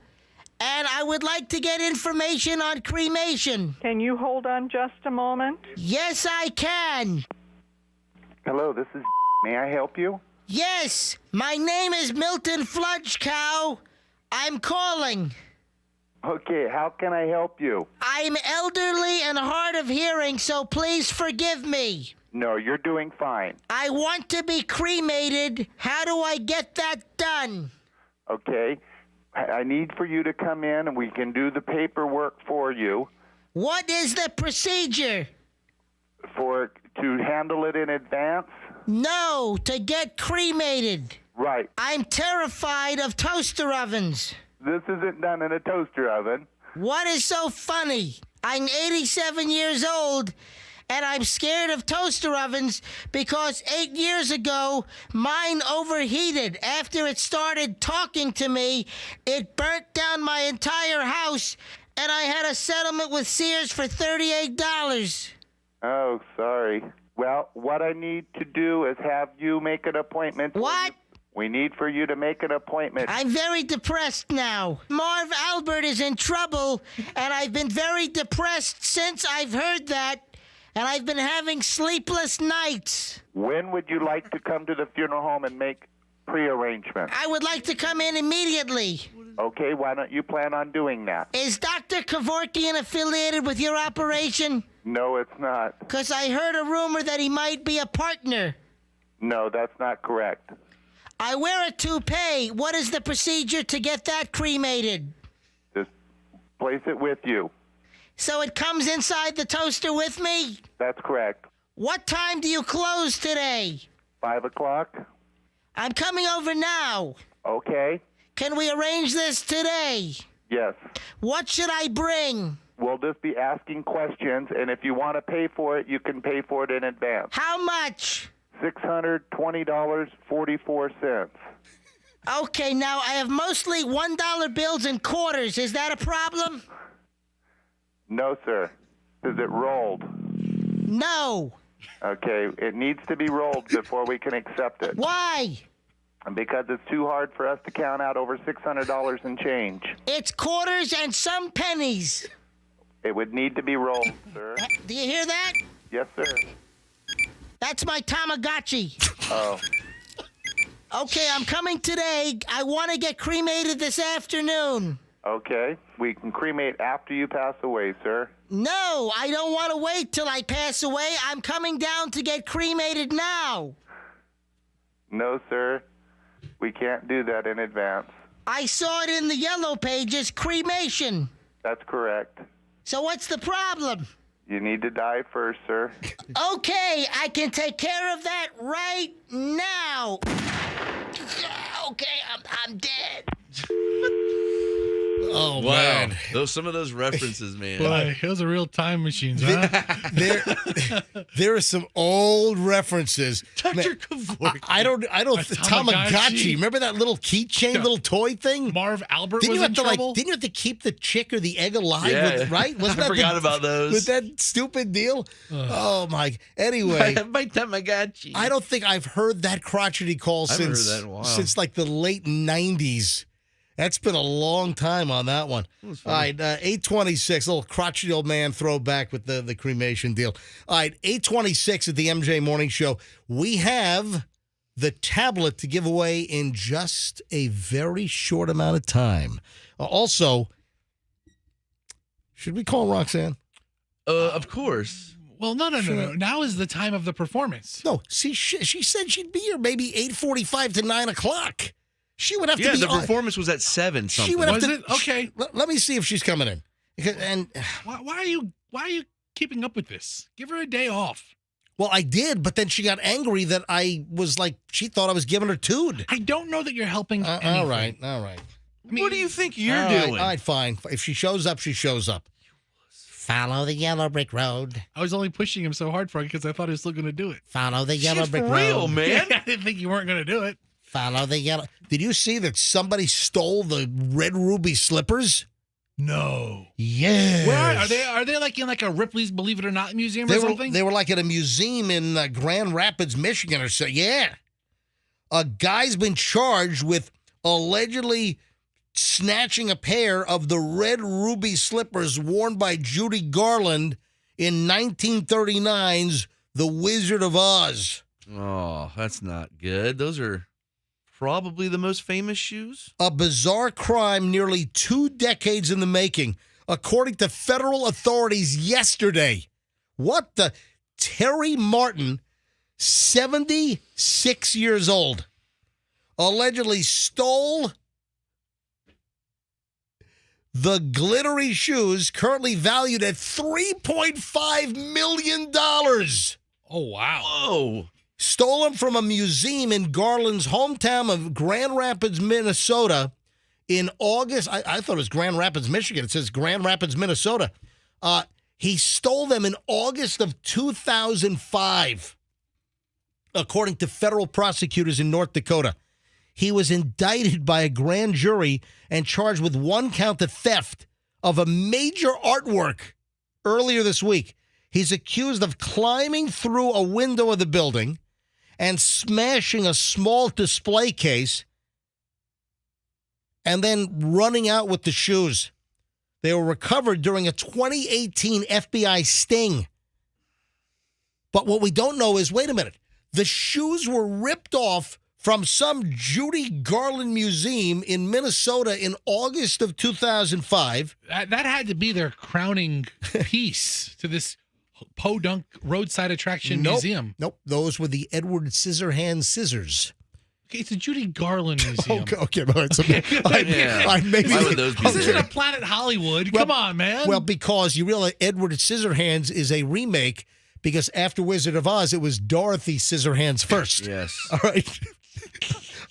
and I would like to get information on cremation. Can you hold on just a moment? Yes, I can. Hello, this is. May I help you? Yes, my name is Milton Fludgecow. I'm calling. Okay, how can I help you? I'm elderly and hard of hearing, so please forgive me. No, you're doing fine. I want to be cremated. How do I get that done? Okay, I need for you to come in and we can do the paperwork for you. What is the procedure? To handle it in advance? No, to get cremated. Right. I'm terrified of toaster ovens. This isn't done in a toaster oven. What is so funny? I'm 87 years old, and I'm scared of toaster ovens because 8 years ago, mine overheated. After it started talking to me, it burnt down my entire house, and I had a settlement with Sears for $38. Oh, sorry. Well, what I need to do is have you make an appointment. What? We need for you to make an appointment. I'm very depressed now. Marv Albert is in trouble, and I've been very depressed since I've heard that, and I've been having sleepless nights. When would you like to come to the funeral home and make pre-arrangements? I would like to come in immediately. Okay, why don't you plan on doing that? Is Dr. Kevorkian affiliated with your operation? No, it's not. Because I heard a rumor that he might be a partner. No, that's not correct. I wear a toupee. What is the procedure to get that cremated? Just place it with you. So it comes inside the toaster with me? That's correct. What time do you close today? 5 o'clock. I'm coming over now. Okay. Can we arrange this today? Yes. What should I bring? We'll just be asking questions, and if you want to pay for it, you can pay for it in advance. How much? $620.44. Okay, now I have mostly $1 bills and quarters. Is that a problem? No, sir. Is it rolled? No. Okay, it needs to be rolled before we can accept it. Why? Because it's too hard for us to count out over $600 and change. It's quarters and some pennies. It would need to be rolled, sir. Do you hear that? Yes, sir. That's my Tamagotchi. Oh. Okay, I'm coming today. I want to get cremated this afternoon. Okay, we can cremate after you pass away, sir. No, I don't want to wait till I pass away. I'm coming down to get cremated now. No, sir. We can't do that in advance. I saw it in the yellow pages, cremation. That's correct. So what's the problem? You need to die first, sir. Okay, I can take care of that right now. Okay, I'm dead. Oh, wow. man. Some of those references, man. Boy, those are real time machines, huh? There are some old references. Dr. Kevorkian. I don't. Tamagotchi. Remember that little keychain, little toy thing? Marv Albert didn't was you have in to trouble? didn't you have to keep the chick or the egg alive? Yeah. Right? Wasn't I that forgot about those. With that stupid deal. Oh my. Anyway, my Tamagotchi. I don't think I've heard that crotchety call I haven't since heard that in a while. since like the late '90s. That's been a long time on that one. All right, 826, a little crotchety old man throwback with the cremation deal. All right, 826 at the MJ Morning Show. We have the tablet to give away in just a very short amount of time. Also, should we call Roxanne? Of course. Well, no. Now is the time of the performance. No, see, she said she'd be here maybe 8:45 to 9 o'clock. She would have to be. Yeah, the performance was at 7 something. She would have Was to. it? Okay. Let me see if she's coming in. And Why are you keeping up with this? Give her a day off. well, I did, but then she got angry that I was like, she thought I was giving her tood. I don't know that you're helping. All right. I mean, What do you think you're All right, doing? all right, fine. If she shows up, she shows up. Follow the yellow brick road. I was only pushing him so hard for it because I thought he was still going to do it. Follow the yellow She's brick for road. real, man. I didn't think you weren't going to do it. Follow the yellow. Did you see that somebody stole the red ruby slippers? No. Yes. Where are they? Are they like in like a Ripley's Believe It or Not museum or something? They were like at a museum in Grand Rapids, Michigan, or so. Yeah. A guy's been charged with allegedly snatching a pair of the red ruby slippers worn by Judy Garland in 1939's The Wizard of Oz. Oh, that's not good. Those are probably the most famous shoes. A bizarre crime nearly 2 decades in the making, according to federal authorities yesterday. What the? Terry Martin, 76 years old, allegedly stole the glittery shoes currently valued at $3.5 million. Oh, wow. Whoa. Stole them from a museum in Garland's hometown of Grand Rapids, Minnesota in August. I thought it was Grand Rapids, Michigan. It says Grand Rapids, Minnesota. He stole them in August of 2005, according to federal prosecutors in North Dakota. He was indicted by a grand jury and charged with 1 count of theft of a major artwork earlier this week. He's accused of climbing through a window of the building and smashing a small display case and then running out with the shoes. They were recovered during a 2018 FBI sting. But what we don't know is, wait a minute, the shoes were ripped off from some Judy Garland museum in Minnesota in August of 2005. That had to be their crowning piece to this podunk roadside attraction museum. Nope, those were the Edward Scissorhands scissors. Okay, it's a Judy Garland museum. Okay, all right. So maybe Why would those be This isn't there? a Planet Hollywood. Well- Come on, man. Well, because you realize Edward Scissorhands is a remake, because after Wizard of Oz, it was Dorothy Scissorhands first. Yes. All right.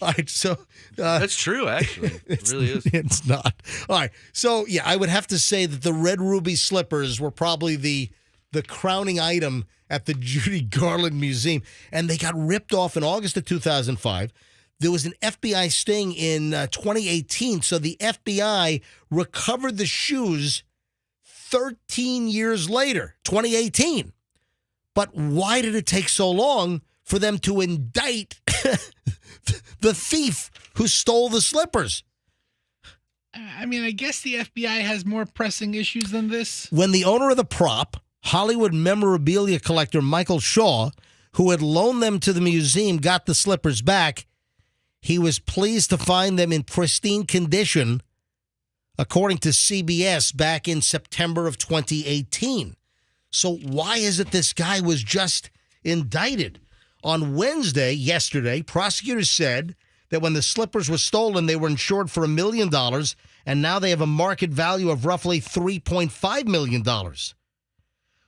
All right, so That's true, actually. It really is. It's not. All right, so yeah, I would have to say that the red ruby slippers were probably the crowning item at the Judy Garland Museum, and they got ripped off in August of 2005. There was an FBI sting in 2018, so the FBI recovered the shoes 13 years later, 2018. But why did it take so long for them to indict the thief who stole the slippers? I mean, I guess the FBI has more pressing issues than this. When the owner of the prop, Hollywood memorabilia collector Michael Shaw, who had loaned them to the museum, got the slippers back, he was pleased to find them in pristine condition according to CBS back in September of 2018. So why is it this guy was just indicted? On Wednesday, yesterday, prosecutors said that when the slippers were stolen, they were insured for $1 million, and now they have a market value of roughly $3.5 million.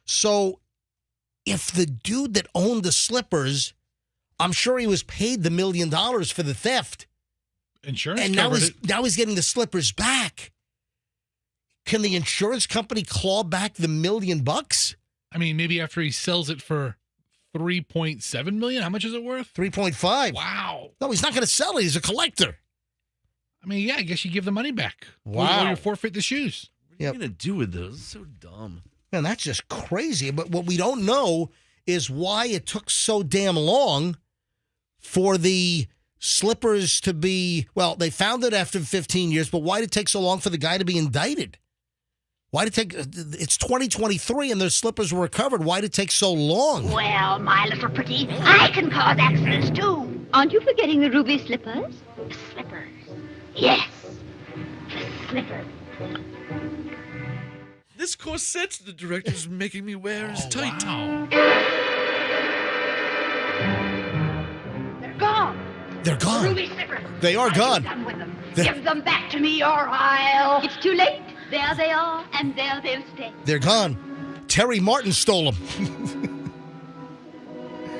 So if the dude that owned the slippers, I'm sure he was paid the $1 million for the theft. Insurance and covered it. now he's getting the slippers back. Can the insurance company claw back the $1 million? I mean, maybe after he sells it for $3.7 million. How much is it worth? 3.5. Wow. No, he's not going to sell it. He's a collector. I mean, yeah, I guess you give the money back. Wow. Or you forfeit the shoes. What are you going to do with those? It's so dumb. Man, that's just crazy. But what we don't know is why it took so damn long for the slippers to be, well, they found it after 15 years, but why did it take so long for the guy to be indicted? Why did it take, it's 2023 and their slippers were recovered. Why did it take so long? Well, my little pretty, I can cause accidents too. Aren't you forgetting the ruby slippers? The slippers. Yes, the slippers. This corset the director's making me wear is tight. Wow. They're gone. They're gone. The ruby slippers. They are gone. I'm done with them. Give them back to me or I'll... It's too late. There they are, and there they'll stay. They're gone. Terry Martin stole them.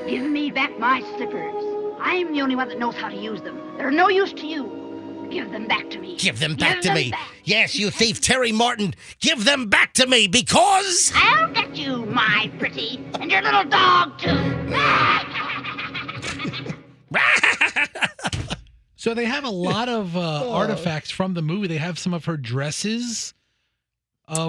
Give me back my slippers. I'm the only one that knows how to use them. They're no use to you. Give them back to me. Give them back to me. Yes, you thief, Terry Martin. Give them back to me because... I'll get you, my pretty, and your little dog, too. So they have a lot of artifacts from the movie. They have some of her dresses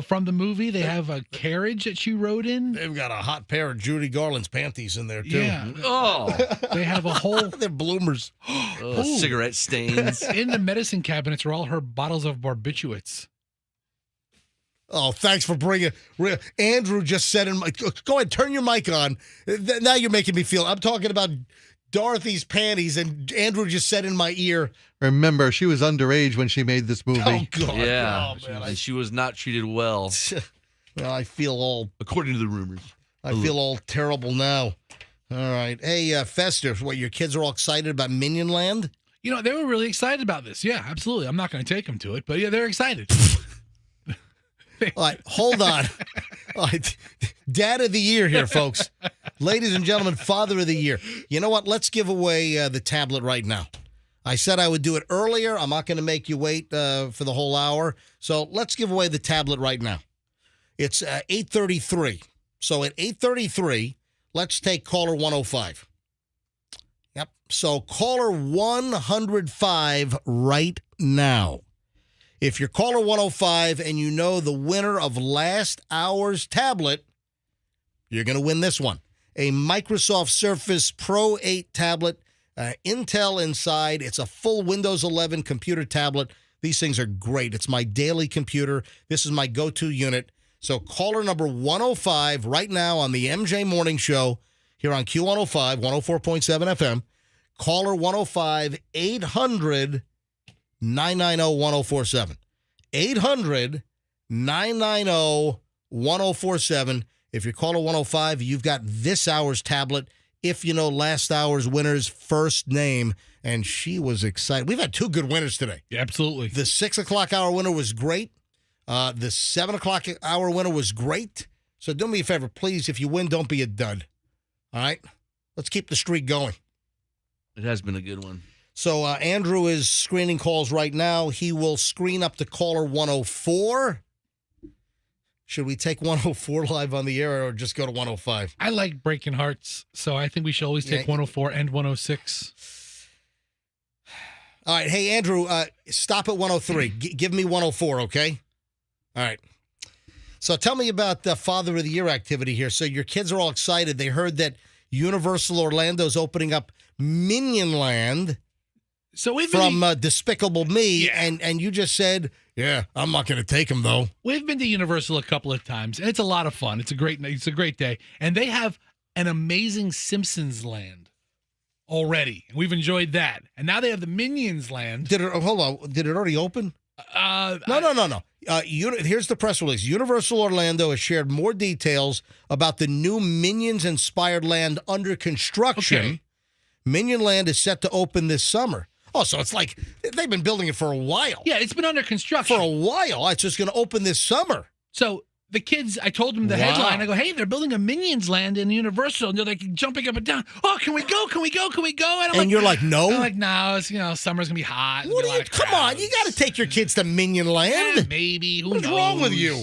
from the movie. They have a carriage that she rode in. They've got a hot pair of Judy Garland's panties in there, too. Yeah. Oh. They have a whole... They're bloomers. Cigarette stains. In the medicine cabinets are all her bottles of barbiturates. Oh, thanks for bringing... Andrew just said in my... Go ahead, turn your mic on. Now you're making me feel... I'm talking about Dorothy's panties, and Andrew just said in my ear... Remember, she was underage when she made this movie. Oh, God. Yeah. Oh, man, and she was not treated well. Well, I feel all... According to the rumors. I feel all terrible now. All right. Hey, Fester, what, your kids are all excited about Minion Land? You know, they were really excited about this. Yeah, absolutely. I'm not going to take them to it, but yeah, they're excited. All right, hold on. All right. Dad of the year here, folks. Ladies and gentlemen, Father of the year. You know what? Let's give away the tablet right now. I said I would do it earlier. I'm not going to make you wait for the whole hour. So let's give away the tablet right now. It's 8:33. So at 8:33, let's take caller 105. Yep. So caller 105 right now. If you're caller 105 and you know the winner of last hour's tablet, you're going to win this one. A Microsoft Surface Pro 8 tablet, Intel inside. It's a full Windows 11 computer tablet. These things are great. It's my daily computer. This is my go-to unit. So caller number 105 right now on the MJ Morning Show here on Q105, 104.7 FM. Caller 105, 800-990-1047. 800-990-1047. If you're caller 105, you've got this hour's tablet. If you know last hour's winner's first name, and she was excited. We've had two good winners today. Yeah, absolutely. The 6 o'clock hour winner was great. The 7 o'clock hour winner was great. So do me a favor, please. If you win, don't be a dud. All right? Let's keep the streak going. It has been a good one. So Andrew is screening calls right now. He will screen up to caller 104. Should we take 104 live on the air or just go to 105? I like breaking hearts, so I think we should always take 104 and 106. All right. Hey, Andrew, stop at 103. Give me 104, okay? All right. So tell me about the Father of the Year activity here. So your kids are all excited. They heard that Universal Orlando's opening up Minion Land from Despicable Me, and you just said, yeah, I'm not going to take them, though. We've been to Universal a couple of times, and it's a lot of fun. It's a great day. And they have an amazing Simpsons Land already. And we've enjoyed that. And now they have the Minions Land. Hold on. Did it already open? No. Here's the press release. Universal Orlando has shared more details about the new Minions-inspired land under construction. Okay. Minion Land is set to open this summer. Oh, so it's like they've been building it for a while. Yeah, it's been under construction. For a while. It's just going to open this summer. So the kids, I told them the headline. I go, hey, they're building a Minions land in Universal. And they're like jumping up and down. Oh, can we go? Can we go? Can we go? And you're like, no? I'm like, no, it's, summer's going to be hot. What are you? Come on. You got to take your kids to Minion Land. Yeah, maybe. Who knows? What's wrong with you?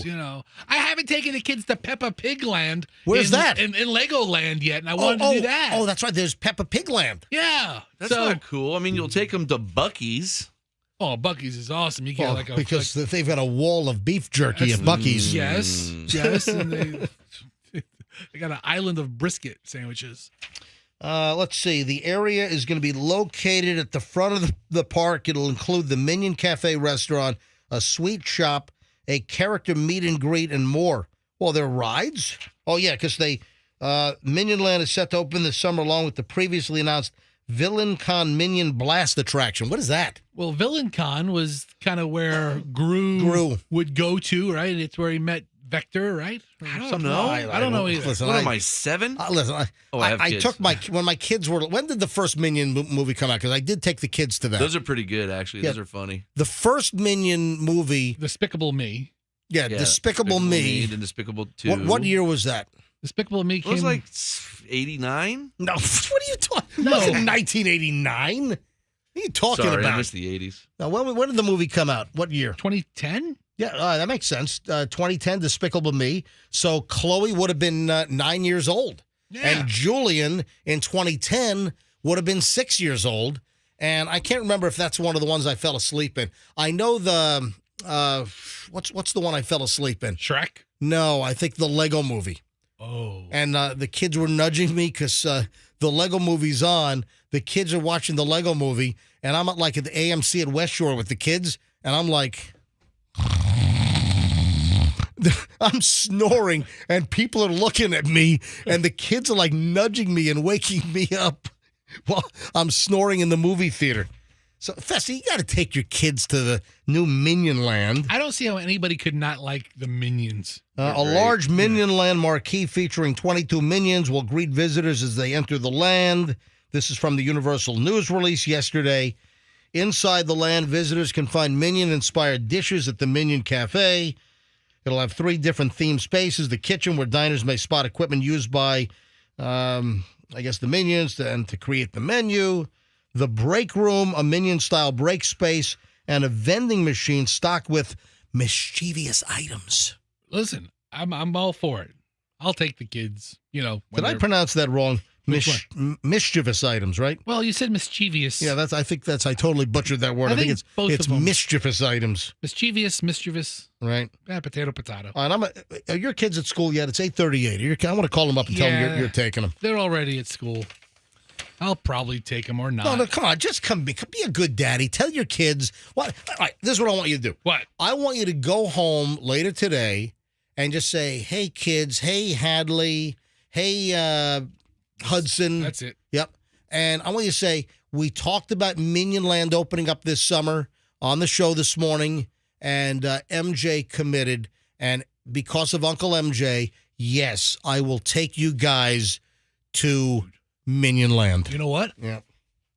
I haven't taken the kids to Peppa Pig Land. Where's that? In Legoland yet. And I wanted to do that. Oh, that's right. There's Peppa Pig Land. Yeah. That's not cool. I mean, you'll take them to Buc-ee's. Oh, Buc-ee's is awesome. You get because they've got a wall of beef jerky at Buc-ee's. Yes, and they got an island of brisket sandwiches. Let's see. The area is going to be located at the front of the park. It'll include the Minion Cafe restaurant, a sweet shop, a character meet and greet, and more. Well, there are rides? Oh, yeah, because Minion Land is set to open this summer along with the previously announced Villain Con Minion Blast attraction. What is that? Well, Villain Con was kind of where Gru would go to, right? It's where he met Vector, right? I don't know. I don't know either. Listen, what am I, 7? Listen, I took when my kids were. When did the first Minion movie come out? Because I did take the kids to that. Those are pretty good, actually. Yeah. Those are funny. The first Minion movie, Despicable Me. Yeah, Despicable Me. And Despicable 2. What year was that? Despicable Me came... It was like 89? No, what are you talking? No, 1989. What are you talking about? I missed the 80s. Now, when did the movie come out? What year? 2010. Yeah, that makes sense. 2010, Despicable Me. So Chloe would have been 9 years old, and Julian in 2010 would have been 6 years old. And I can't remember if that's one of the ones I fell asleep in. I know the what's the one I fell asleep in? Shrek. No, I think the Lego Movie. Oh. And the kids were nudging me because the Lego Movie's on. The kids are watching the Lego Movie, and I'm at the AMC at West Shore with the kids, and I'm like, I'm snoring, and people are looking at me, and the kids are like nudging me and waking me up while I'm snoring in the movie theater. So, Festa, you got to take your kids to the new Minion Land. I don't see how anybody could not like the Minions. A large Minion Land marquee featuring 22 Minions will greet visitors as they enter the land. This is from the Universal News release yesterday. Inside the land, visitors can find Minion-inspired dishes at the Minion Cafe. It'll have 3 different themed spaces. The kitchen, where diners may spot equipment used by, the Minions to create the menu. The break room, a Minion-style break space, and a vending machine stocked with mischievous items. Listen, I'm all for it. I'll take the kids. Did I pronounce that wrong? Mischievous items, right? Well, you said mischievous. Yeah, I totally butchered that word. I think it's mischievous items. Mischievous. Right. Yeah, potato. All right, are your kids at school yet? It's 8:38. I want to call them up and tell them you're taking them. They're already at school. I'll probably take them or not. No, come on. Just be a good daddy. Tell your kids. What? All right, this is what I want you to do. What? I want you to go home later today and just say, hey, kids. Hey, Hadley. Hey, Hudson. That's it. Yep. And I want you to say, we talked about Minion Land opening up this summer on the show this morning, and MJ committed. And because of Uncle MJ, yes, I will take you guys to Minion Land. You know what? Yeah.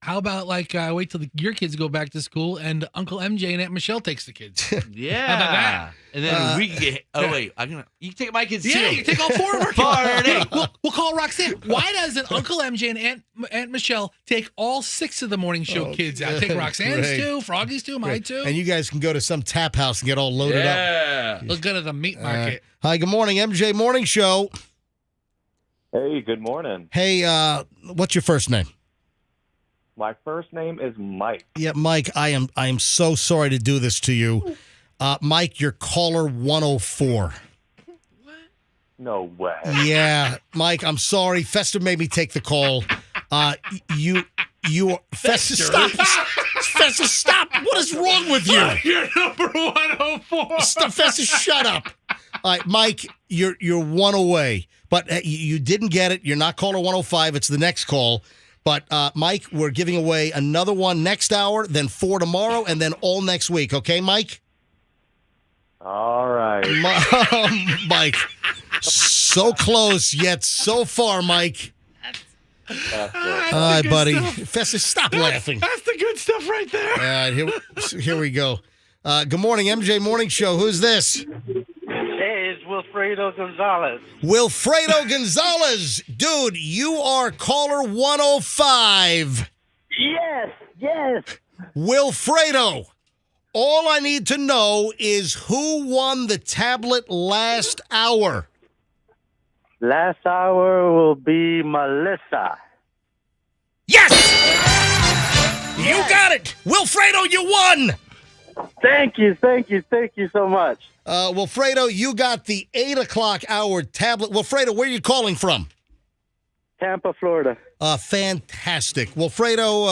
How about wait till your kids go back to school and Uncle MJ and Aunt Michelle takes the kids? Yeah. How about that? And then we can get. Oh wait, you can take my kids too. Yeah, you can take all 4 of our kids. We'll call Roxanne. Why doesn't Uncle MJ and Aunt Michelle take all 6 of the morning show kids out? Take Roxanne's too, Froggy's too, mine too. And you guys can go to some tap house and get all loaded up. Yeah. Look good at the meat market. Hi, good morning, MJ Morning Show. Hey, good morning. Hey, what's your first name? My first name is Mike. Yeah, Mike, I am so sorry to do this to you. Mike, you're caller 104. No way. Yeah, Mike, I'm sorry. Fester made me take the call. Fester, stop. Fester, stop. What is wrong with you? You're number 104. Stop, Fester, shut up. All right, Mike, you're 1 away. But you didn't get it. You're not caller 105. It's the next call. But, Mike, we're giving away another one next hour, then 4 tomorrow, and then all next week. Okay, Mike? All right. Mike, so close yet so far, Mike. That's All it. right, good buddy. stuff. Festus, stop laughing. That's the good stuff right there. All right, here we go. Good morning, MJ Morning Show. Who's this? Hey, it's Wilfredo Gonzalez. Wilfredo Gonzalez. Dude, you are caller 105. Yes. Wilfredo, all I need to know is who won the tablet last hour. Last hour will be Melissa. Yes! You got it! Wilfredo, you won! Thank you so much. Wilfredo, you got the 8 o'clock hour tablet. Wilfredo, where are you calling from? Tampa, Florida. Fantastic. Wilfredo,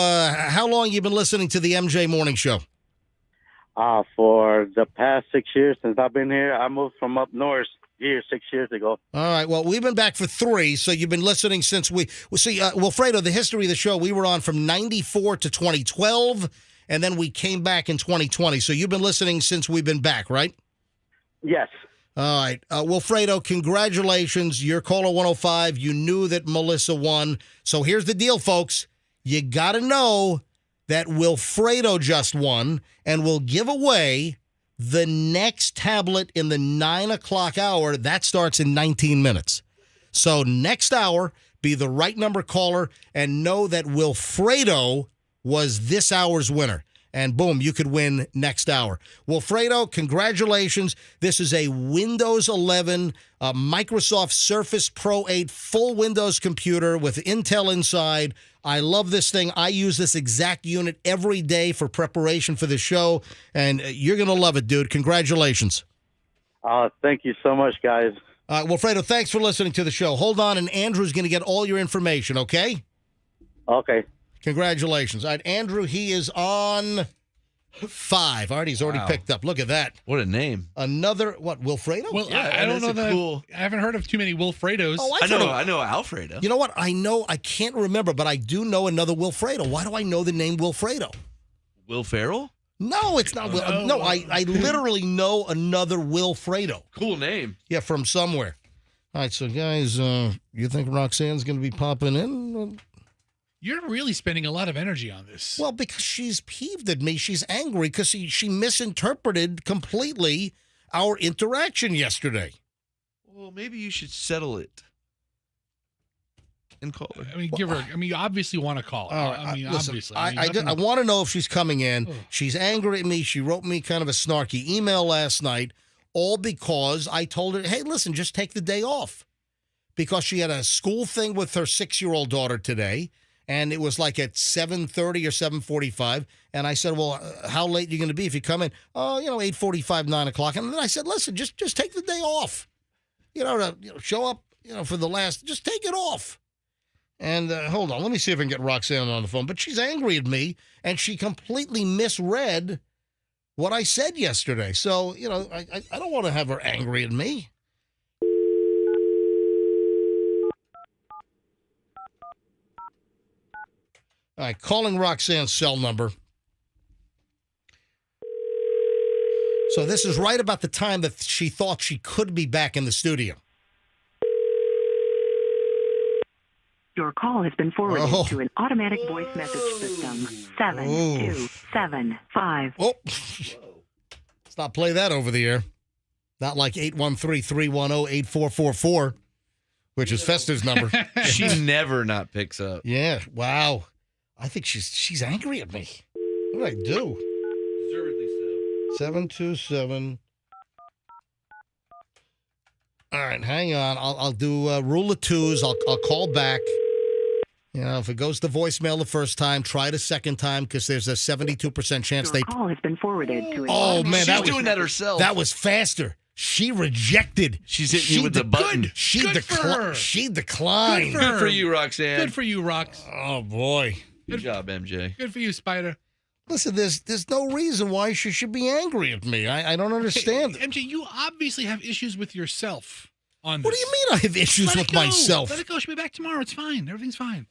how long you been listening to the MJ Morning Show? For the past 6 years since I've been here. I moved from up north here 6 years ago. All right. Well, we've been back for 3, so you've been listening since Wilfredo, the history of the show, we were on from 94 to 2012, and then we came back in 2020. So you've been listening since we've been back, right? Yes. All right. Wilfredo, congratulations. You're caller 105. You knew that Melissa won. So here's the deal, folks. You got to know that Wilfredo just won, and we'll give away the next tablet in the 9 o'clock hour. That starts in 19 minutes. So next hour, be the right number caller and know that Wilfredo was this hour's winner. And boom, you could win next hour. Wilfredo, congratulations. This is a Windows 11 Microsoft Surface Pro 8 full Windows computer with Intel inside. I love this thing. I use this exact unit every day for preparation for the show, and you're going to love it, dude. Congratulations. Thank you so much, guys. Wilfredo, thanks for listening to the show. Hold on, and Andrew's going to get all your information, okay? Okay. Congratulations. All right, Andrew, he is on 5. All right, he's already picked up. Look at that. What a name. Another, Wilfredo? Well, Yeah, I don't that's know a that. cool- I haven't heard of too many Wilfredos. Oh, I know Alfredo. You know what? I can't remember, but I do know another Wilfredo. Why do I know the name Wilfredo? Will Ferrell? No, it's not Will. No, I literally know another Wilfredo. Cool name. Yeah, from somewhere. All right, so guys, you think Roxanne's going to be popping in? You're really spending a lot of energy on this. Well, because she's peeved at me. She's angry because she misinterpreted completely our interaction yesterday. Well, maybe you should settle it and call her. I mean, give her. I mean, you obviously want to call her. All right, I mean, listen, obviously. I want to know if she's coming in. She's angry at me. She wrote me kind of a snarky email last night, all because I told her, hey, listen, just take the day off. Because she had a school thing with her 6-year-old daughter today, and it was like at 7:30 or 7:45. And I said, well, how late are you going to be if you come in? Oh, 8:45, 9 o'clock. And then I said, listen, just take the day off. Show up, for the last, just take it off. And hold on, let me see if I can get Roxanne on the phone. But she's angry at me, and she completely misread what I said yesterday. So, I don't want to have her angry at me. All right, calling Roxanne's cell number. So this is right about the time that she thought she could be back in the studio. Your call has been forwarded to an automatic voice message system. 7275. Oh, let's not play that over the air. Not like 813-310-8444, which is Fester's number. She never not picks up. Yeah, wow. I think she's angry at me. What did I do? Deservedly so. 727. All right, hang on. I'll do rule of twos. I'll call back. If it goes to voicemail the first time, try it a second time because there's a 72% chance Your call has been forwarded to an Oh man, She's doing that herself. That was faster. She rejected. She's hitting you with the button. She Good for her. She declined. Good for you, Roxanne. Good for you, Rox. Oh boy. Good job, MJ. Good for you, Spider. Listen, there's no reason why she should be angry at me. I don't understand. MJ, you obviously have issues with yourself on this. What do you mean I have issues with myself? Let it go. She'll be back tomorrow. It's fine. Everything's fine.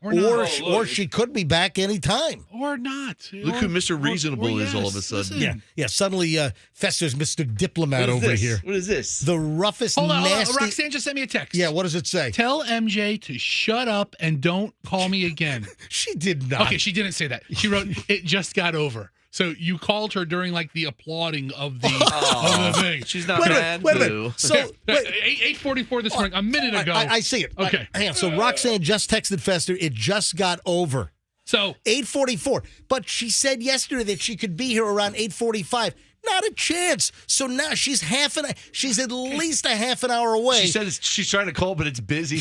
Or not. or she could be back anytime. Or not. Look who Mr. Reasonable is all of a sudden. Yeah. Suddenly, Fester's Mr. Diplomat What is over this? here. What is this? The roughest, Hold on. nasty. Roxanne just sent me a text. Yeah, what does it say? Tell MJ to shut up and don't call me again. She did not. Okay, she didn't say that. She wrote, it just got over. So you called her during like the applauding of the, of the thing. She's not Wait a minute. So, wait. 8:44 this morning, a minute ago. I see it. Okay. Hang on. So Roxanne just texted Fester. It just got over. So 8:44. But she said yesterday that she could be here around 8:45. Not a chance. So now she's at least a half an hour away. She said she's trying to call, but it's busy.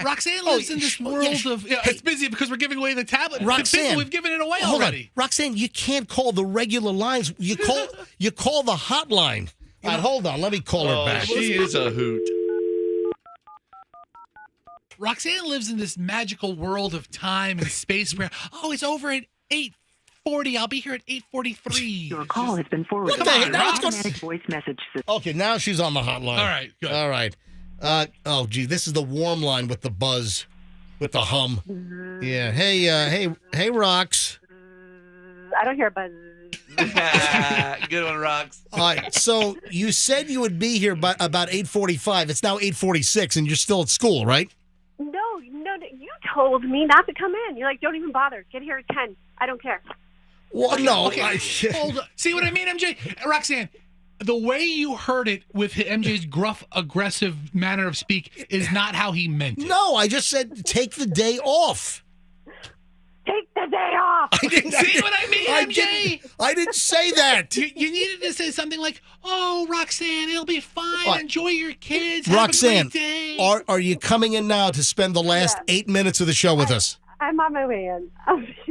Roxanne lives in this world of. It's busy because we're giving away the tablet. Roxanne, We've given it away hold already. on. Roxanne, you can't call the regular lines. You call the hotline. All right, hold on. Let me call her back. She is a hoot. Roxanne lives in this magical world of time and space where, it's over at 8:40. I'll be here at 8:43. Your call has been forwarded. What the heck? Now it's Automatic voice message system. Okay, now she's on the hotline. All right, good. All right. This is the warm line with the buzz, with the hum. Yeah. Hey, Rox. I don't hear buzz. Good one, Rox. All right. So you said you would be here by about 8:45. It's now 8:46, and you're still at school, right? No, you told me not to come in. You're like, don't even bother. Get here at 10. I don't care. Well, no. Okay. Hold on. See what I mean, MJ? Roxanne, the way you heard it with MJ's gruff, aggressive manner of speak is not how he meant it. No, I just said take the day off. Take the day off. I didn't See what I mean, MJ? I didn't say that. You needed to say something like, "Oh, Roxanne, it'll be fine. What? Enjoy your kids. Roxanne, Have a great day." are you coming in now to spend the last 8 minutes of the show with us? I'm on my way in.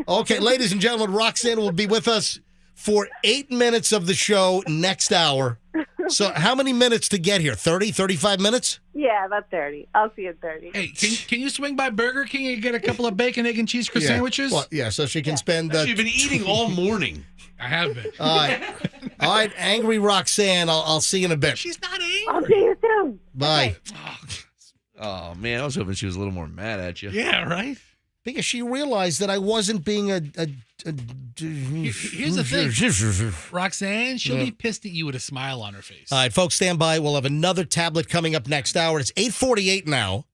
Okay, ladies and gentlemen, Roxanne will be with us for 8 minutes of the show next hour. So how many minutes to get here? 30, 35 minutes? Yeah, about 30. I'll see you at 30. Hey, can you swing by Burger King and get a couple of bacon, egg, and cheese sandwiches? Well, yeah, so she can spend... You've been eating all morning. I have been. All right, angry Roxanne, I'll see you in a bit. She's not angry. I'll see you soon. Bye. Oh, man, I was hoping she was a little more mad at you. Yeah, right? Because she realized that I wasn't being Here's the thing. Roxanne, she'll be pissed at you with a smile on her face. All right, folks, stand by. We'll have another tablet coming up next hour. It's 8:48 now.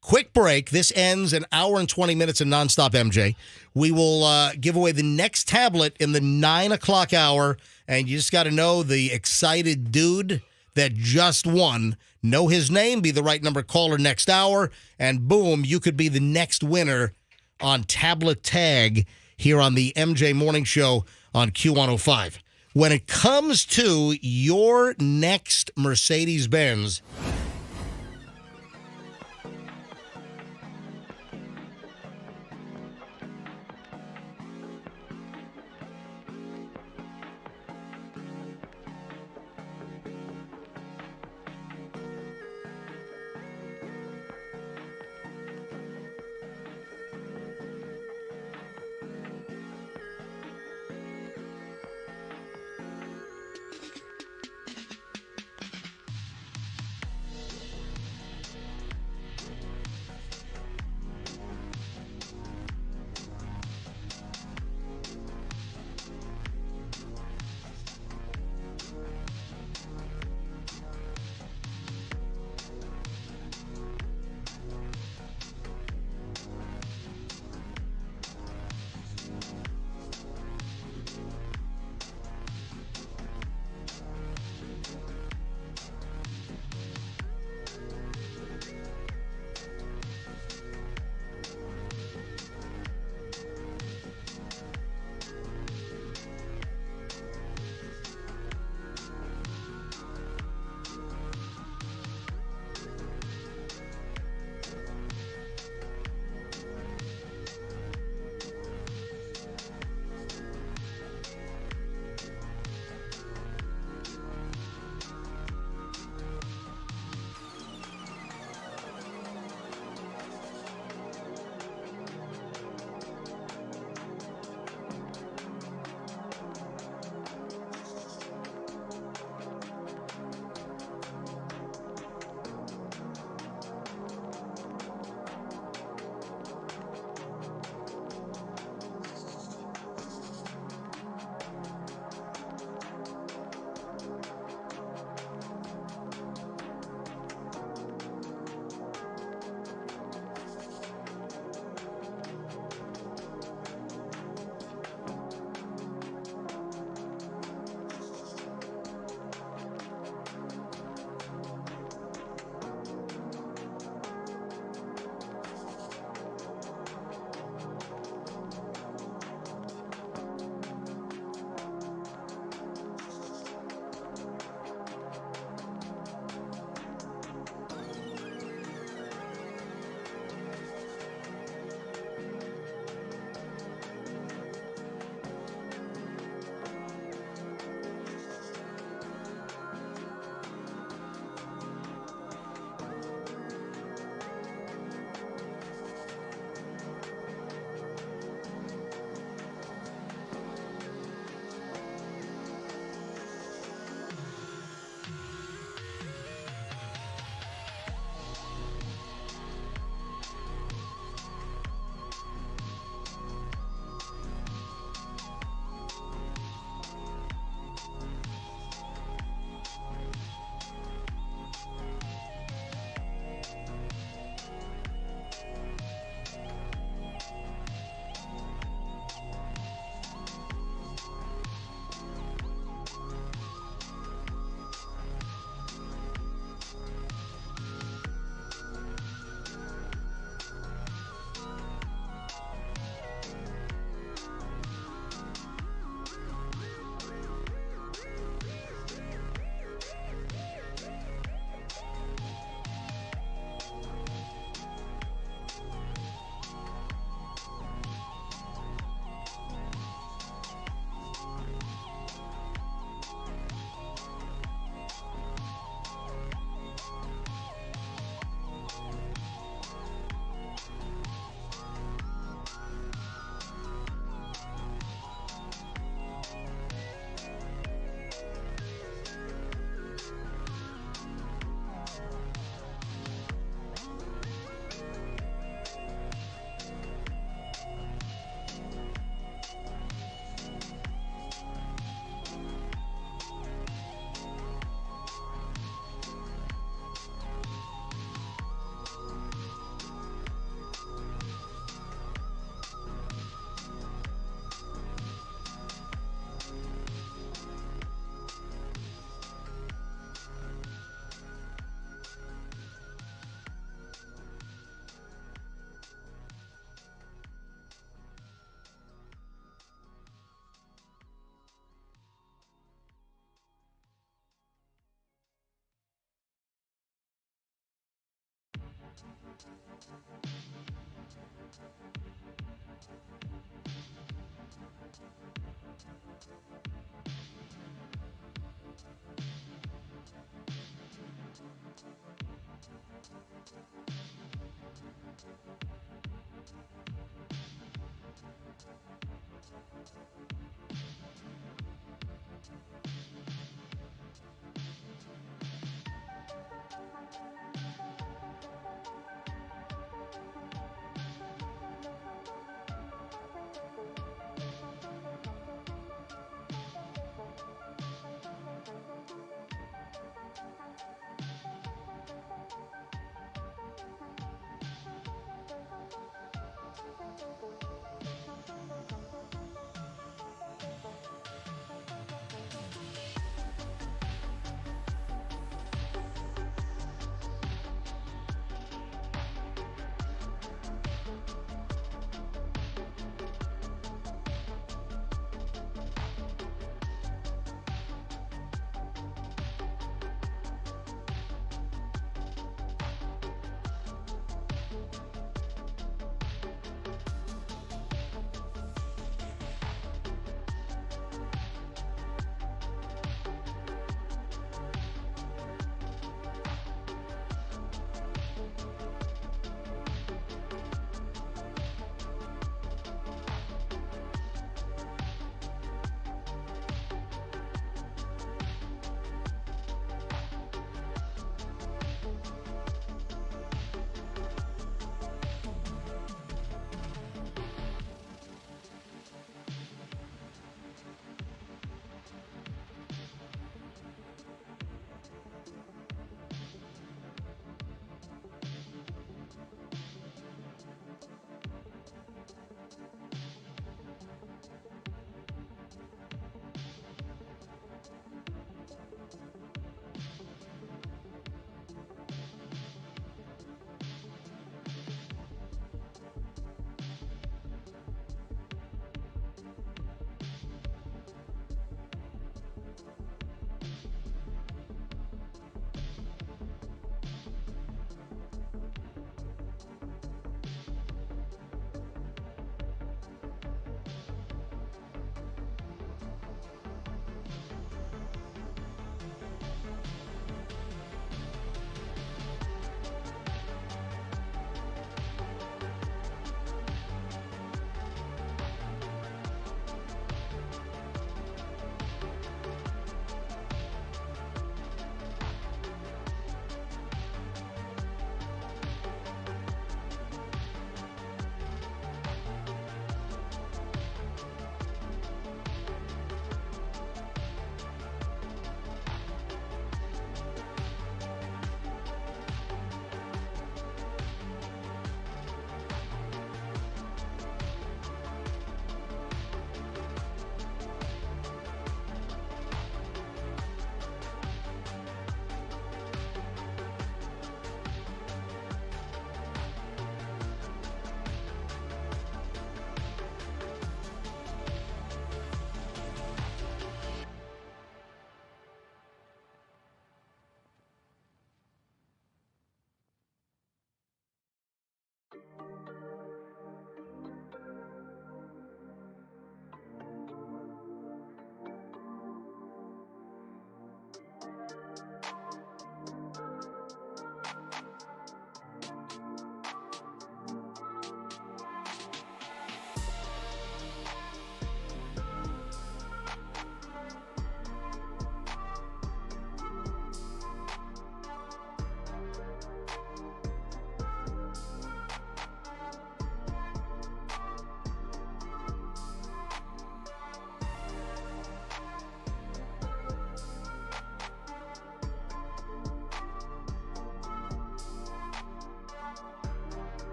Quick break. This ends an hour and 20 minutes of nonstop, MJ. We will give away the next tablet in the 9 o'clock hour, and you just got to know the excited dude that just won. Know his name, be the right number caller next hour, and boom, you could be the next winner on Tablet Tag here on the MJ Morning Show on Q105. When it comes to your next Mercedes-Benz,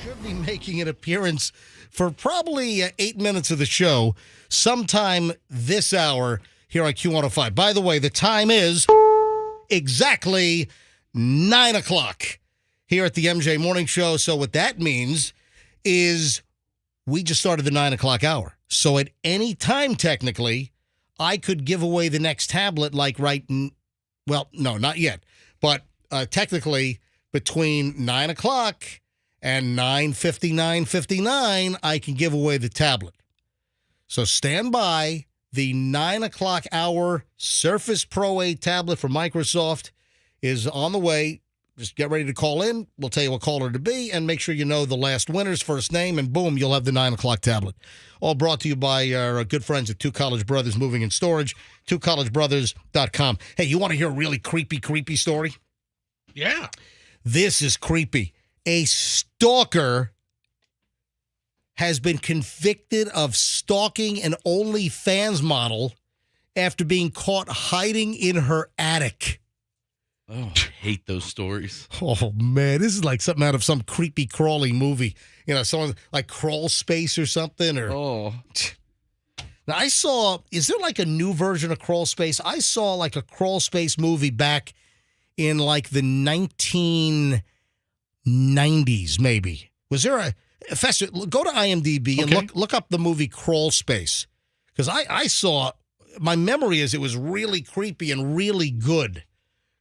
should be making an appearance for probably 8 minutes of the show sometime this hour here on Q105. By the way, the time is exactly 9 o'clock here at the MJ Morning Show. So what that means is we just started the 9 o'clock hour. So at any time, technically, I could give away the next tablet well, no, not yet. But technically, between 9 o'clock and 9:59:59, I can give away the tablet. So stand by. The 9 o'clock hour Surface Pro 8 tablet from Microsoft is on the way. Just get ready to call in. We'll tell you what caller to be, and make sure you know the last winner's first name, and boom, you'll have the 9 o'clock tablet. All brought to you by our good friends at Two College Brothers Moving and Storage, twocollegebrothers.com. Hey, you want to hear a really creepy story? Yeah. This is creepy. A stalker has been convicted of stalking an OnlyFans model after being caught hiding in her attic. Oh, I hate those stories. Oh, man, this is like something out of some creepy crawly movie. You know, someone like Crawl Space or something. Now, I saw, is there like a new version of Crawl Space? I saw like a Crawl Space movie back in like the 1990s, maybe. Was there a... Fester, go to IMDb and look up the movie Crawl Space. Because I saw, my memory is it was really creepy and really good.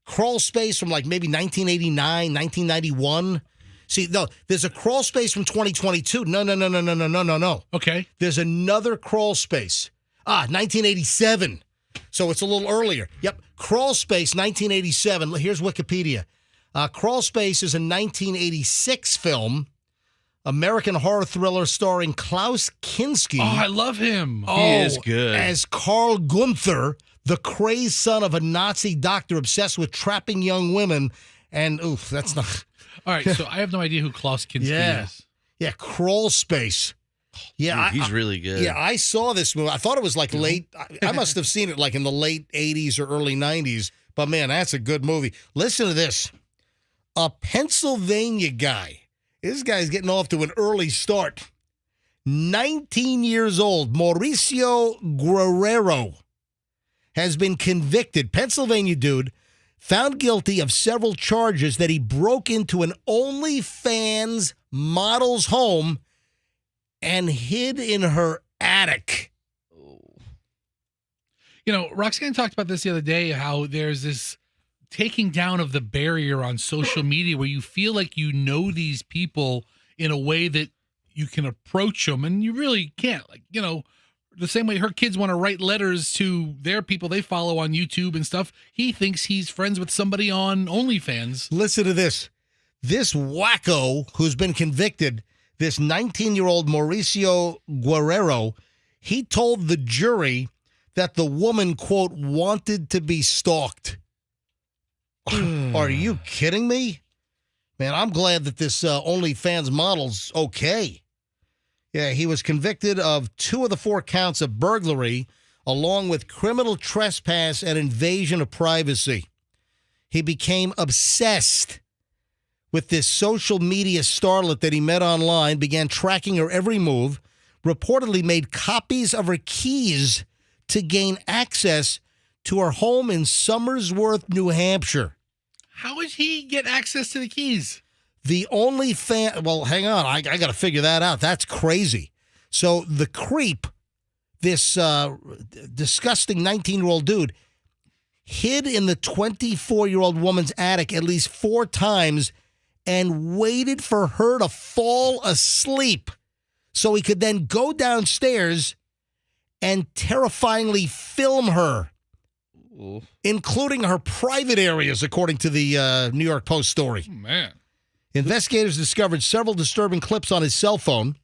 Crawl Space from like maybe 1989, 1991. See, no, there's a Crawl Space from 2022. No. Okay. There's another Crawl Space. 1987. So it's a little earlier. Yep. Crawl Space, 1987. Here's Wikipedia. Crawl Space is a 1986 film. American horror thriller starring Klaus Kinski. Oh, I love him. He is good. As Carl Gunther, the crazed son of a Nazi doctor obsessed with trapping young women. And, oof, that's not... All right, so I have no idea who Klaus Kinski is. Yeah, Crawl Space. Yeah, Dude, he's really good. Yeah, I saw this movie. I thought it was like late... I must have seen it like in the late 80s or early 90s. But, man, that's a good movie. Listen to this. A Pennsylvania guy. This guy's getting off to an early start. 19 years old, Mauricio Guerrero has been convicted. Pennsylvania dude found guilty of several charges that he broke into an OnlyFans model's home and hid in her attic. You know, Roxanne talked about this the other day, how there's this taking down of the barrier on social media where you feel like you know these people in a way that you can approach them, and you really can't. Like, you know, the same way her kids want to write letters to their people they follow on YouTube and stuff, he thinks he's friends with somebody on OnlyFans. Listen to this. This wacko who's been convicted, this 19-year-old Mauricio Guerrero, he told the jury that the woman, quote, wanted to be stalked. Are you kidding me? Man, I'm glad that this OnlyFans model's okay. Yeah, he was convicted of 2 of the 4 counts of burglary, along with criminal trespass and invasion of privacy. He became obsessed with this social media starlet that he met online, began tracking her every move, reportedly made copies of her keys to gain access to her home in Somersworth, New Hampshire. How would he get access to the keys? The OnlyFans... Well, hang on. I got to figure that out. That's crazy. So the creep, this disgusting 19-year-old dude, hid in the 24-year-old woman's attic at least 4 times and waited for her to fall asleep so he could then go downstairs and terrifyingly film her. Ooh. Including her private areas, according to the New York Post story. Oh, man. Investigators discovered several disturbing clips on his cell phone.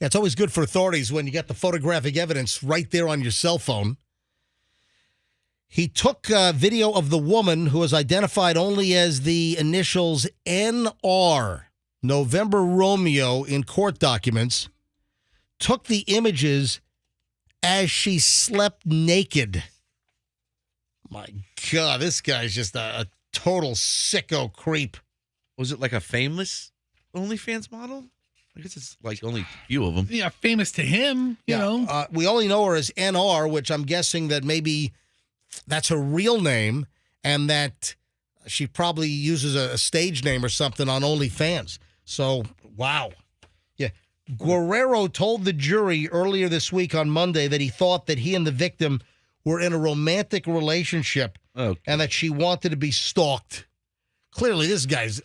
Yeah, it's always good for authorities when you get the photographic evidence right there on your cell phone. He took video of the woman, who was identified only as the initials NR, November Romeo, in court documents, took the images as she slept naked. My God, this guy's just a total sicko creep. Was it like a famous OnlyFans model? I guess it's like only a few of them. Yeah, famous to him, you know. We only know her as NR, which I'm guessing that maybe that's her real name and that she probably uses a stage name or something on OnlyFans. So, wow. Yeah. Guerrero told the jury earlier this week on Monday that he thought that he and the victim were in a romantic relationship and that she wanted to be stalked. Clearly, this guy's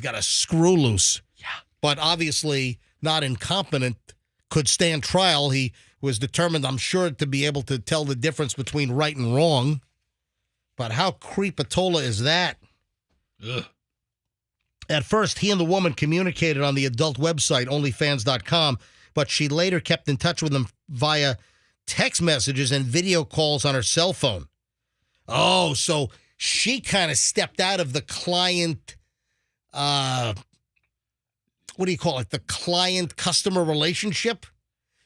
got a screw loose. Yeah. But obviously not incompetent, could stand trial. He was determined, I'm sure, to be able to tell the difference between right and wrong. But how creepatola is that? Ugh. At first, he and the woman communicated on the adult website, onlyfans.com, but she later kept in touch with him via text messages and video calls on her cell phone. Oh, so she kind of stepped out of the client, what do you call it? The client-customer relationship?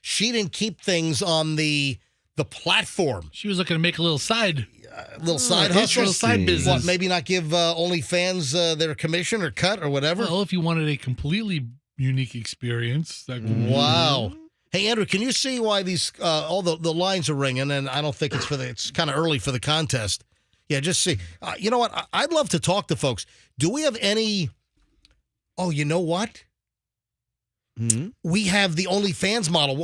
She didn't keep things on the platform. She was looking to make a little side hustle. Little side business. What, maybe not give OnlyFans their commission or cut or whatever? Well, if you wanted a completely unique experience. That could Wow. Hey, Andrew, can you see why these all the lines are ringing? And I don't think it's kind of early for the contest. Yeah, just see. You know what? I'd love to talk to folks. Do we have any? Oh, you know what? Mm-hmm. We have the OnlyFans model.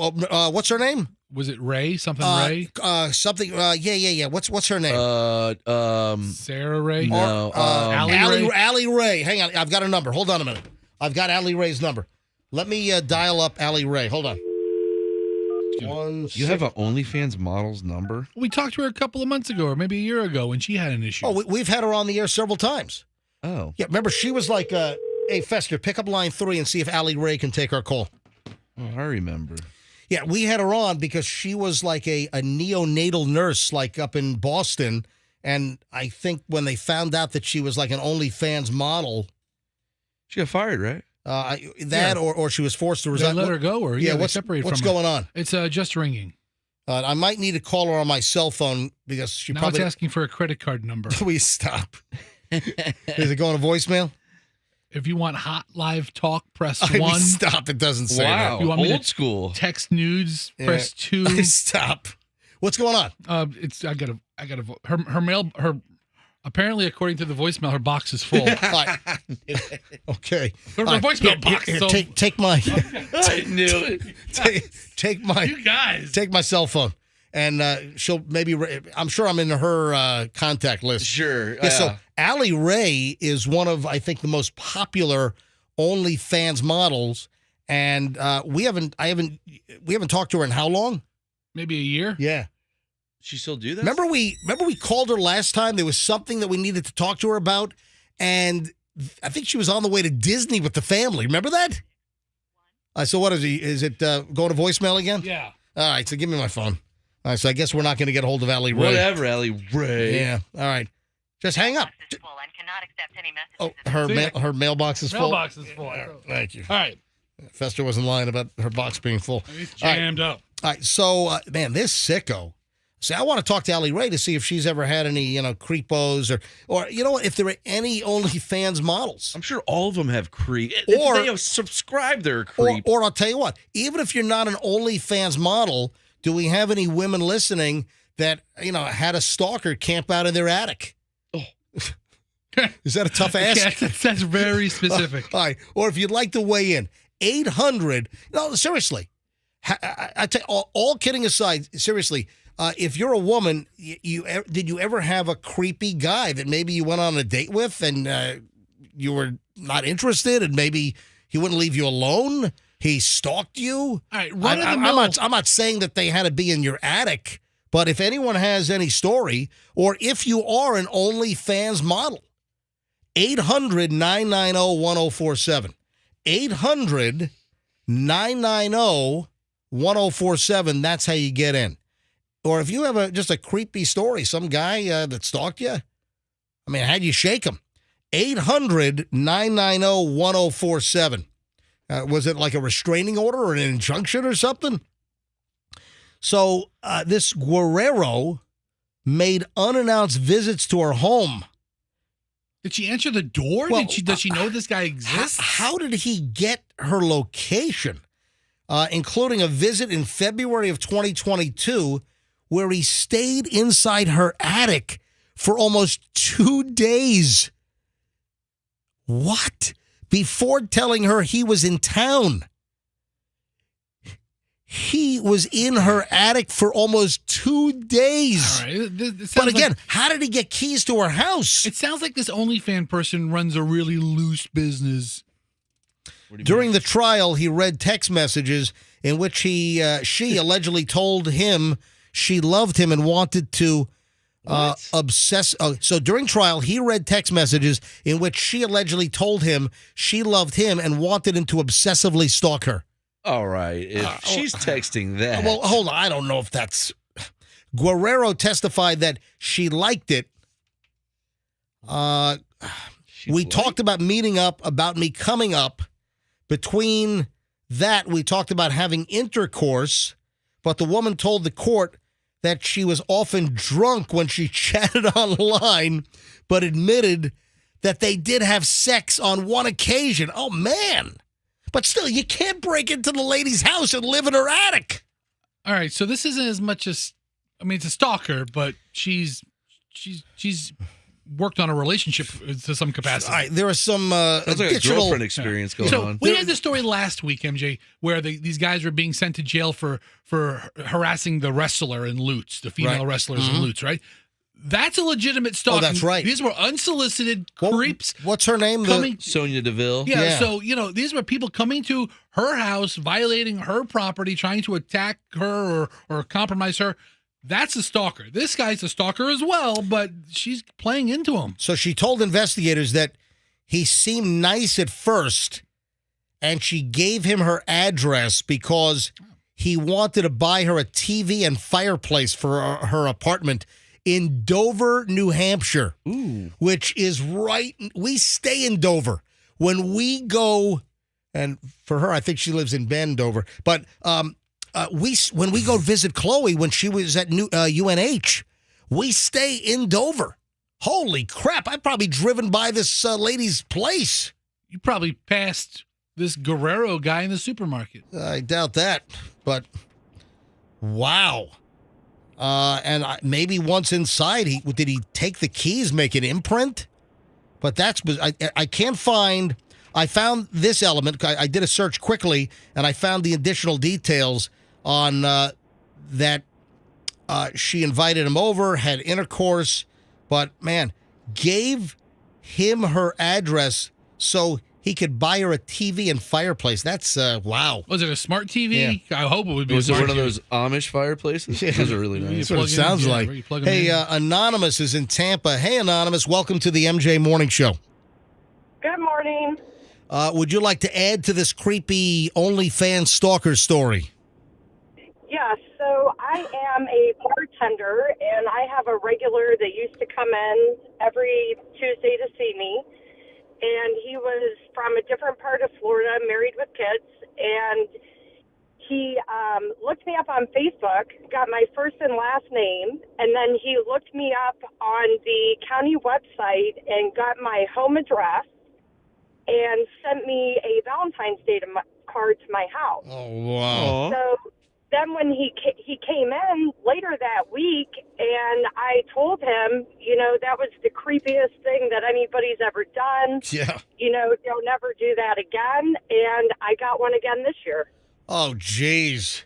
What's her name? Was it Ray? Something Ray? Something. Yeah. What's her name? Sarah Ray? No. Allie Ray? Allie Ray. Hang on. I've got her number. Hold on a minute. I've got Allie Ray's number. Let me dial up Allie Ray. Hold on. You have an OnlyFans model's number? We talked to her a couple of months ago, or maybe a year ago, when she had an issue. Oh, we've had her on the air several times. Oh. Yeah, remember, she was like, hey, Fester, pick up line 3 and see if Allie Ray can take our call. Oh, I remember. Yeah, we had her on because she was like a neonatal nurse, like up in Boston. And I think when they found out that she was like an OnlyFans model. She got fired, right? Or she was forced to resign. They let her go, or what's separated what's from her. going on? It's just ringing. I might need to call her on my cell phone because she now probably... it's asking for a credit card number. Please stop. Is it going to voicemail? If you want hot live talk, press I mean, 1. Stop! It doesn't say that. If you want me Old to school. Text nudes, press 2. Stop. What's going on? I gotta her mail apparently, according to the voicemail, her box is full. Okay. Her voicemail box. Here, so take my. I knew it. Take my. You guys. Take my cell phone, and she'll maybe. I'm sure I'm in her contact list. Sure. Yeah. So Allie Ray is one of, I think, the most popular OnlyFans models, and we haven't talked to her in how long? Maybe a year. Yeah. She still do that? Remember we called her last time? There was something that we needed to talk to her about, and I think she was on the way to Disney with the family. Remember that? So what is he? Is it going to voicemail again? Yeah. All right, so give me my phone. All right, so I guess we're not going to get a hold of Allie Ray. Whatever, Allie Ray. Yeah. All right. Just hang up. Oh, her mailbox is full. Mailbox is full. Thank you. All right. Fester wasn't lying about her box being full. It's jammed up. All right. So, man, this sicko. See, I want to talk to Allie Ray to see if she's ever had any, creepos or you know what, if there are any OnlyFans models. I'm sure all of them have creep. Or if they have subscribed, they're a creep. Or I'll tell you what, even if you're not an OnlyFans model, do we have any women listening that, had a stalker camp out in their attic? Oh. Is that a tough ask? Yeah, that's very specific. All right. Or if you'd like to weigh in, 800. No, seriously. I tell you, all kidding aside, seriously, if you're a woman, did you ever have a creepy guy that maybe you went on a date with and you were not interested and maybe he wouldn't leave you alone? He stalked you? All right, I'm not saying that they had to be in your attic, but if anyone has any story, or if you are an OnlyFans model, 800-990-1047. 800-990-1047. That's how you get in. Or if you have just a creepy story, some guy that stalked you, how'd you shake him? 800-990-1047. Was it like a restraining order or an injunction or something? So this Guerrero made unannounced visits to her home. Did she answer the door? Well, Does she know this guy exists? How did he get her location, including a visit in February of 2022 where he stayed inside her attic for almost 2 days? What? Before telling her he was in town. He was in her attic for almost 2 days. All right. But again, how did he get keys to her house? It sounds like this OnlyFans person runs a really loose business. During the trial, he read text messages in which she allegedly told him she loved him and wanted to obsess. So during trial, he read text messages in which she allegedly told him she loved him and wanted him to obsessively stalk her. All right. If she's texting that. Well, hold on. I don't know if that's... Guerrero testified that she liked it. We talked about meeting up, about me coming up. Between that, we talked about having intercourse, but the woman told the court that she was often drunk when she chatted online, but admitted that they did have sex on one occasion. Oh, man. But still, you can't break into the lady's house and live in her attic. All right, so this isn't as much as, I mean, it's a stalker, but she's worked on a relationship to some capacity. All right, there are some That's like additional a girlfriend experience going on. We had the story last week, MJ, where these guys were being sent to jail for harassing the wrestler in Lutz, the female wrestlers in Lutz, right? That's a legitimate stalking. Oh, that's right. These were unsolicited creeps. What's her name? Sonia Deville. Yeah, so, these were people coming to her house, violating her property, trying to attack her or compromise her. That's a stalker. This guy's a stalker as well, but she's playing into him. So she told investigators that he seemed nice at first, and she gave him her address because he wanted to buy her a TV and fireplace for her apartment in Dover, New Hampshire, which is right. We stay in Dover. When we go, and for her, I think she lives in Bend, Dover, but when we go visit Chloe when she was at UNH, we stay in Dover. Holy crap, I've probably driven by this lady's place. You probably passed this Guerrero guy in the supermarket. I doubt that, but wow. And maybe once inside, did he take the keys, make an imprint? But I can't find. I found this element. I did a search quickly, and I found the additional details on that. She invited him over, had intercourse, but man, gave him her address so he could buy her a TV and fireplace. That's wow. Was it a smart TV? Yeah. I hope it would be. Was a it smart one of TV. those Amish fireplaces? Yeah. Those are really nice. That's what it sounds like. Hey, Anonymous is in Tampa. Hey, Anonymous, welcome to the MJ Morning Show. Good morning. Would you like to add to this creepy OnlyFans stalker story? Yes, so I am a bartender, and I have a regular that used to come in every Tuesday to see me. And he was from a different part of Florida, married with kids, and he looked me up on Facebook, got my first and last name, and then he looked me up on the county website and got my home address and sent me a Valentine's Day card to my house. Oh, wow. So then when he came in later that week, and I told him, that was the creepiest thing that anybody's ever done. Yeah. Don't never do that again. And I got one again this year. Oh, jeez.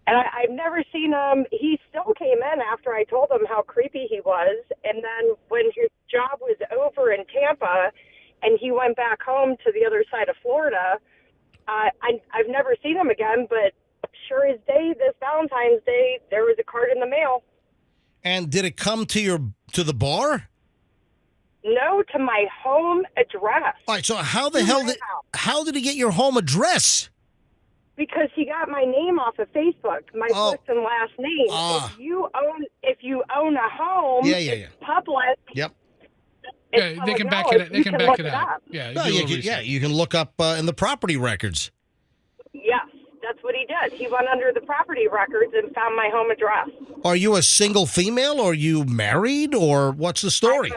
And I've never seen him. He still came in after I told him how creepy he was. And then when his job was over in Tampa and he went back home to the other side of Florida, I've never seen him again, but sure as day, this Valentine's Day, there was a card in the mail. And did it come to the bar? No, to my home address. All right, so how did he get your home address? Because he got my name off of Facebook, my first and last name. If you own a home, it's public. Yep. Yeah, they can back it. They can back it out. Yeah, you can look up in the property records. Yes, that's what he did. He went under the property records and found my home address. Are you a single female? Or are you married? Or what's the story?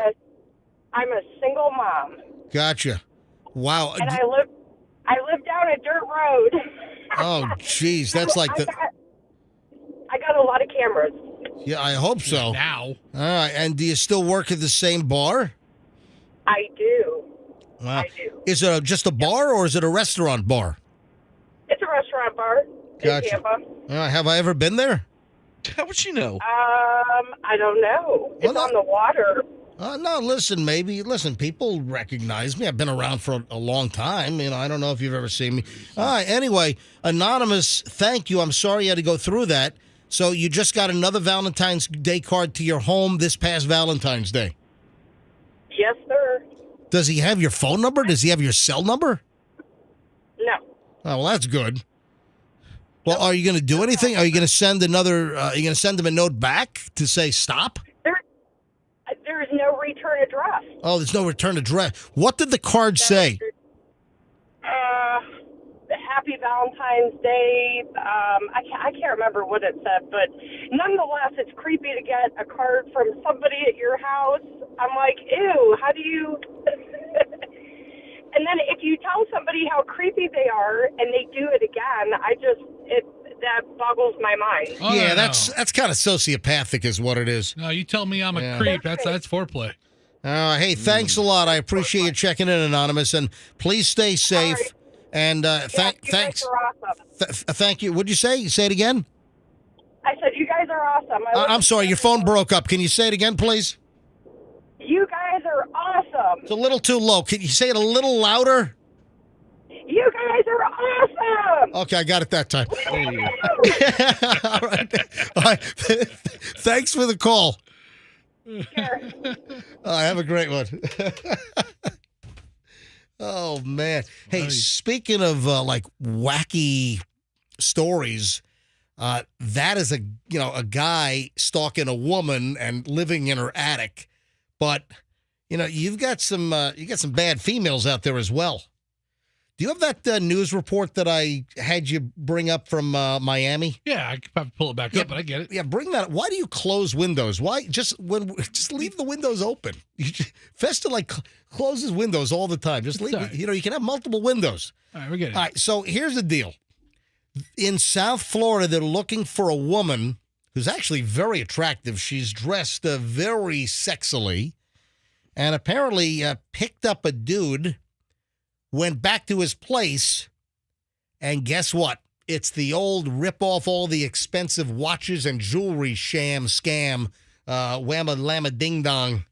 I'm a single mom. Gotcha. Wow. And I live down a dirt road. Oh, jeez. That's like I got a lot of cameras. Yeah, I hope so. Now. All right. And do you still work at the same bar? I do. I do. Is it just a bar or is it a restaurant bar? It's a restaurant bar in Gotcha. Tampa. Have I ever been there? How would you know? I don't know. It's on the water. No, listen, people recognize me. I've been around for a long time. I don't know if you've ever seen me. All right, anyway, Anonymous, thank you. I'm sorry you had to go through that. So you just got another Valentine's Day card to your home this past Valentine's Day. Yes, sir. Does he have your phone number? Does he have your cell number? No. Oh, well, that's good. Well, are you going to do anything? Are you going to send are you going to send him a note back to say stop? There is no return address. Oh, there's no return address. What did the card say? Happy Valentine's Day. I can't remember what it said, but nonetheless, it's creepy to get a card from somebody at your house. I'm like, ew, how do you... And then if you tell somebody how creepy they are and they do it again, that boggles my mind. Oh, yeah, no. that's kind of sociopathic is what it is. No, you tell me I'm a creep. That's foreplay. Hey, thanks a lot. I appreciate you checking in, Anonymous, and please stay safe. Right. And thanks. Thank you. What'd you say? Say it again. I said you guys are awesome. I'm sorry, your phone broke up. Can you say it again, please? You guys are awesome. It's a little too low. Can you say it a little louder? You guys are awesome. Okay, I got it that time. All right. Thanks for the call. Sure. Have a great one. Oh, man. Hey, speaking of wacky stories, that is a guy stalking a woman and living in her attic. But, you've got some bad females out there as well. Do you have that news report that I had you bring up from Miami? Yeah, I could probably pull it back up, but I get it. Yeah, bring that up. Why do you close windows? Why just leave the windows open? Festa closes windows all the time. Just leave. You can have multiple windows. All right, we get it. All right, so here's the deal. In South Florida, they're looking for a woman who's actually very attractive. She's dressed very sexily, and apparently picked up a dude. Went back to his place, and guess what? It's the old rip off all the expensive watches and jewelry scam, whamma lamma ding dong.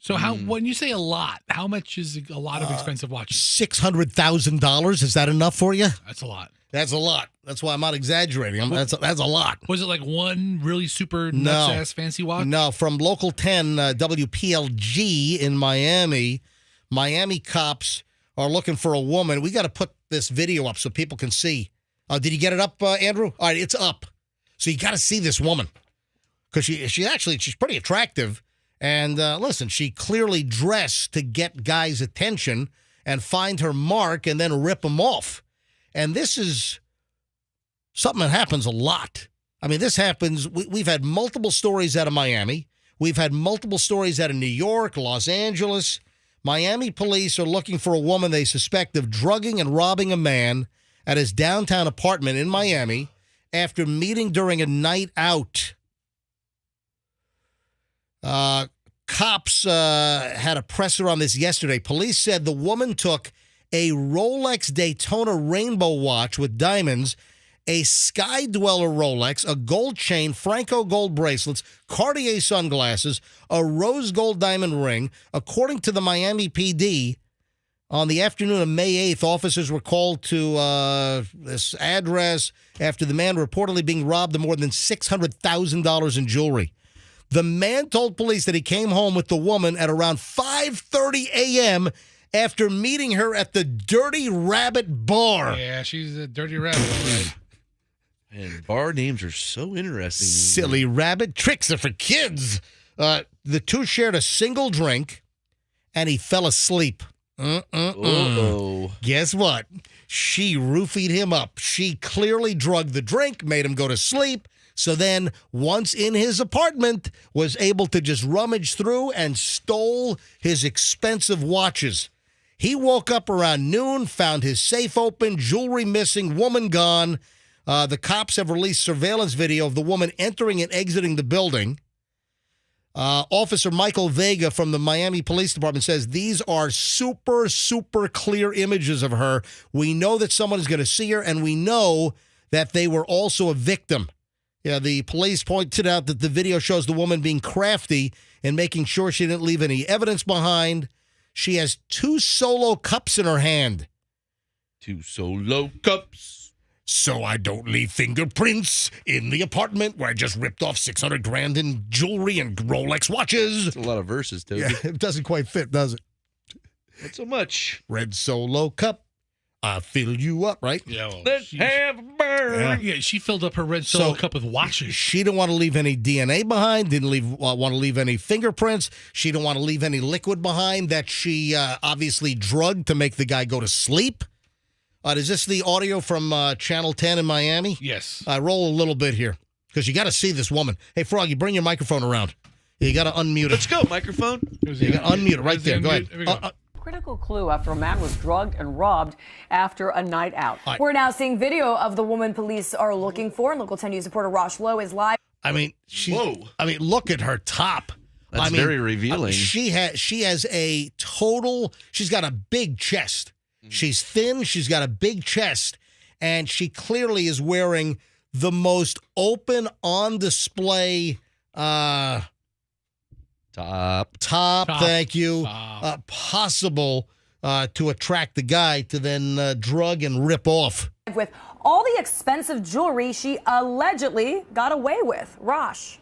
So when you say a lot, how much is a lot of expensive watches? $600,000. Is that enough for you? That's a lot. That's a lot. That's why I'm not exaggerating. That's a lot. Was it like one really super nuts-ass fancy watch? No, from Local 10 WPLG in Miami, Miami cops are looking for a woman. We got to put this video up so people can see. Did you get it up, Andrew? All right, it's up. So you got to see this woman because she's pretty attractive. And listen, she clearly dressed to get guys' attention and find her mark and then rip them off. And this is something that happens a lot. I mean, this happens. We've had multiple stories out of Miami. We've had multiple stories out of New York, Los Angeles. Miami police are looking for a woman they suspect of drugging and robbing a man at his downtown apartment in Miami after meeting during a night out. Cops had a presser on this yesterday. Police said the woman took a Rolex Daytona Rainbow watch with diamonds, a Sky Dweller Rolex, a gold chain, Franco gold bracelets, Cartier sunglasses, a rose gold diamond ring. According to the Miami PD, on the afternoon of May 8th, officers were called to this address after the man reportedly being robbed of more than $600,000 in jewelry. The man told police that he came home with the woman at around 5:30 a.m. after meeting her at the Dirty Rabbit Bar. Yeah, she's a Dirty Rabbit, right? And bar names are so interesting. Silly Rabbit. Tricks are for kids. The two shared a single drink, and he fell asleep. Uh-oh. Guess what? She roofied him up. She clearly drugged the drink, made him go to sleep, So then, once in his apartment, was able to just rummage through and stole his expensive watches. He woke up around noon, found his safe open, jewelry missing, woman gone. The cops have released surveillance video of the woman entering and exiting the building. Officer Michael Vega from the Miami Police Department says these are super, super clear images of her. We know that someone is going to see her, and we know that they were also a victim. Yeah, the police pointed out that the video shows the woman being crafty and making sure she didn't leave any evidence behind. She has 2 solo cups in her hand. 2 solo cups. So I don't leave fingerprints in the apartment where I just ripped off $600,000 in jewelry and Rolex watches. That's a lot of verses, Toby. Yeah, it doesn't quite fit, does it? Not so much. Red solo cup. I fill you up, right? Yeah, well, let's have a burn. Yeah, she filled up her red solo cup with watches. She didn't want to leave any DNA behind, didn't want to leave any fingerprints. She didn't want to leave any liquid behind that she obviously drugged to make the guy go to sleep. Is this the audio from Channel 10 in Miami? Yes. Roll a little bit here because you got to see this woman. Hey, Froggy, bring your microphone around. You got to unmute it. Let's go, microphone. You got to unmute it right there. Go ahead. Critical clue after a man was drugged and robbed after a night out. Right. We're now seeing video of the woman police are looking for, and Local 10 News reporter Rosh Lowe is live. I mean, look at her top. That's very revealing. She has a total. She's got a big chest. She's thin. She's got a big chest, and she clearly is wearing the most open on display top. Thank you. Possible to attract the guy to then drug and rip off. With all the expensive jewelry she allegedly got away with. Rosh.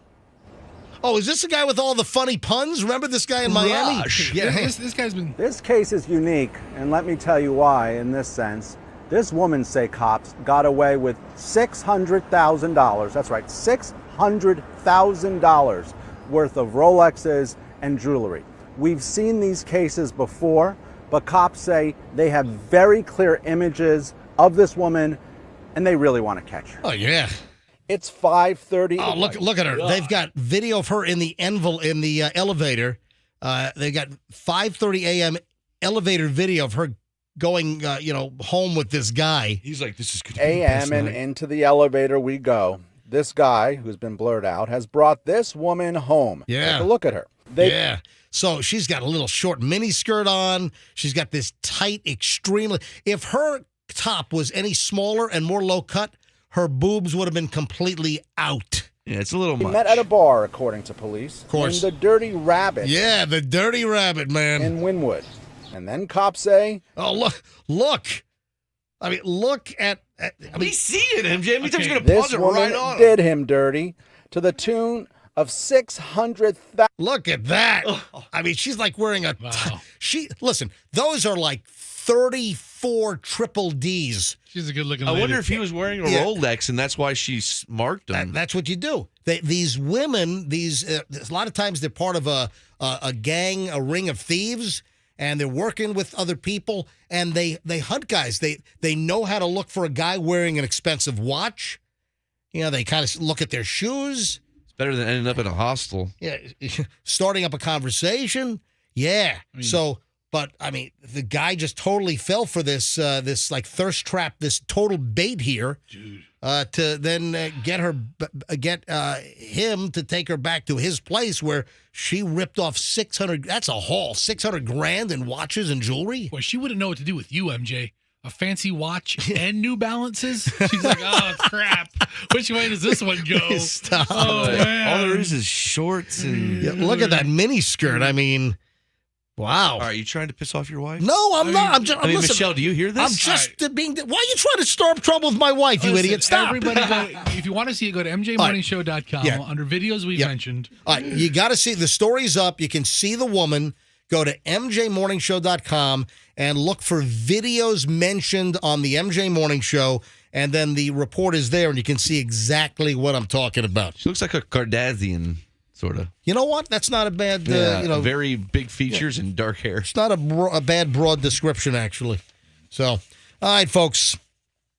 Oh, is this the guy with all the funny puns? Remember this guy in Miami? Yeah, this guy's been... This case is unique, and let me tell you why in this sense. This woman, say cops, got away with $600,000. That's right, $600,000 worth of Rolexes and jewelry. We've seen these cases before, but cops say they have very clear images of this woman, and they really want to catch her. Oh, yeah. It's 5:30. Oh, look at her. They've got video of her in the elevator. They got 5:30 a.m. elevator video of her going, home with this guy. He's like, this is good. A.m. and into the elevator we go. This guy, who's been blurred out, has brought this woman home. Yeah. Take a look at her. Yeah. So she's got a little short mini skirt on. She's got this tight, extremely. If her top was any smaller and more low cut, her boobs would have been completely out. Yeah, it's a little He much. met at a bar, according to police. Of course. In the Dirty Rabbit. Yeah, the Dirty Rabbit, man. In Wynwood. And then cops say... Oh, look. I mean, look at... we see it, MJ. How many times are you going to This pause it woman right on? did him dirty to the tune of $600,000. Look at that. I mean, she's like wearing a... Listen, those are like 34 triple Ds. She's a good-looking I lady. wonder if he was wearing a Rolex, and that's why she marked him. That's what you do. These women, a lot of times they're part of a gang, a ring of thieves, and they're working with other people, and they hunt guys. They know how to look for a guy wearing an expensive watch. They kind of look at their shoes. It's better than ending up in a hostel. Yeah, starting up a conversation. Yeah. But I mean, the guy just totally fell for this like thirst trap, this total bait here, dude. To then get him to take her back to his place where she ripped off 600. That's a haul, $600,000 in watches and jewelry. Boy, she wouldn't know what to do with you, MJ. A fancy watch and New Balances. She's like, oh crap! Which way does this one go? Stop. Oh man! All there is shorts and look at that mini skirt. I mean. Wow. Are you trying to piss off your wife? No, I'm not. I'm just. Listen, Michelle, do you hear this? I'm just being. Why are you trying to stir up trouble with my wife, you idiot? Stop. Everybody, if you want to see it, go to mjmorningshow.com under videos we've mentioned. All right, you got to see the story's up. You can see the woman. Go to mjmorningshow.com and look for videos mentioned on the MJ Morning Show, and then the report is there, and you can see exactly what I'm talking about. She looks like a Kardashian. Sort of. You know what? That's not a bad, very big features and dark hair. It's not a bad broad description, actually. So, all right, folks.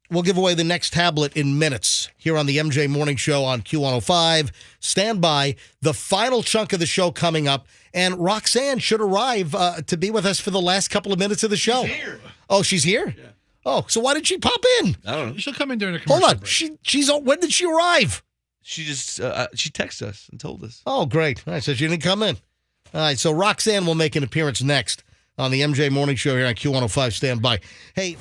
we'll give away the next tablet in minutes here on the MJ Morning Show on Q105. Stand by. The final chunk of the show coming up. And Roxanne should arrive to be with us for the last couple of minutes of the show. She's here. Oh, she's here? Yeah. Oh, so why did she pop in? I don't know. She'll come in during a commercial Hold on. break. She's when did she arrive? She just she texted us and told us. Oh, great. All right, so she didn't come in. All right, so Roxanne will make an appearance next on the MJ Morning Show here on Q105. Stand by. Hey.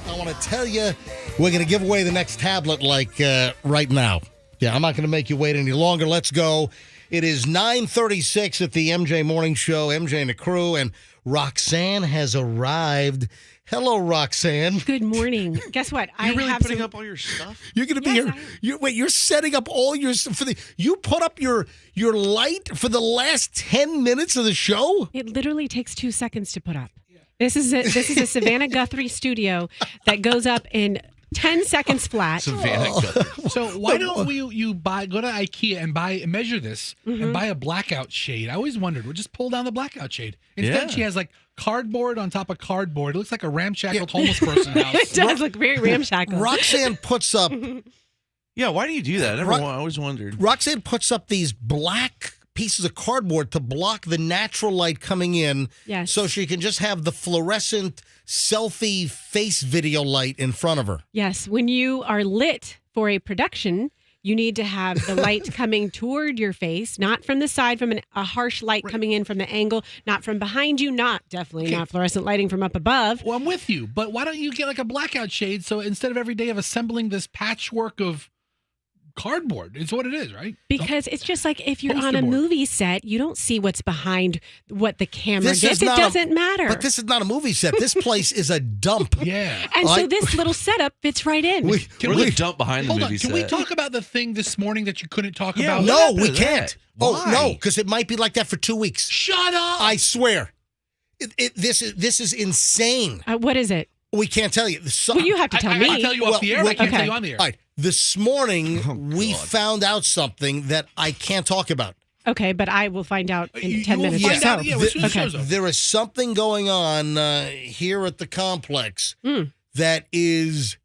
I want to tell you, we're going to give away the next tablet right now. Yeah, I'm not going to make you wait any longer. Let's go. It is 9:36 at the MJ Morning Show. MJ and the crew, and Roxanne has arrived. Hello, Roxanne. Good morning. Guess what? You're really putting up all your stuff? You're going to be here. You're setting up all your stuff. You put up your light for the last 10 minutes of the show? It literally takes 2 seconds to put up. This is a Savannah Guthrie studio that goes up in 10 seconds flat. Savannah Guthrie. So why don't you go to IKEA and measure this and buy a blackout shade? I always wondered. We'll just pull down the blackout shade. Instead, she has like cardboard on top of cardboard. It looks like a ramshackled homeless person house. It does look very ramshackle. Roxanne puts up. Yeah, why do you do that? I always wondered. Roxanne puts up these black pieces of cardboard to block the natural light coming in. Yes. So she can just have the fluorescent selfie face video light in front of her. Yes. When you are lit for a production, you need to have the light coming toward your face, not from the side, from a harsh light coming in from the angle, not from behind you, not fluorescent lighting from up above. Well, I'm with you, but why don't you get like a blackout shade so instead of every day of assembling this patchwork of cardboard, it's what it is, right? Because it's just like if you're on a movie set, you don't see what's behind what the camera gets. It doesn't matter. But this is not a movie set. This place is a dump. Yeah. And so this little setup fits right in. Can we dump behind the movie set? Can we talk about the thing this morning that you couldn't talk about? No, we can't. Why? Oh, no, because it might be like that for 2 weeks. Shut up. I swear. This is insane. What is it? We can't tell you. Well, you have to tell me. I'll tell you off the air. I can't tell you on the air. All right. This morning, we found out something that I can't talk about. Okay, but I will find out in 10 minutes find or so. out, yeah, as soon as the show's over. There is something going on here at the complex that is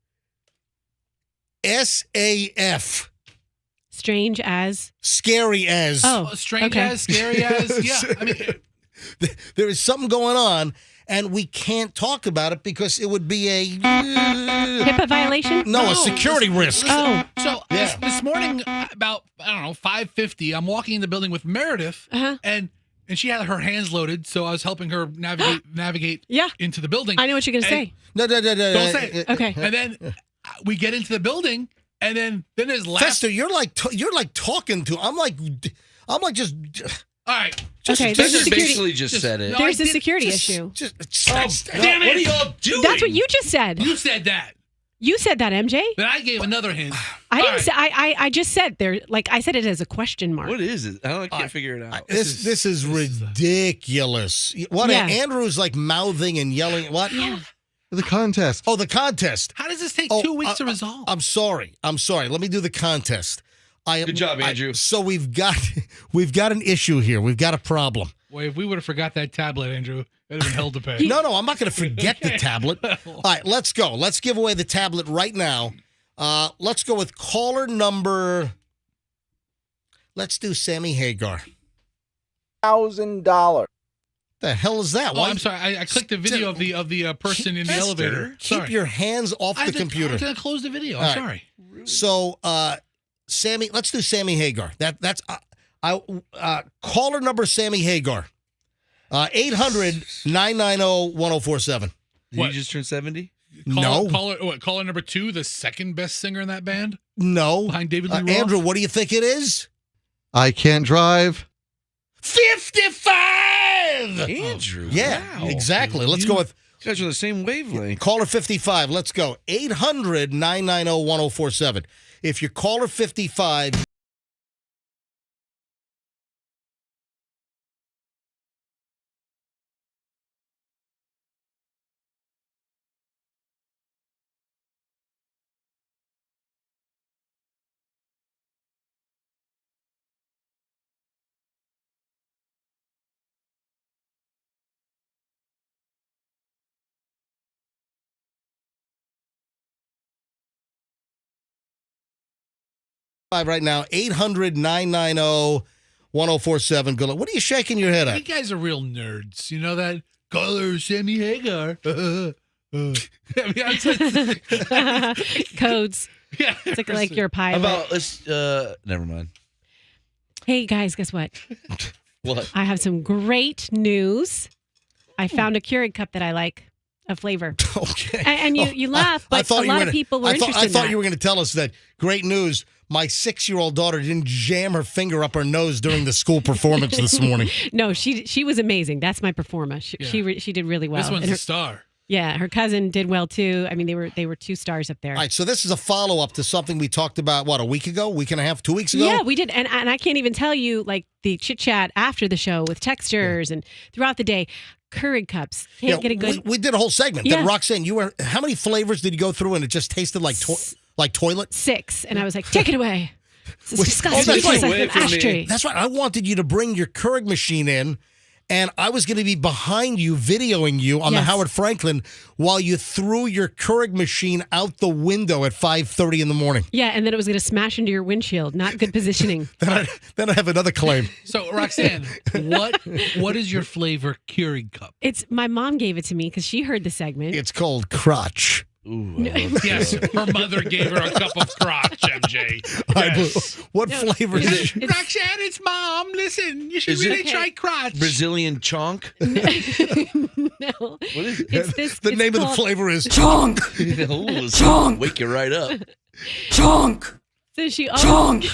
SAF. Strange as? Scary as. Oh, strange as, scary as. Yeah, I mean, there is something going on. And we can't talk about it because it would be a HIPAA violation? No, a security risk. So this morning, about 5:50, I'm walking in the building with Meredith, and she had her hands loaded, so I was helping her navigate into the building. I know what you're gonna say. No. Don't say it. Okay. And then we get into the building, and then there's Fester, you're like talking to. I'm like just. All right. Okay, Fester basically just said it. There's a security issue. Damn it. What are y'all doing? That's what you just said. You said that. You said that, MJ. Then I gave another hint. I didn't say. I just said there. Like I said it as a question mark. What is it? I can't figure it out. This is ridiculous. What? Yeah. Andrew's like mouthing and yelling. What? Yeah. The contest. Oh, the contest. How does this take 2 weeks to resolve? I'm sorry. Let me do the contest. Good job, Andrew. So we've got an issue here. We've got a problem. Boy, if we would have forgot that tablet, Andrew, that'd have been hell to pay. No, I'm not going to forget the tablet. All right, let's go. Let's give away the tablet right now. Let's go with caller number. Let's do Sammy Hagar. $1,000. The hell is that? I'm sorry. I clicked the video of the person in the elevator. Keep your hands off the computer. I'm going to close the video. I'm sorry. So, Sammy, let's do Sammy Hagar. That's caller number Sammy Hagar. 800-990-1047. Did you just turn 70? No. Caller number 2, the second best singer in that band? No. Behind David Lee Roth? Andrew, what do you think it is? I can't drive. 55! Andrew. Yeah, wow. exactly. Let's go with. You guys are on the same wavelength. Caller 55. Let's go. 800-990-1047. If you're caller 55. Right now, 800-990-1047. Good luck. What are you shaking your head at? You guys are real nerds. You know that? Caller Sammy Hagar. Codes. Yeah. It's like you're a pilot. About let's never mind. Hey guys, guess what? What? I have some great news. I found a Keurig cup that I like. a flavor. Okay. And you laugh, but a lot of people were interested I in thought that. you were going to tell us that great news. My 6-year-old daughter didn't jam her finger up her nose during the school performance this morning. No, she was amazing. That's my performer. She did really well. This one's And her, a star. Yeah, her cousin did well too. I mean, they were 2 stars up there. All right, so this is a follow-up to something we talked about, a week ago, week and a half, 2 weeks ago? Yeah, we did. And I can't even tell you, like, the chit-chat after the show with texters and throughout the day. Keurig cups. Can't get a good... We did a whole segment. Yeah. Then, Roxanne, how many flavors did you go through and it just tasted like toilet? 6. And I was like, take it away. This is disgusting. That's It tastes right. like an ashtray. That's right. I wanted you to bring your Keurig machine in, and I was going to be behind you, videoing you on the Howard Franklin while you threw your Keurig machine out the window at 5:30 in the morning. Yeah, and then it was going to smash into your windshield. Not good positioning. Then I have another claim. So, Roxanne, what is your flavor Keurig cup? It's my mom gave it to me because she heard the segment. It's called Crotch. Ooh, Yes, her mother gave her a cup of crotch, MJ. Yes. What flavor is it? Roxanne, it's Mom. Listen, you should Is really it try crotch. Brazilian chonk? No. What is it? It's this. The it's name of the called- flavor is Chonk. Chonk. Wake you right up. Chonk. So she always,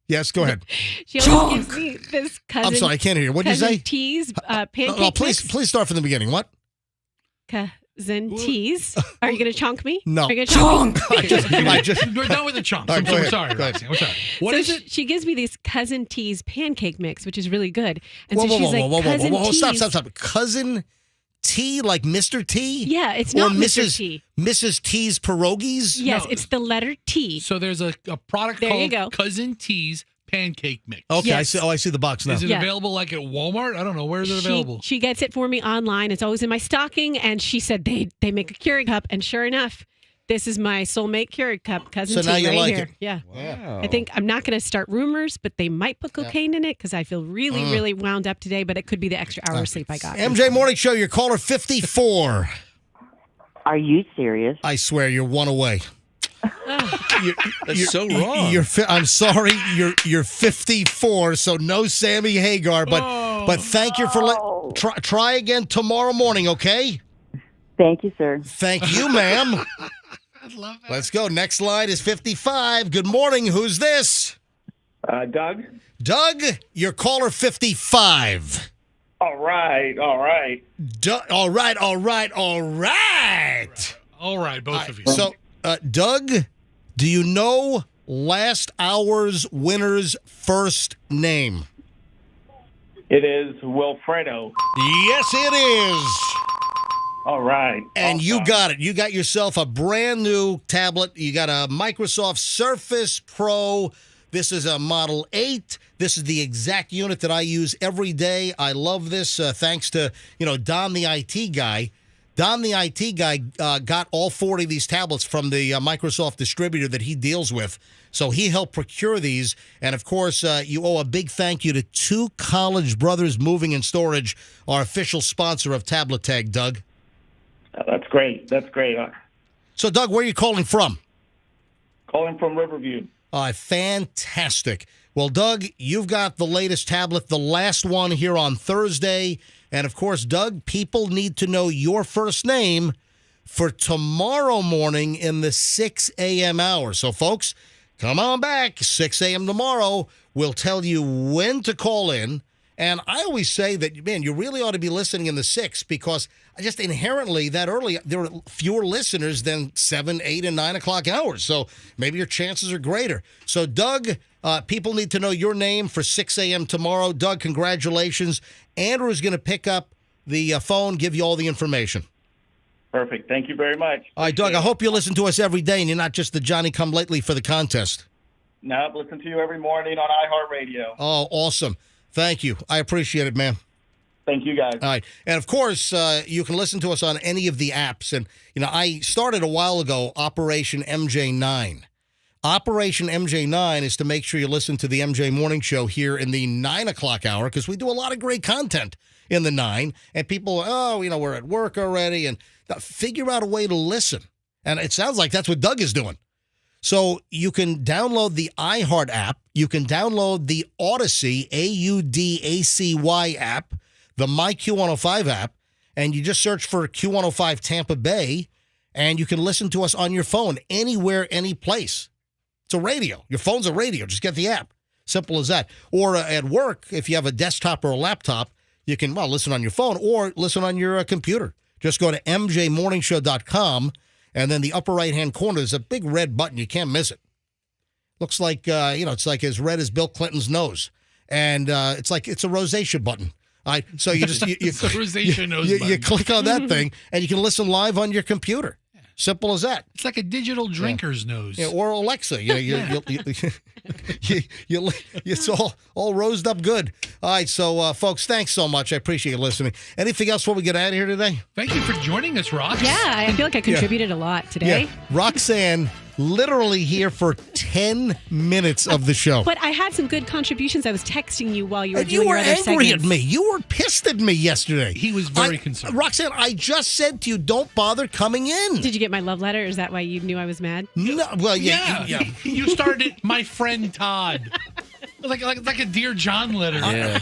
Yes, go ahead. she always gives me this cousin. I'm sorry, I can't hear you. What did you say? Teas, pancake Oh, please mix. start from the beginning. What? Cousin teas. Are you going to chonk me? No. Are you going to chonk me? I just We're done with the chunks. All right, go I'm ahead. sorry, Go ahead. Roxanne. We're sorry. What so is it? She gives me these cousin teas pancake mix, which is really good. And Whoa, so whoa, she's whoa, like, whoa, whoa, whoa, cousin whoa, whoa, teas. stop. Cousin T, like Mr. T? Yeah, it's Or not Mr. T. Mrs. T's pierogies? Yes, No. it's the letter T. So there's a product There you called go. Cousin T's pancake mix. Okay, Yes. I see the box now. Is it Yeah. available like at Walmart? I don't know. Where is it available? She gets it for me online. It's always in my stocking, and she said they make a Keurig cup, and sure enough, this is my soulmate Keurig cup, cousin So T, now you right like here. it. Yeah. Wow. I think I'm not going to start rumors, but they might put cocaine in it because I feel really, really wound up today. But it could be the extra hour of sleep I got. MJ Morning Show, your caller 54. Are you serious? I swear, you're one away. That's so wrong. I'm sorry, you're 54, so no Sammy Hagar, but thank you for try again tomorrow morning, okay? Thank you, sir. Thank you, ma'am. I love that. Let's go. Next line is 55. Good morning. Who's this? Doug? Doug, your caller 55. All right. All right. All right. All right, both of you. So, Doug, do you know last hour's winner's first name? It is Wilfredo. Yes, it is. All right. And you got it. You got yourself a brand new tablet. You got a Microsoft Surface Pro. This is a Model 8. This is the exact unit that I use every day. I love this thanks to, Don the IT guy. Don the IT guy got all 40 of these tablets from the Microsoft distributor that he deals with. So he helped procure these. And, of course, you owe a big thank you to Two College Brothers Moving and Storage, our official sponsor of Tablet Tag, Doug. That's great. So, Doug, where are you calling from? Calling from Riverview. Fantastic. Well, Doug, you've got the latest tablet, the last one here on Thursday. And, of course, Doug, people need to know your first name for tomorrow morning in the 6 a.m. hour. So, folks, come on back. 6 a.m. tomorrow. We'll tell you when to call in. And I always say that, man, you really ought to be listening in the 6 because just inherently that early, there are fewer listeners than 7, 8, and 9 o'clock hours. So maybe your chances are greater. So, Doug, people need to know your name for 6 a.m. tomorrow. Doug, congratulations. Andrew's going to pick up the phone, give you all the information. Perfect. Thank you very much. All right, Doug, I hope you listen to us every day and you're not just the Johnny-come-lately for the contest. No, listen to you every morning on iHeartRadio. Oh, awesome. Thank you. I appreciate it, man. Thank you, guys. All right. And, of course, you can listen to us on any of the apps. And, I started a while ago Operation MJ9. Operation MJ9 is to make sure you listen to the MJ Morning Show here in the 9 o'clock hour because we do a lot of great content in the 9. And people, we're at work already. And figure out a way to listen. And it sounds like that's what Doug is doing. So you can download the iHeart app. You can download the Odyssey, AUDACY app, the MyQ105 app. and you just search for Q105 Tampa Bay, and you can listen to us on your phone anywhere, any place. It's a radio. Your phone's a radio. Just get the app. Simple as that. Or at work, if you have a desktop or a laptop, you can, listen on your phone or listen on your computer. Just go to mjmorningshow.com, and then the upper right-hand corner is a big red button. You can't miss it. Looks like, it's like as red as Bill Clinton's nose. And it's a rosacea button. All right, so you just you click on that thing, and you can listen live on your computer. Simple as that. It's like a digital drinker's nose. Yeah, or Alexa. It's all rosed up good. All right, so folks, thanks so much. I appreciate you listening. Anything else before we get out of here today? Thank you for joining us, Rox. Yeah, I feel like I contributed a lot today. Yeah. Roxanne literally here for 10 minutes of the show. But I had some good contributions. I was texting you while you were And doing you were your other angry segments. at me. You were pissed at me yesterday. He was very concerned. Roxanne, I just said to you, don't bother coming in. Did you get my love letter? Is that why you knew I was mad? No, well, Yeah. You started my friend Todd. like a Dear John letter. Yeah.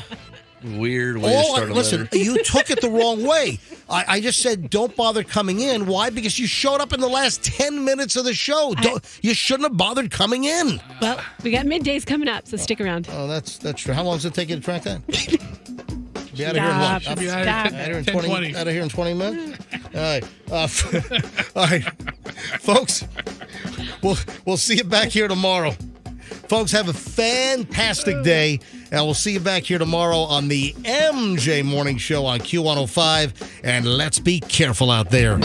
Weird way to start a listen, letter. you took it the wrong way. I just said don't bother coming in. Why? Because you showed up in the last 10 minutes of the show. You shouldn't have bothered coming in. Well, we got middays coming up, so stick around. Oh, that's true. How long does it take you to track that? Be out of here in what? Should be out Out of here in 20 minutes? All right. All right. Folks, we'll see you back here tomorrow. Folks, have a fantastic day, and we'll see you back here tomorrow on the MJ Morning Show on Q105, and let's be careful out there.